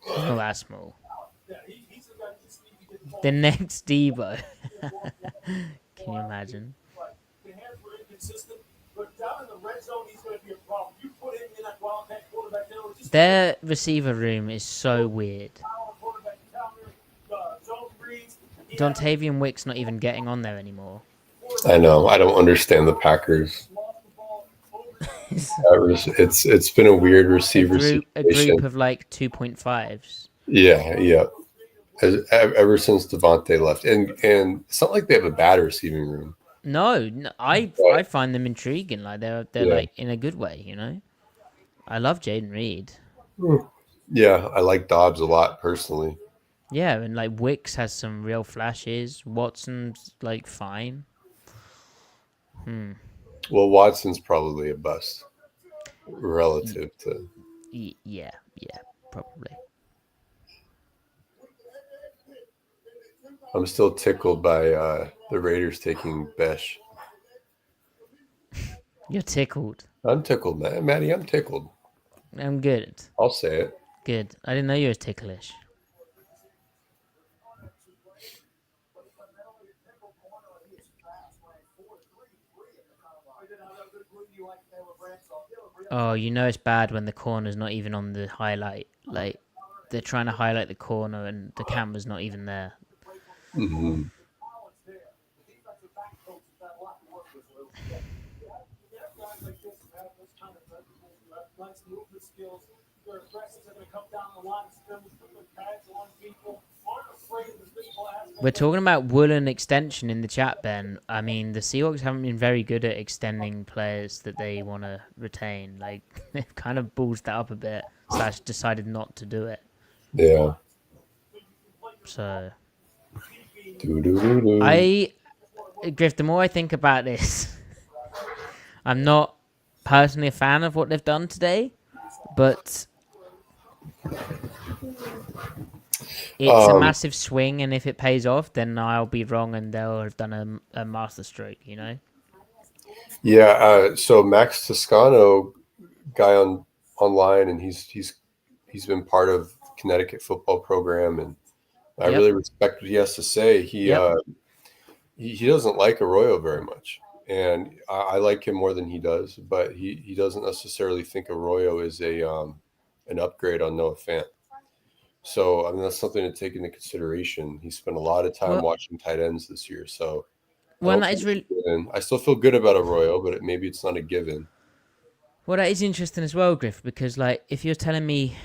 He's not that small. Yeah, he's the guy that just needs to get the ball. The next Debo. Can you imagine? Like, the hands were inconsistent, but down in the red zone, he's going to be a problem. You put him in that wildcat quarterback there, just Their receiver room is so weird. quarterback counter, zone reads. Dontavian Wick's not even getting on there anymore. I know. I don't understand the Packers. It's been a weird receiver A situation. group of like 2.5s. Yeah. Ever since Devontae left, and it's not like they have a bad receiving room. No, I find them intriguing. Like they're like in a good way, you know. I love Jaden Reed. Yeah, I like Dobbs a lot personally. Yeah, and like Wicks has some real flashes. Watson's like fine. Well, Watson's probably a bust relative to. Yeah, probably. I'm still tickled by the Raiders taking Besh. You're tickled. I'm tickled, man. Matty, I'm tickled. I'm good. I'll say it. Good. I didn't know you were ticklish. Oh, you know it's bad when the corner's not even on the highlight. Like, they're trying to highlight the corner and the camera's not even there. Mm-hmm. We're talking about Woolen extension in the chat, Ben. I mean, the Seahawks haven't been very good at extending players that they want to retain. Like, they've kind of ballsed that up a bit, / decided not to do it. Yeah. So, Doo-doo-doo-doo. Griff, the more I think about this, I'm not personally a fan of what they've done today, but it's a massive swing, and if it pays off, then I'll be wrong, and they'll have done a masterstroke, you know? Yeah. So Max Toscano, guy online, and he's been part of Connecticut football program, and I really respect what he has to say. He doesn't like Arroyo very much, and I like him more than he does, but he doesn't necessarily think Arroyo is an upgrade on Noah Fant. So I mean that's something to take into consideration. He spent a lot of time watching tight ends this year, so that is really. I still feel good about Arroyo, but maybe it's not a given. Well, that is interesting as well, Griff, because like if you're telling me,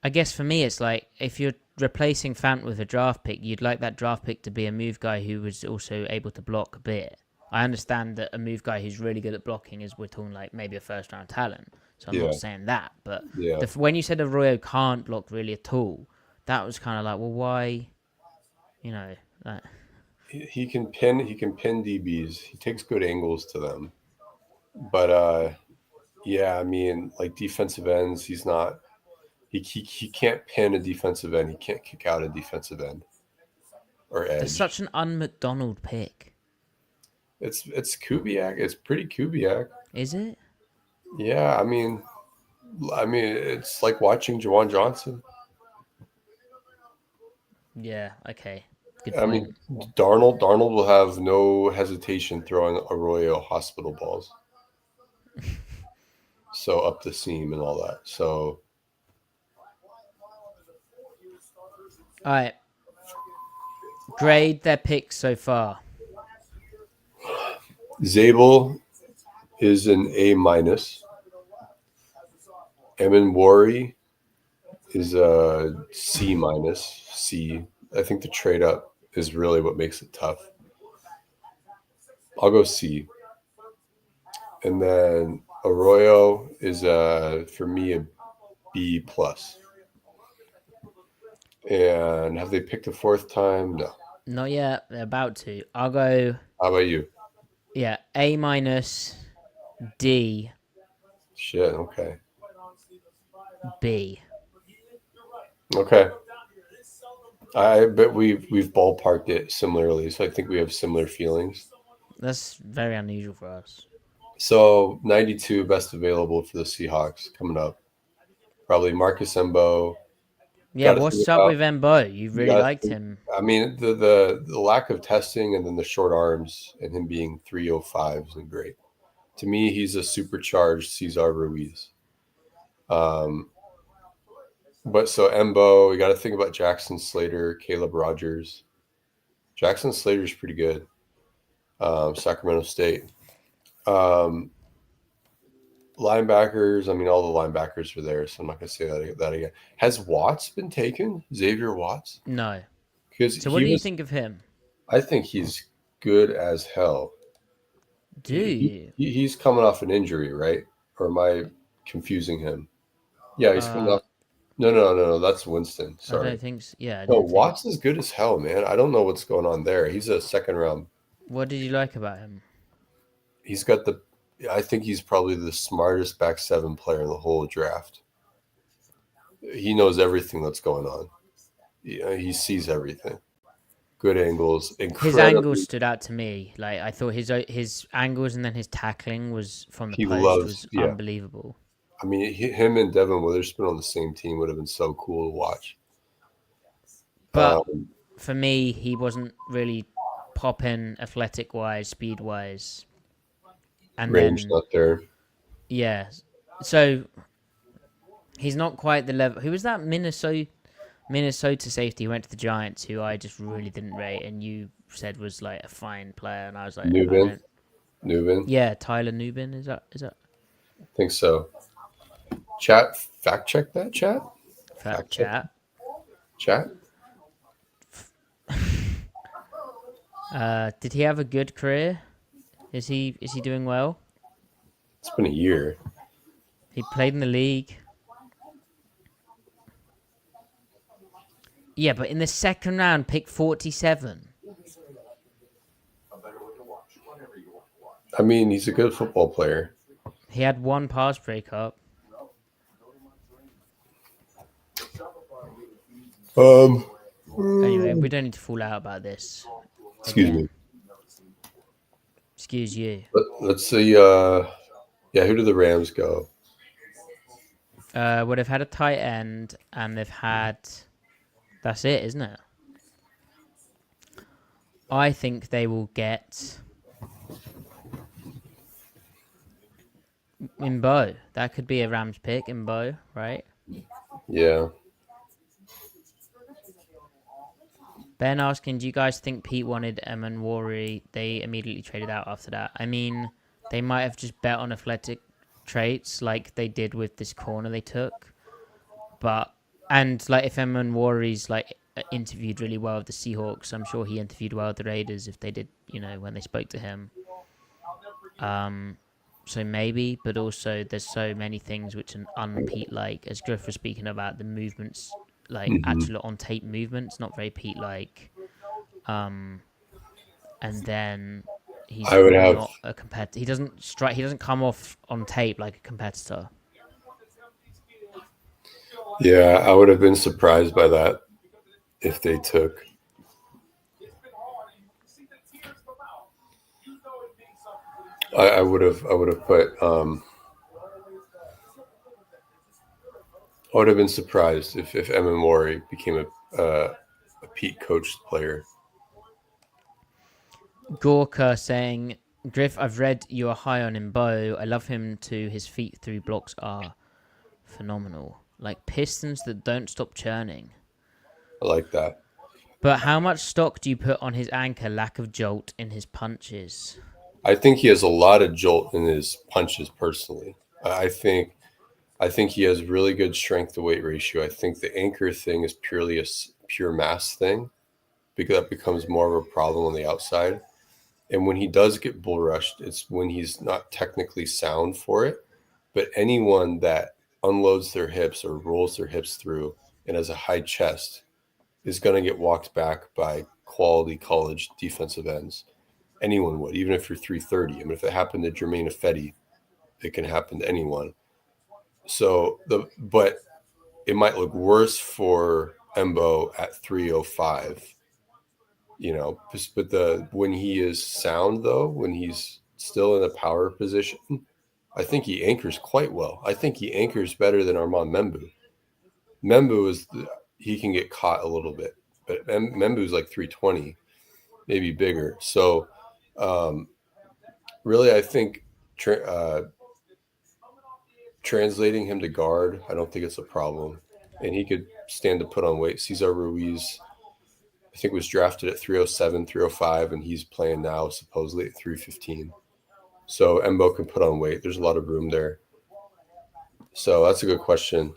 I guess for me it's like if you're replacing Fant with a draft pick, you'd like that draft pick to be a move guy who was also able to block a bit. I understand that a move guy who's really good at blocking is we're talking like maybe a first round talent. So I'm not saying that, but when you said Arroyo can't block really at all, that was kind of like, well, why? You know, like he can pin DBs. He takes good angles to them, but yeah, I mean, like defensive ends, he's not. He can't pin a defensive end. He can't kick out a defensive end or edge. It's such an un-McDonald pick. It's Kubiak. It's pretty Kubiak. Is it? Yeah, I mean, it's like watching Jawan Johnson. Yeah. Okay. Good point. I mean, Darnold will have no hesitation throwing Arroyo hospital balls. So up the seam and all that. So. All right. Grade their picks so far. Zabel is an A-. Emmani is a C-. C. I think the trade up is really what makes it tough. I'll go C. And then Arroyo is for me a B+. And have they picked a fourth time? No. Not yet. They're about to. I'll go. How about you? Yeah, A-, D. Shit. Okay. B. Okay. I bet we've ballparked it similarly, so I think we have similar feelings. That's very unusual for us. So 92 best available for the Seahawks coming up. Probably Marcus Embo, Yeah, Gotta what's think up about- with Embo? You really gotta liked think- him. I mean, the lack of testing and then the short arms and him being 305 isn't great. To me, he's a supercharged Cesar Ruiz. But so Embo, we got to think about Jackson Slater, Caleb Rogers. Jackson Slater's pretty good. Sacramento State. Linebackers, I mean, all the linebackers are there, so I'm not going to say that again. Has Watts been taken? Xavier Watts? No. Because So what do you think of him? I think he's good as hell. Do you? He's coming off an injury, right? Or am I confusing him? Yeah, he's coming off. No. That's Winston. I Sorry. don't think so. Yeah. I No, didn't think. Watts is good as hell, man. I don't know what's going on there. He's a second round. What did you like about him? He's got the. I think he's probably the smartest back seven player in the whole draft. He knows everything that's going on. He sees everything. Good angles. His angles stood out to me. Like I thought his angles and then his tackling was from the He post loves- was yeah. unbelievable. I mean, him and Devin Witherspoon on the same team would have been so cool to watch. But for me, he wasn't really popping athletic wise, speed wise. And Range then not there. yeah. So he's not quite the level. Who was that Minnesota safety who went to the Giants, who I just really didn't rate, and you said was like a fine player, and I was like, Nubin. Yeah, Tyler Nubin. Is that I think so. Chat, fact check that, chat. fact chat? Chat. Did he have a good career? Is he doing well? It's been a year. He played in the league. Yeah, but in the second round, pick 47. I mean, he's a good football player. He had one pass breakup. Anyway, we don't need to fall out about this. Excuse Again. me. Excuse you. Let's see. Who do the Rams go? Well, they've had a tight end, and they've had... That's it, isn't it? I think they will get... Imbo. That could be a Rams pick, Imbo, right? Yeah. Ben asking, do you guys think Pete wanted Emmani? They immediately traded out after that. I mean, they might have just bet on athletic traits like they did with this corner they took. And like if Emmani's like interviewed really well with the Seahawks, I'm sure he interviewed well with the Raiders if they did, when they spoke to him. So maybe, but also there's so many things which are un-Pete-like, as Griff was speaking about, the movements, like actual on-tape movements, not very Pete-like. And then he's not a competitor. He doesn't come off on tape like a competitor. Yeah, I would have been surprised by that if they took. I would have put. I would have been surprised if Emmani became a Pete coached player. Gorka saying, Griff, I've read you are high on Imbo. I love him too. His feet through blocks are phenomenal. Like pistons that don't stop churning. I like that. But how much stock do you put on his anchor lack of jolt in his punches? I think he has a lot of jolt in his punches personally. I think he has really good strength to weight ratio. I think the anchor thing is purely a pure mass thing because that becomes more of a problem on the outside. And when he does get bull rushed, it's when he's not technically sound for it. But anyone that unloads their hips or rolls their hips through and has a high chest is going to get walked back by quality college defensive ends. Anyone would, even if you're 330. I mean, if it happened to Jermaine Ifedi, it can happen to anyone. So but it might look worse for Embo at 305, but when he is sound though, when he's still in a power position, I think he anchors quite well. I think he anchors better than Armand Membu. Membu is, he can get caught a little bit. But Membu's like 320, maybe bigger. So really, I think translating him to guard, I don't think it's a problem. And he could stand to put on weight. Cesar Ruiz, I think, was drafted at 307, 305, and he's playing now supposedly at 315. So Embo can put on weight. There's a lot of room there. So that's a good question.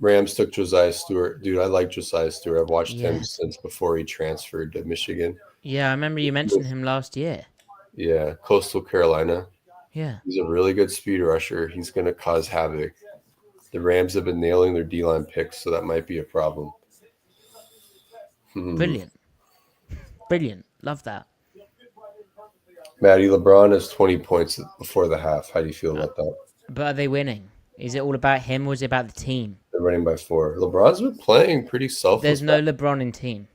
Rams took Josiah Stewart. Dude, I like Josiah Stewart. I've watched him since before he transferred to Michigan. Yeah, I remember you mentioned him last year. Yeah, Coastal Carolina. Yeah. He's a really good speed rusher. He's going to cause havoc. The Rams have been nailing their D-line picks, so that might be a problem. Brilliant. Brilliant. Love that. Matty, LeBron has 20 points before the half. How do you feel about that? But are they winning? Is it all about him or is it about the team? They're running by 4. LeBron's been playing pretty selfless. There's no LeBron in team.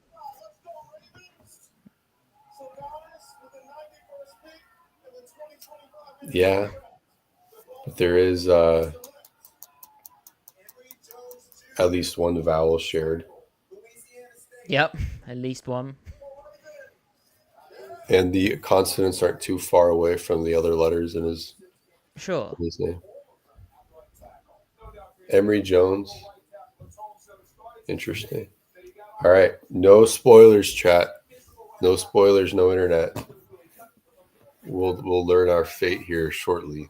Yeah. But there is at least one vowel shared. Yep, at least one. And the consonants aren't too far away from the other letters in his name. Emory Jones. Interesting. All right. No spoilers, chat. No spoilers, no internet. We'll learn our fate here shortly.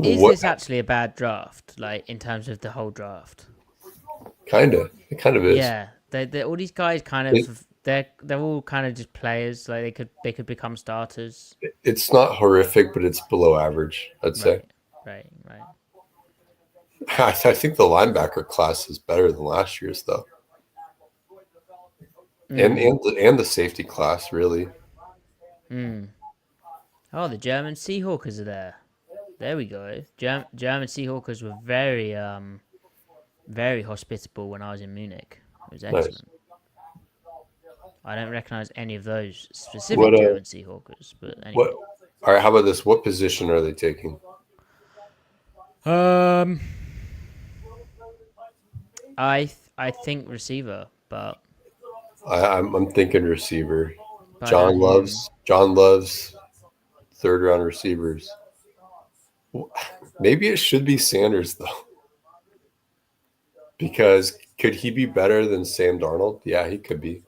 Is this actually a bad draft, like in terms of the whole draft? Kinda. It kind of is. Yeah, they all these guys kind of they're all kind of just players. Like they could become starters. It's not horrific, but it's below average, I'd say. Right. I think the linebacker class is better than last year's, though, and the safety class, really. Oh, the German Seahawkers are there. There we go. German Seahawkers were very very hospitable when I was in Munich. It was excellent. Nice. I don't recognize any of those specific German Seahawkers, but anyway. All right, how about this? What position are they taking? I think receiver, but I'm thinking receiver. John loves third round receivers. Maybe it should be Sanders though, because could he be better than Sam Darnold? Yeah, he could be.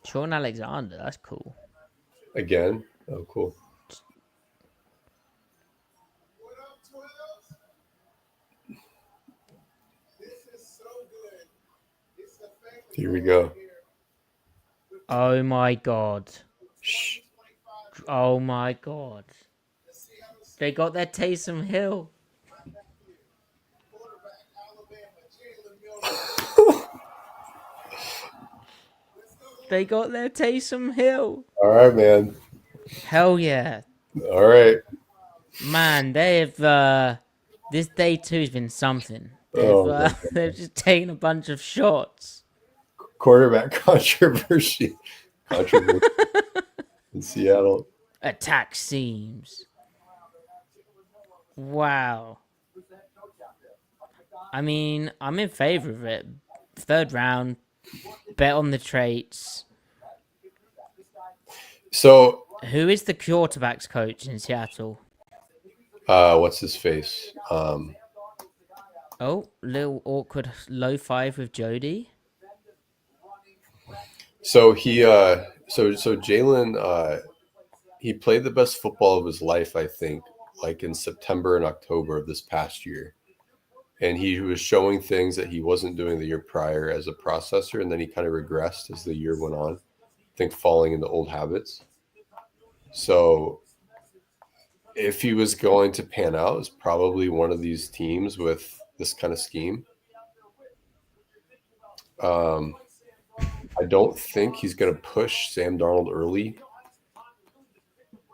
Sean Alexander, that's cool. Again, oh cool. Here we go. Oh my god. Shh. Oh my god. They got their Taysom Hill. They got their Taysom Hill. All right, man. Hell yeah. All right. Man, they've this day 2 has been something. They've just taken a bunch of shots. Quarterback controversy in Seattle. Attack seams. Wow. I mean, I'm in favor of it. 3rd round, bet on the traits. So, who is the quarterbacks coach in Seattle? What's his face? Little awkward low 5 with Jody. So Jalen, he played the best football of his life, I think, like in September and October of this past year. And he was showing things that he wasn't doing the year prior as a processor, and then he kind of regressed as the year went on, I think falling into old habits. So if he was going to pan out, it's probably one of these teams with this kind of scheme. I don't think he's going to push Sam Darnold early,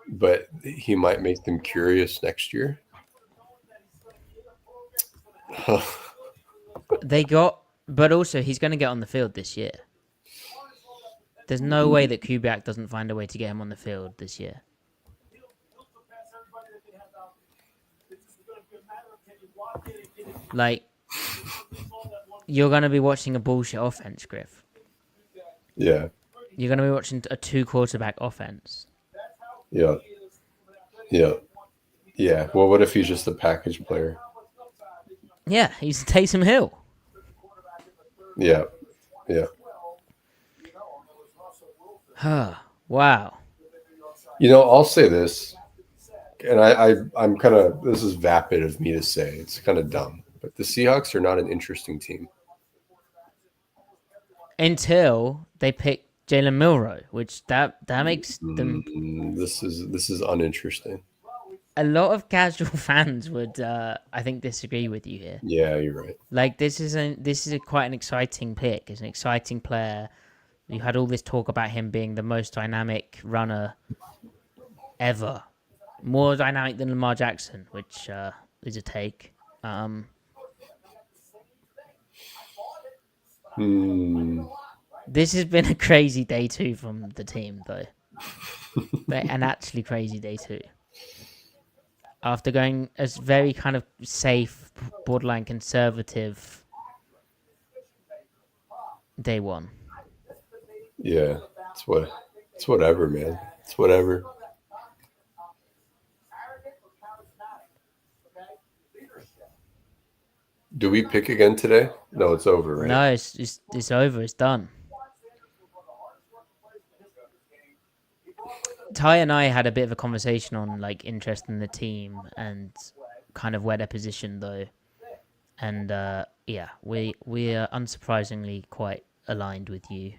but he might make them curious next year. But also he's going to get on the field this year. There's no way that Kubiak doesn't find a way to get him on the field this year. Like, you're going to be watching a bullshit offense, Griff. Yeah. You're going to be watching a 2-quarterback offense. Yeah. Yeah. Yeah. Well, what if he's just a package player? Yeah, he's Taysom Hill. Yeah. Yeah. Wow. I'll say this, and I'm kind of, this is vapid of me to say. It's kind of dumb, but the Seahawks are not an interesting team. Until they pick Jalen Milroe, which that makes them. This is uninteresting. A lot of casual fans would, I think, disagree with you here. Yeah, you're right. Like, this is quite an exciting pick. It's an exciting player. You had all this talk about him being the most dynamic runner ever, more dynamic than Lamar Jackson, which is a take. This has been a crazy day 2 from the team, though. An actually crazy day 2. After going as very kind of safe, borderline conservative day 1. Yeah, it's whatever, man. It's whatever. Do we pick again today? No, it's over, right? No, it's over. It's done. Ty and I had a bit of a conversation on like interest in the team and kind of where they're positioned, though, and yeah, we are unsurprisingly quite aligned with you.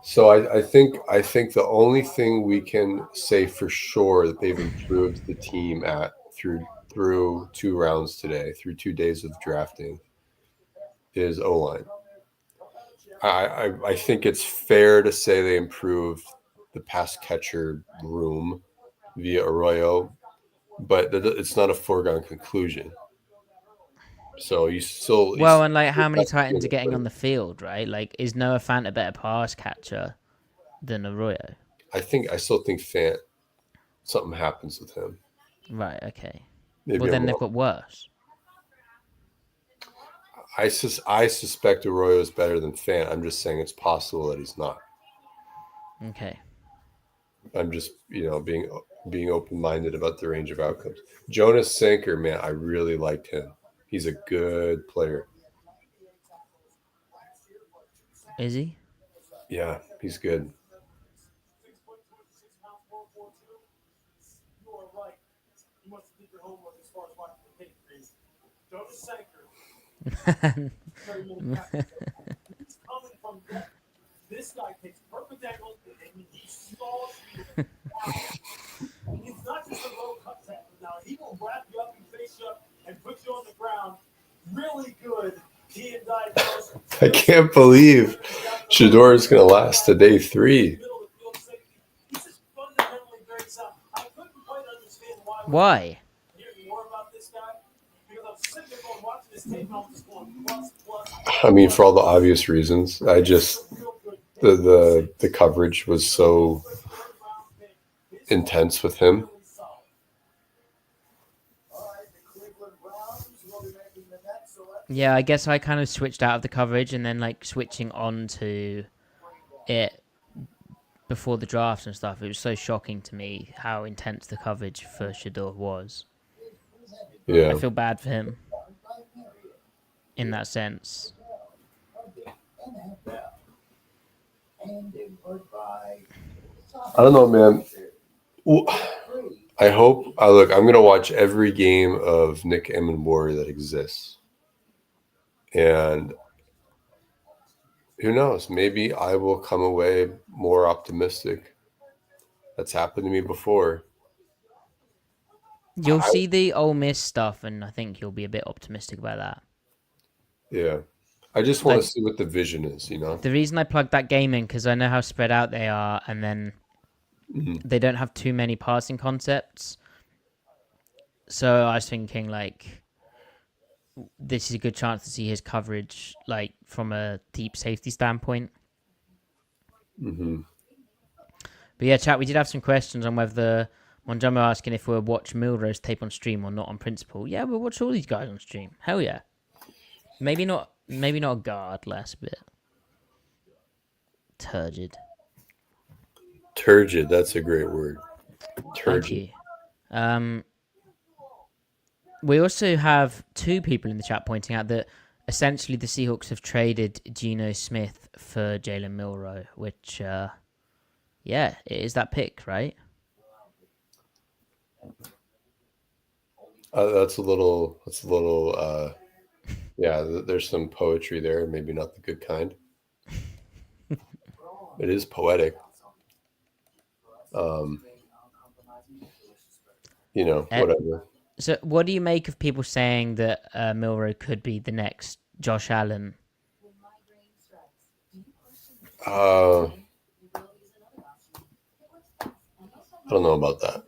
So I think the only thing we can say for sure that they've improved the team at through 2 rounds today, through 2 days of drafting, is O-line. I think it's fair to say they improved the pass catcher room via Arroyo, but it's not a foregone conclusion. So and like how many Titans are getting on the field, right? Like, is Noah Fant a better pass catcher than Arroyo? I still think Fant, something happens with him. Right. Okay. Maybe well, then they've got worse. I suspect Arroyo is better than Fant. I'm just saying it's possible that he's not. Okay. I'm just, being open-minded about the range of outcomes. Jonas Sanker, man, I really liked him. He's a good player. Is he? Yeah, he's good. This guy takes perfect angle and he stalls you. He's not just a low cut tackle now. He will wrap you up and face you up and put you on the ground really good. He and diagnosis. I can't believe Shador is going to last to day 3. This is fundamentally very sound. I couldn't quite understand why. Why? Hearing more about this guy because I'm sitting there going watching this tape and I'm just going plus. I mean, for all the obvious reasons. I just the coverage was so intense with him. Yeah, I guess I kind of switched out of the coverage and then like switching on to it before the draft and stuff. It was so shocking to me how intense the coverage for Shador was. Yeah, I feel bad for him in that sense. I don't know, man. I hope. Look, I'm going to watch every game of Nick Emmani that exists. And who knows? Maybe I will come away more optimistic. That's happened to me before. You'll see the Ole Miss stuff, and I think you'll be a bit optimistic about that. Yeah. I just want to see what the vision is, The reason I plugged that game in, because I know how spread out they are, and then they don't have too many passing concepts. So I was thinking, like, this is a good chance to see his coverage, like, from a deep safety standpoint. Mm-hmm. But yeah, chat, we did have some questions on whether Monjamo asking if we'll watch Milrose tape on stream or not on principle. Yeah, we'll watch all these guys on stream. Hell yeah. Maybe not a guard last bit. Turgid. Turgid, that's a great word. Thank Turgid. you. We also have two people in the chat pointing out that essentially the Seahawks have traded Geno Smith for Jalen Milroe, which, yeah, it is that pick, right? That's a little. Yeah, there's some poetry there. Maybe not the good kind. It is poetic. Whatever. So, what do you make of people saying that Milroe could be the next Josh Allen? I don't know about that.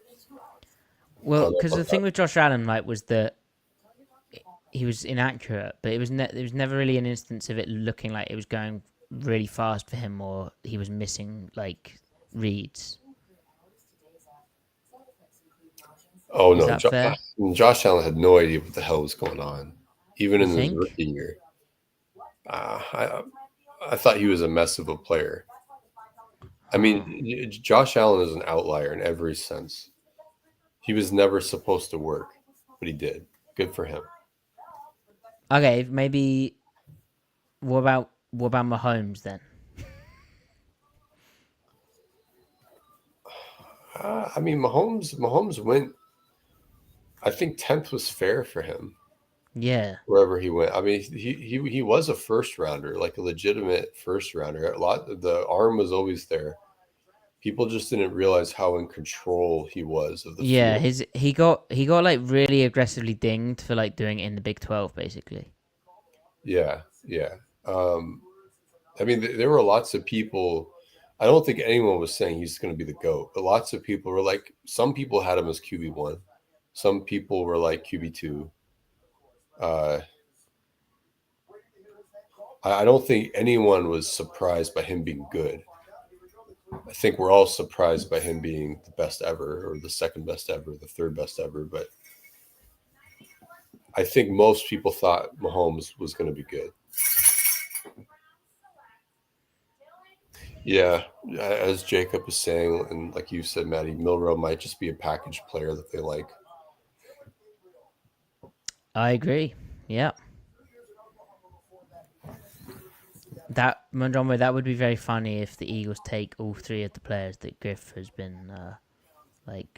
Well, because the thing with Josh Allen, right, was that he was inaccurate, but it was there was never really an instance of it looking like it was going really fast for him, or he was missing like reads. Oh Is no, that fair? Josh Allen had no idea what the hell was going on, even You in his think? rookie year. I thought he was a mess of a player. I mean, Josh Allen is an outlier in every sense. He was never supposed to work, but he did. Good for him. Okay, maybe. What about Mahomes then? I mean, Mahomes went. I think 10th was fair for him. Yeah. Wherever he went, I mean, he was a first rounder, like a legitimate first rounder. The arm was always there. People just didn't realize how in control he was of the field. He got like really aggressively dinged for like doing it in the Big 12, basically. Yeah. I mean, there were lots of people. I don't think anyone was saying he's going to be the GOAT, but lots of people were like, some people had him as QB1. Some people were like QB2. I don't think anyone was surprised by him being good. I think we're all surprised by him being the best ever, or the second best ever, the third best ever. But I think most people thought Mahomes was going to be good. Yeah, as Jacob is saying, and like you said, Matty, Milroe might just be a package player that they like. I agree. Yeah. That Monroe, that would be very funny if the Eagles take all three of the players that Griff has been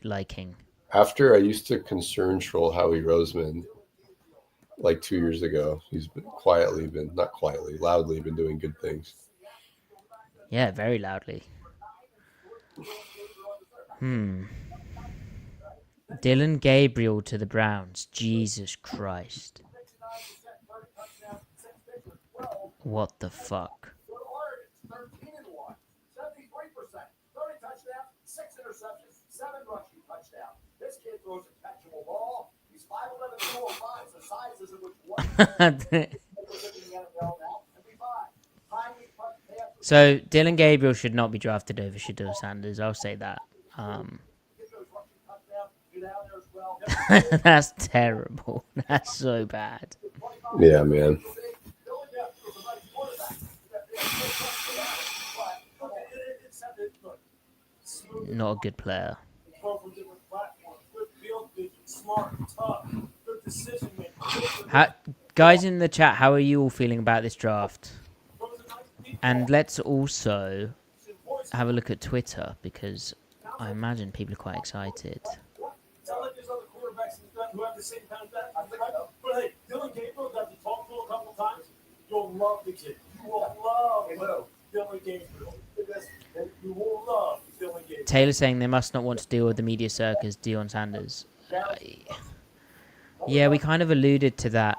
liking. After I used to concern troll Howie Roseman like 2 years ago, he's been loudly been doing good things. Yeah, very loudly. Dylan Gabriel to the Browns. Jesus Christ. What the fuck? 13-1, 73%, 30 touchdowns, 6 interceptions, 7 rushing touchdowns. This kid throws a catchable ball. He's 5'11", 205. The size isn't which one. So Dylan Gabriel should not be drafted over Shedeur Sanders. I'll say that. That's terrible. That's so bad. Yeah, man. Not a good player. Guys in the chat, how are you all feeling about this draft? And let's also have a look at Twitter, because I imagine people are quite excited. But hey, Dylan Gabriel got to talk to a couple times. You'll love the kid. You will love Dylan Gabriel. You will love Dylan Gabriel. Taylor saying they must not want to deal with the media circus, Deion Sanders. Yeah, we kind of alluded to that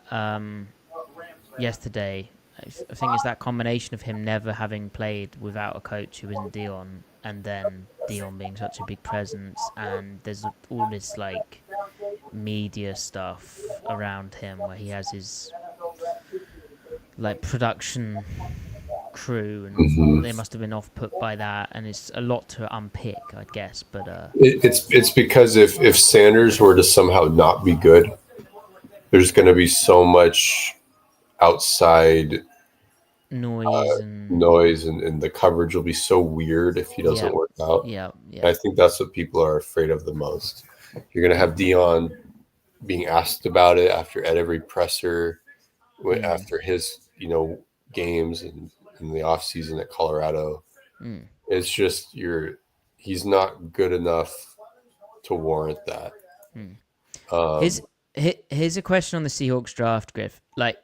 yesterday. I think it's that combination of him never having played without a coach who isn't Deion, and then Deion being such a big presence, and there's all this like media stuff around him where he has his like production crew, and Mhm. they must have been off put by that, and it's a lot to unpick, I'd guess. But It's because if Sanders were to somehow not be good, there's going to be so much outside noise and noise, and the coverage will be so weird if he doesn't yeah, work out. yeah, And yeah. I think that's what people are afraid of the most. You're going to have Dion being asked about it after at every presser, after his games and in the off season at Colorado. Mm. It's just he's not good enough to warrant that. Here's a question on the Seahawks draft, Griff. Like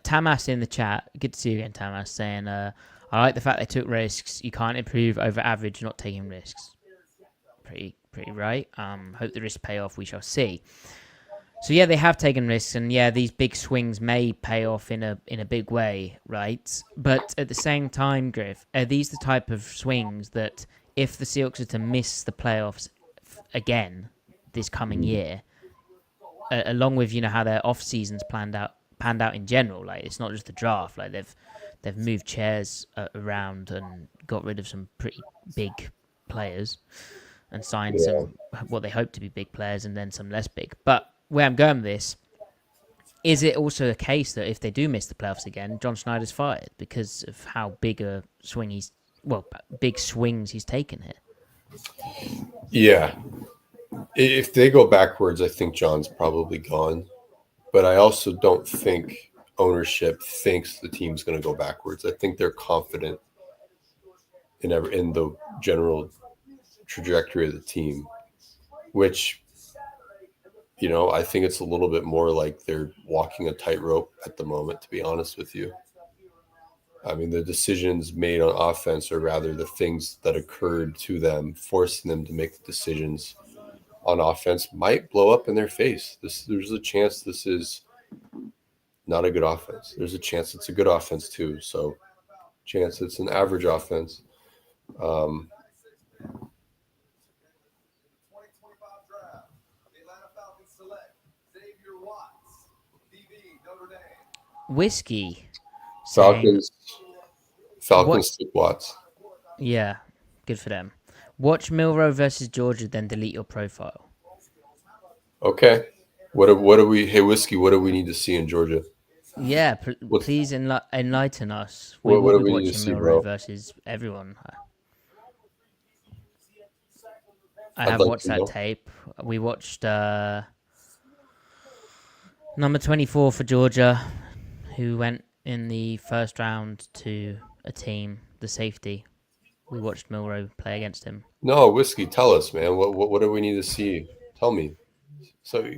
Tamas in the chat, good to see you again, Tamas, saying, "I like the fact they took risks. You can't improve over average not taking risks." Pretty right. Hope the risks pay off. We shall see. So yeah, they have taken risks, and yeah, these big swings may pay off in a big way, right? But at the same time, Griff, are these the type of swings that if the Seahawks are to miss the playoffs again this coming year, along with how their off seasons panned out in general, like it's not just the draft, like they've moved chairs around and got rid of some pretty big players and signed some what they hope to be big players and then some less big. But where I'm going with this, is it also a case that if they do miss the playoffs again, John Schneider's fired because of how big a swing big swings he's taken here? Yeah. If they go backwards, I think John's probably gone. But I also don't think ownership thinks the team's going to go backwards. I think they're confident in the general trajectory of the team, which, I think it's a little bit more like they're walking a tightrope at the moment, to be honest with you. I mean, the decisions made on offense, or rather the things that occurred to them, forcing them to make the decisions on offense, might blow up in their face. There's a chance this is not a good offense. There's a chance it's a good offense too. So, chance it's an average offense. Whiskey. Falcons took Watts. Yeah, good for them. Watch Milroe versus Georgia, then delete your profile. Okay. What do we? Hey, Whiskey. What do we need to see in Georgia? Yeah, please enlighten us. We What will do be we need to watching see, Milroe bro? versus everyone. I I'd have like watched to that know. tape. We watched number 24 for Georgia, who went in the first round to a team, the safety. We watched Milroe play against him. No, Whiskey. Tell us, man. What do we need to see? Tell me. So,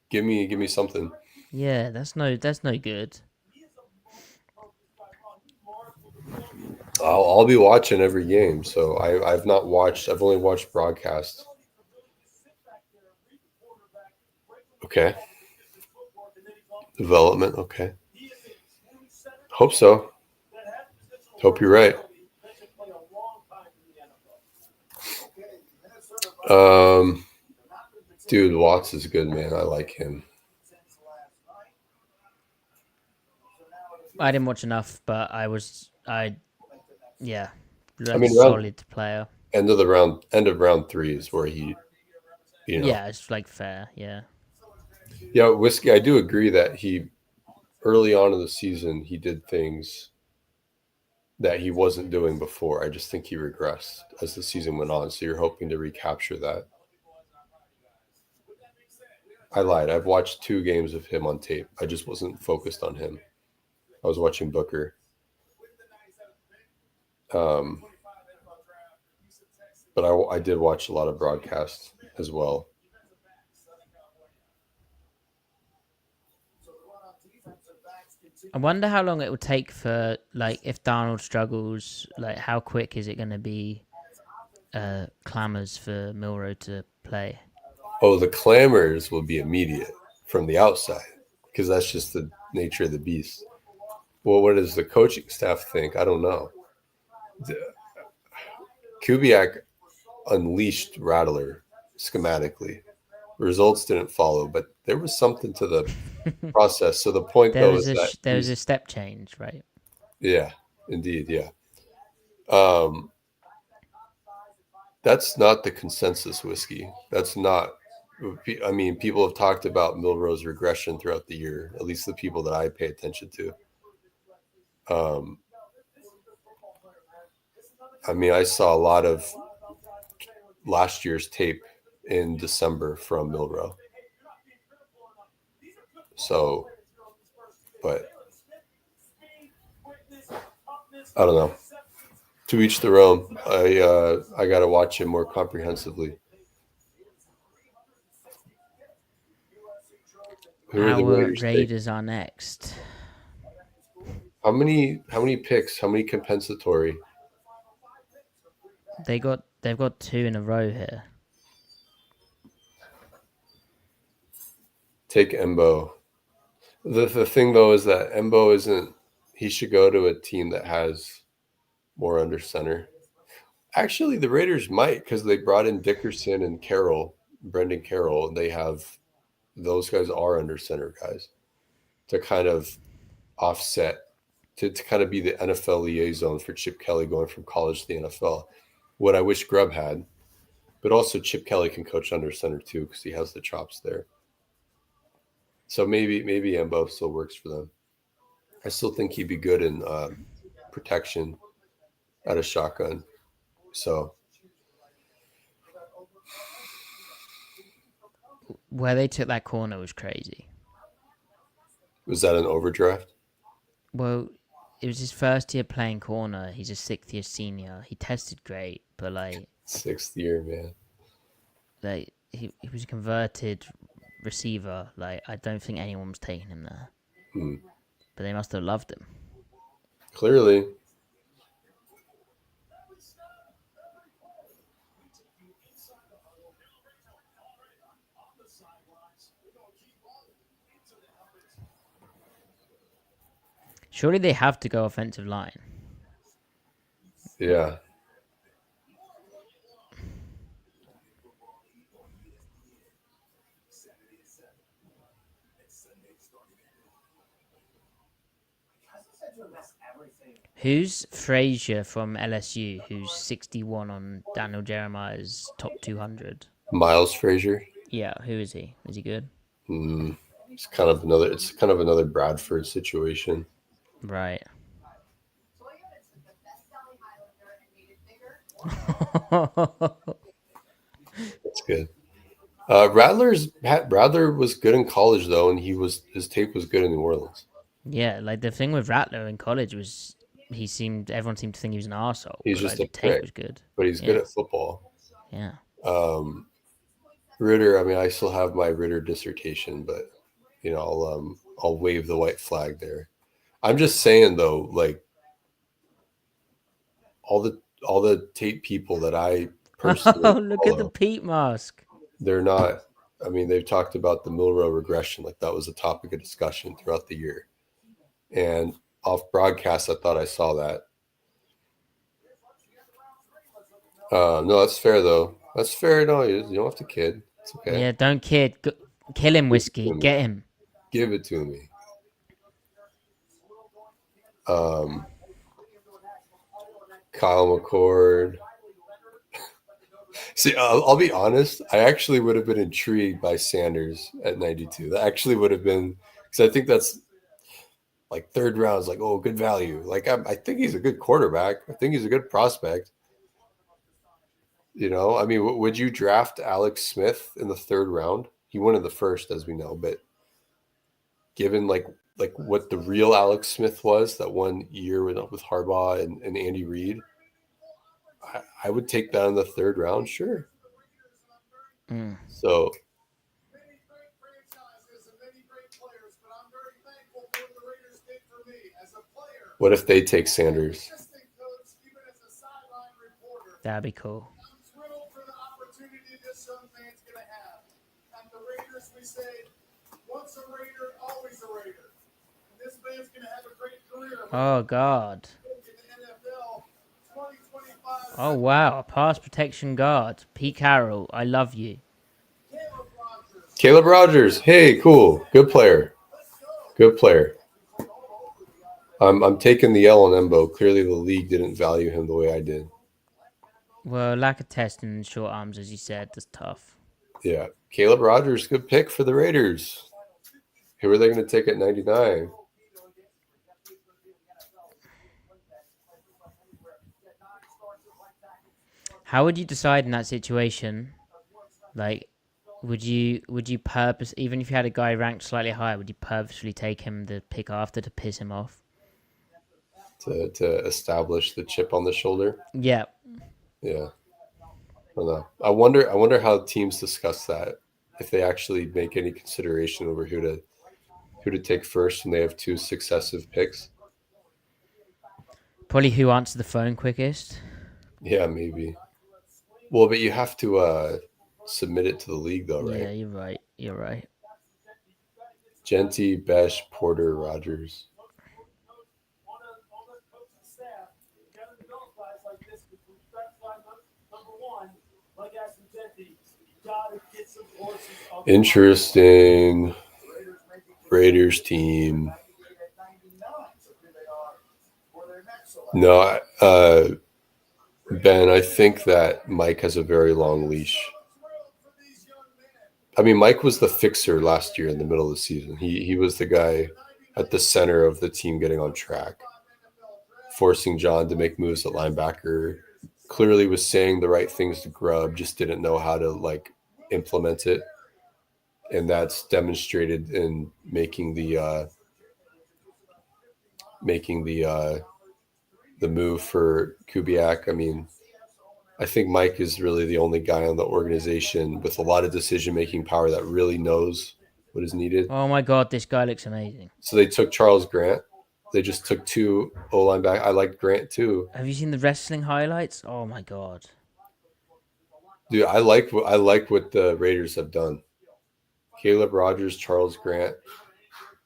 give me something. Yeah, that's no good. I'll be watching every game. So I've not watched. I've only watched broadcasts. Okay. Development. Okay. Hope so. Hope you're right. Dude, Watts is good, man. I like him. I didn't watch enough, but yeah. I mean, solid player. End of round 3 is where he, Yeah, it's like fair, yeah. Yeah, Whiskey, I do agree that he, early on in the season, he did things that he wasn't doing before. I just think he regressed as the season went on. So you're hoping to recapture that. I lied. I've watched 2 games of him on tape. I just wasn't focused on him. I was watching Booker. But I did watch a lot of broadcasts as well. I wonder how long it will take for, like, if Darnold struggles, like, how quick is it going to be clamors for Milroe to play? Oh, the clamors will be immediate from the outside because that's just the nature of the beast. Well, what does the coaching staff think? I don't know. Kubiak unleashed Rattler schematically. Results didn't follow, but there was something to the process. So the point, There though, was is that there was a step change, right? yeah, Indeed, yeah. That's not the consensus whiskey. That's not. I mean, people have talked about Milrose regression throughout the year. At least the people that I pay attention to. I mean, I saw a lot of last year's tape in December from Milrow. So, but I don't know. To each their own. I got to watch it more comprehensively. Who are the Our Raiders? Raiders are next. How many picks? How many compensatory? They've got 2 in a row here. Take Embo. The thing though is that Embo isn't. He should go to a team that has more under center. Actually, the Raiders might because they brought in Dickerson and Brendan Carroll, and they have those guys are under center guys to kind of offset to kind of be the NFL liaison for Chip Kelly going from college to the NFL. What I wish Grubb had, but also Chip Kelly can coach under center too because he has the chops there. So maybe Embo still works for them. I still think he'd be good in protection at a shotgun. So Where they took that corner was crazy. was that an overdraft? Well, it was his first year playing corner. He's a 6th year senior. He tested great, but like 6th year, man. Like he was a converted receiver. Like I don't think anyone was taking him there. But they must have loved him. Clearly. Surely they have to go offensive line. Yeah. Who's Frazier from LSU, who's 61 on Daniel Jeremiah's top 200? Miles Frazier. Yeah, who is he? Is he good? It's kind of another Bradford situation. Right. That's good. Rattler was good in college though, and his tape was good in New Orleans. Yeah, like the thing with Rattler in college was everyone seemed to think he was an arsehole. He's just like, a the tape prick, was good. but he's good at football. Yeah. Ritter, I mean, I still have my Ritter dissertation, but you know, I'll wave the white flag there. I'm just saying though, like all the tape people that I personally look at the Pete mask. They're not. I mean, they've talked about the Milrow regression, like that was a topic of discussion throughout the year. And off broadcast, I thought I saw that. No, that's fair though. That's fair. No, you don't have to kid. It's okay. Yeah, don't kid. Kill him, Whiskey. Get him. Give it to me. Kyle McCord. See, I'll be honest. I actually would have been intrigued by Sanders at 92. That actually would have been because I think that's like third round is like, oh, good value. Like I think he's a good quarterback. I think he's a good prospect. You know, I mean, would you draft Alex Smith in the third round? He won in the first, as we know, but given like what the real Alex Smith was that 1 year with Harbaugh and Andy Reid, I would take that in the third round, sure. So what if they take Sanders? That'd be cool. Oh God. Oh wow, a pass protection guard. Pete Carroll, I love you. Caleb Rogers. Hey, cool. Good player. Good player. I'm taking the L on Embo. Clearly, the league didn't value him the way I did. Well, lack of testing and short arms, as you said, is tough. Yeah, Caleb Rogers, good pick for the Raiders. Who are they going to take at 99? How would you decide in that situation? Like, would you even if you had a guy ranked slightly higher, would you purposefully take him the pick after to piss him off? To establish the chip on the shoulder. Yeah. Yeah. I don't know. I wonder how teams discuss that. If they actually make any consideration over who to take first when they have two successive picks. Probably who answered the phone quickest. Yeah, maybe. Well, but you have to submit it to the league though, right? Yeah, you're right. You're right. Genty, Besh, Porter, Rogers. Interesting. Raiders team. No, Ben, I think that Mike has a very long leash. I mean, Mike was the fixer last year in the middle of the season. He was the guy at the center of the team getting on track, forcing John to make moves at linebacker. Clearly was saying the right things to Grubb, just didn't know how to like implement it. And that's demonstrated in making the move for Kubiak. I mean, I think Mike is really the only guy on the organization with a lot of decision-making power that really knows what is needed. Oh my God, this guy looks amazing. So they took Charles Grant. They just took two O-line back. I like Grant too. Have you seen the wrestling highlights? Oh my God. Dude, I like what the Raiders have done. Caleb Rogers, Charles Grant.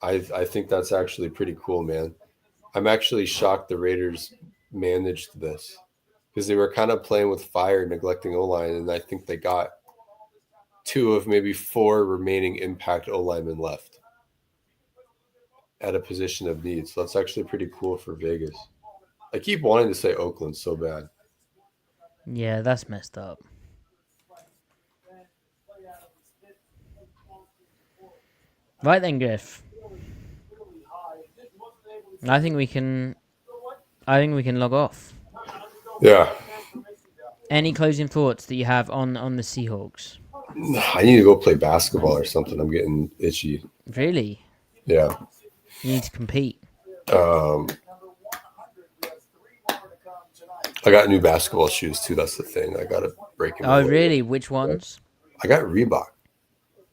I think that's actually pretty cool, man. I'm actually shocked the Raiders managed this because they were kind of playing with fire, neglecting O-line, and I think they got 2 of maybe 4 remaining impact O-linemen left at a position of need. So that's actually pretty cool for Vegas. I keep wanting to say Oakland so bad. Yeah, that's messed up. Right then, Griff. I think we can log off. Yeah. Any closing thoughts that you have on the Seahawks? I need to go play basketball or something. I'm getting itchy. Really? Yeah. You need to compete. I got new basketball shoes too. That's the thing. I got to break them. Oh, really? Which ones? I got Reebok.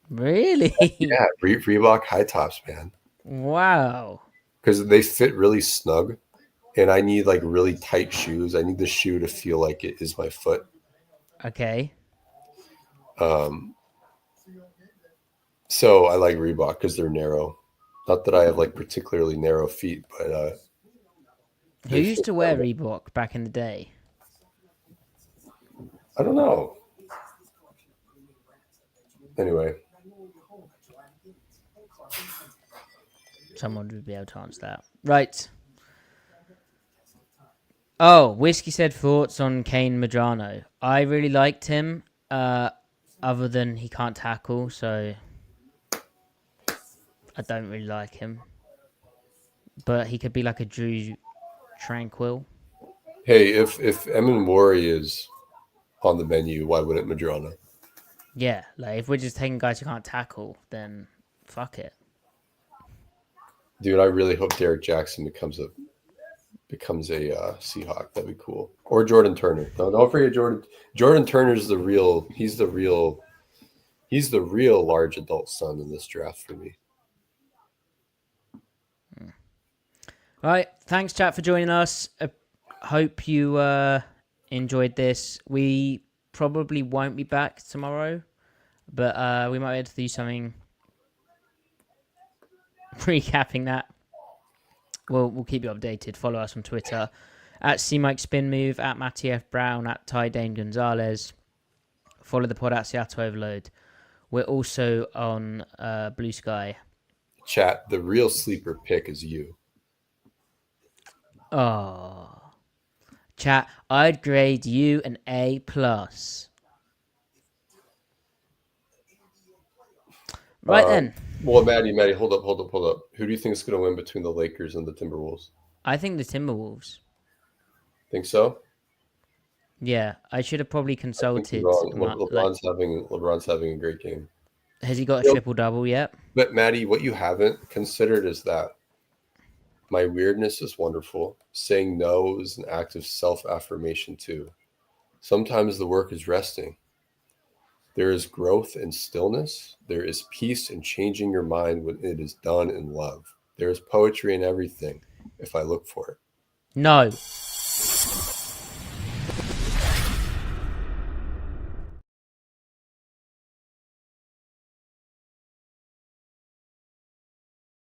Really? Yeah, Reebok high tops, man. Wow. Because they fit really snug, and I need like really tight shoes. I need the shoe to feel like it is my foot. Okay. So I like Reebok because they're narrow. Not that I have like particularly narrow feet, but who used to wear Reebok back in the day? I don't know. Anyway. Someone would be able to answer that. Right. Oh, Whiskey said thoughts on Kane Madrano. I really liked him, other than he can't tackle, so I don't really like him. But he could be like a Drew Tranquil. Hey, if Emmani is on the menu, why wouldn't Madrano? Yeah, like if we're just taking guys who can't tackle, then fuck it. Dude, I really hope Derek Jackson becomes a Seahawk. That'd be cool. Or Jordan Turner. No, don't forget Jordan. Jordan Turner's the real. He's the real large adult son in this draft for me. All right, thanks chat for joining us. Hope you enjoyed this. We probably won't be back tomorrow, but we might be able to do something recapping that. We'll keep you updated. Follow us on Twitter at CMikeSpinMove, at Matty F Brown, at Ty Dane Gonzalez. Follow the pod at Seattle Overload. We're also on Blue Sky. Chat, the real sleeper pick is you. Oh, chat. I'd grade you an A plus. Right then, Well, Maddie, hold up. Who do you think is going to win between the Lakers and the Timberwolves? I think the Timberwolves. Think so? Yeah, I should have probably I think consulted. you're wrong. Like, LeBron's having a great game. has he got a Yep. triple double yet? But Maddie, what you haven't considered is that my weirdness is wonderful. Saying no is an act of self-affirmation too. Sometimes the work is resting. There is growth in stillness. There is peace in changing your mind when it is done in love. There is poetry in everything if I look for it. No.